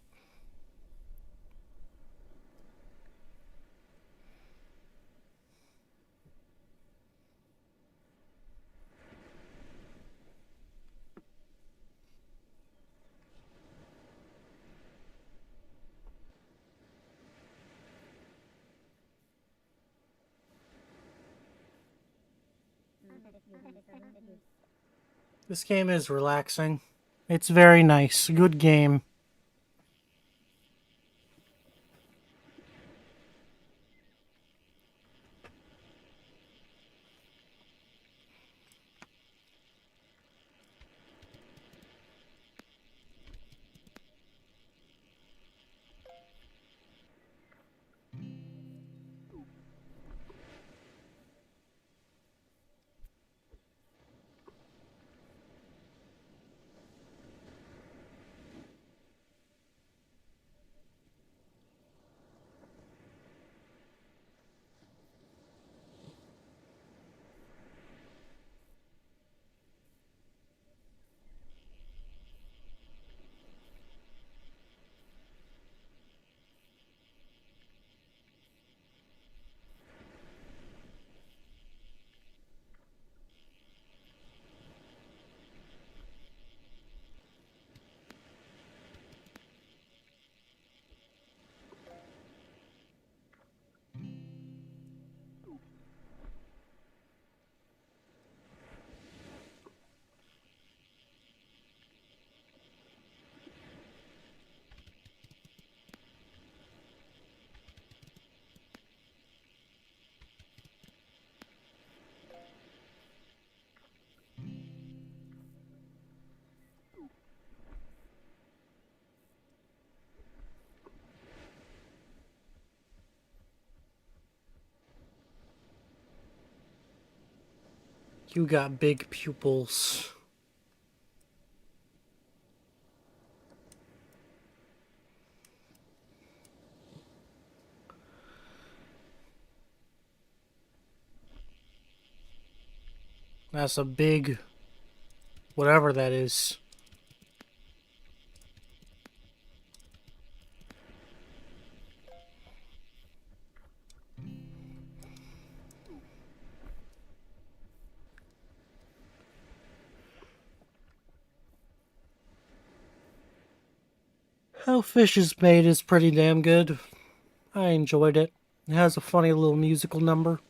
This game is relaxing. It's very nice. Good game. You got big pupils. That's a big... whatever that is. How Fish is Made is pretty damn good. I enjoyed it. It has a funny little musical number.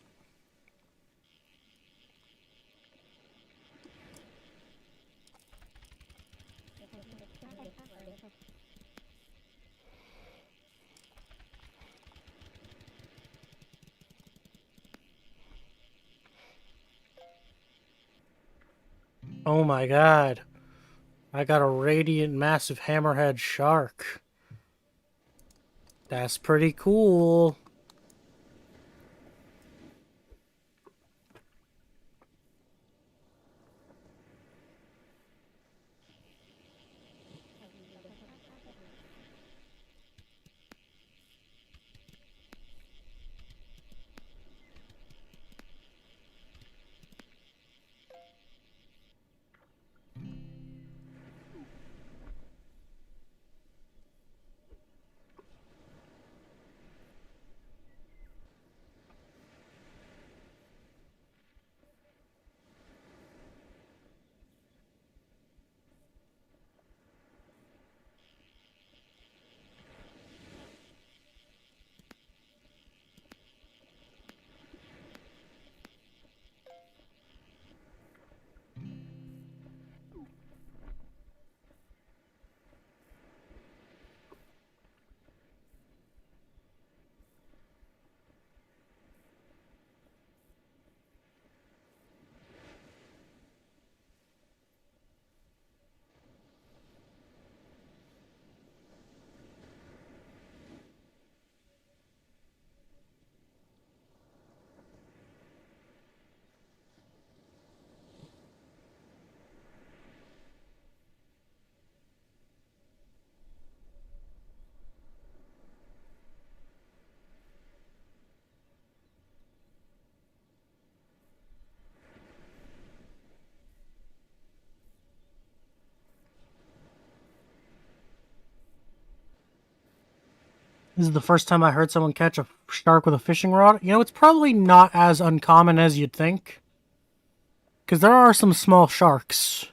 Oh my god. I got a radiant massive hammerhead shark. That's pretty cool. This is the first time I heard someone catch a shark with a fishing rod. You know, it's probably not as uncommon as you'd think. Because there are some small sharks.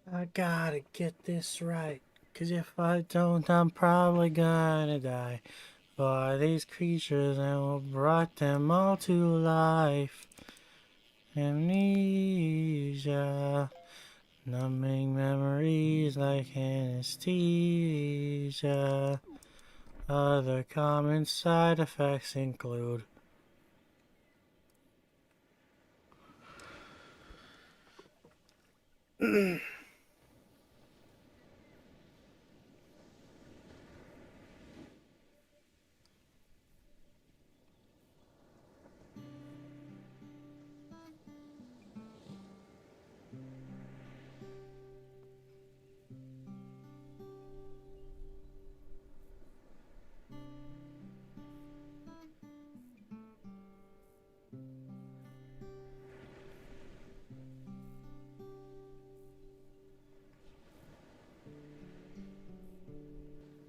I gotta get this right, 'cause if I don't, I'm probably gonna die. For these creatures and what brought them all to life. Amnesia, numbing memories like anesthesia. Other common side effects include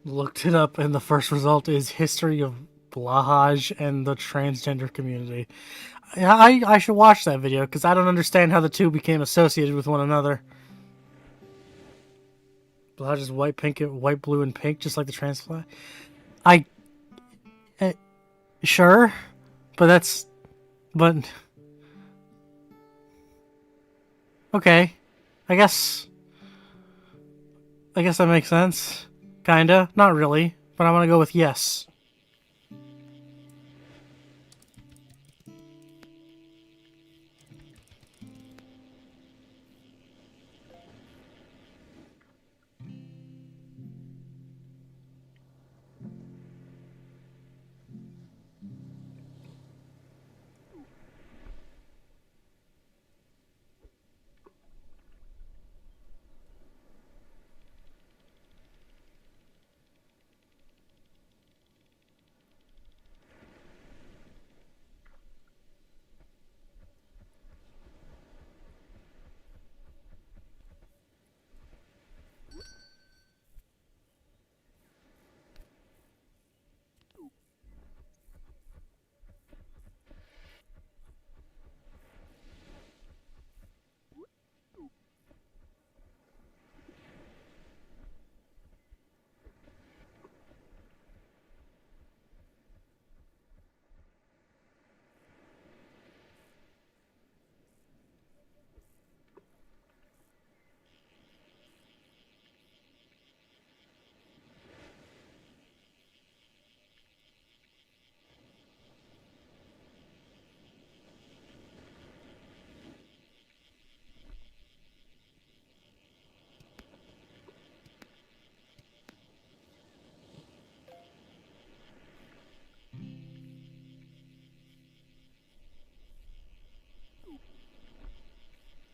looked it up, and the first result is history of Blahaj and the transgender community. I should watch that video because I don't understand how the two became associated with one another. Blahaj is white, pink, white, blue, and pink, just like the trans flag. Sure, but okay. I guess that makes sense. Kinda. Not really. But I'm gonna go with yes.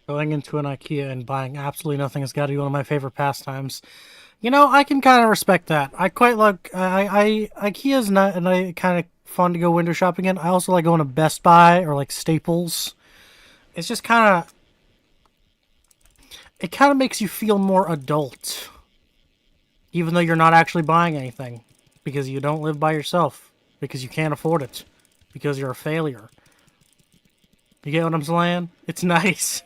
Going into an IKEA and buying absolutely nothing has got to be one of my favorite pastimes. You know, I can kind of respect that. I quite like IKEA's not and I kind of fun to go window shopping in. I also like going to Best Buy or like Staples. It's just kind of makes you feel more adult, even though you're not actually buying anything because you don't live by yourself, because you can't afford it, because you're a failure. You get what I'm saying? It's nice.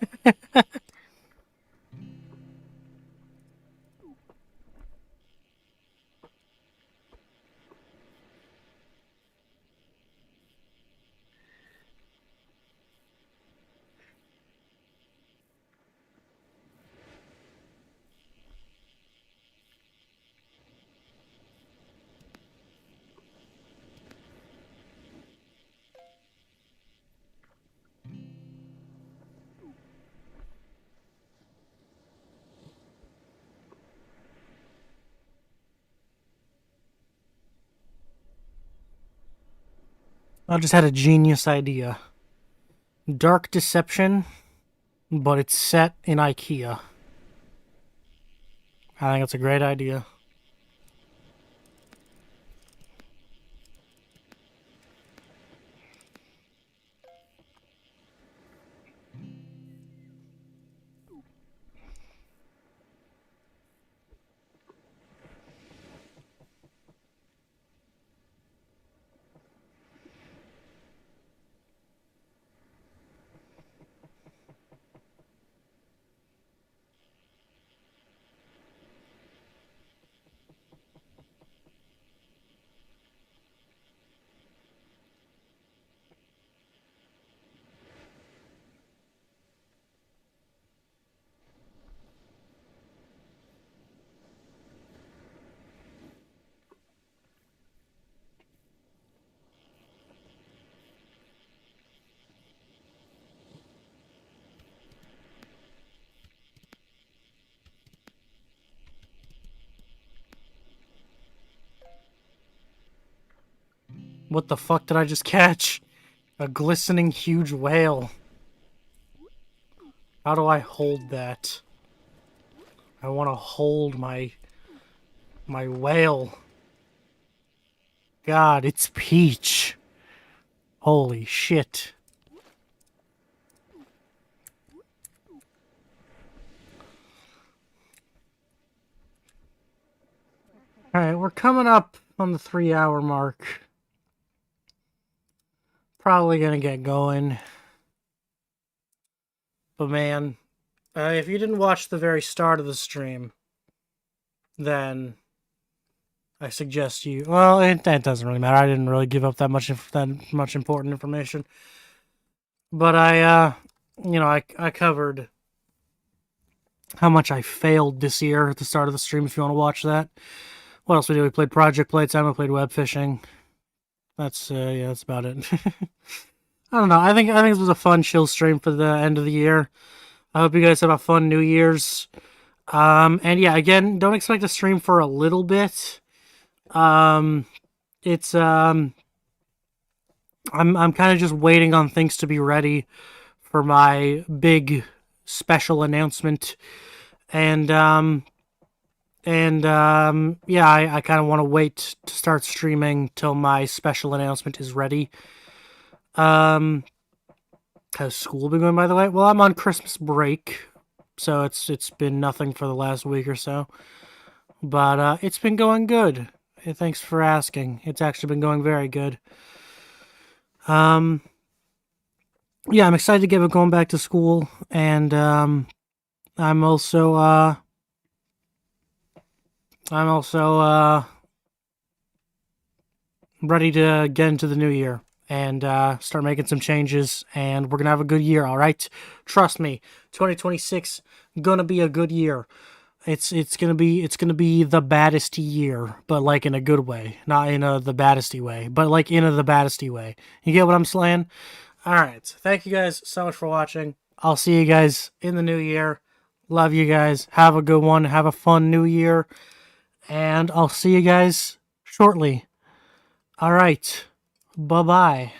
I just had a genius idea. Dark Deception, but it's set in IKEA. I think it's a great idea. What the fuck did I just catch? A glistening huge whale. How do I hold that? I want to hold my whale. God, it's Peach. Holy shit. Alright, we're coming up on the 3-hour mark. Probably gonna get going. But man, if you didn't watch the very start of the stream, then I suggest you... Well, that doesn't really matter. I didn't really give up that much important information. But I covered how much I failed this year at the start of the stream, if you want to watch that. What else we did? We played Project Playtime, we played web fishing. That's about it. I don't know. I think this was a fun, chill stream for the end of the year. I hope you guys have a fun New Year's. And yeah, again, don't expect a stream for a little bit. I'm kind of just waiting on things to be ready for my big special announcement. And I kind of want to wait to start streaming till my special announcement is ready. How's school been going, by the way? Well, I'm on Christmas break, so it's been nothing for the last week or so. But it's been going good. Thanks for asking. It's actually been going very good. Yeah, I'm excited to get going back to school, and I'm also ready to get into the new year and start making some changes, and we're gonna have a good year, all right? Trust me, 2026 gonna be a good year. It's gonna be the baddest year, but like in a good way, not in the baddesty way, but like in the baddesty way. You get what I'm saying? All right. Thank you guys so much for watching. I'll see you guys in the new year. Love you guys. Have a good one. Have a fun new year. And I'll see you guys shortly. All right. Bye-bye.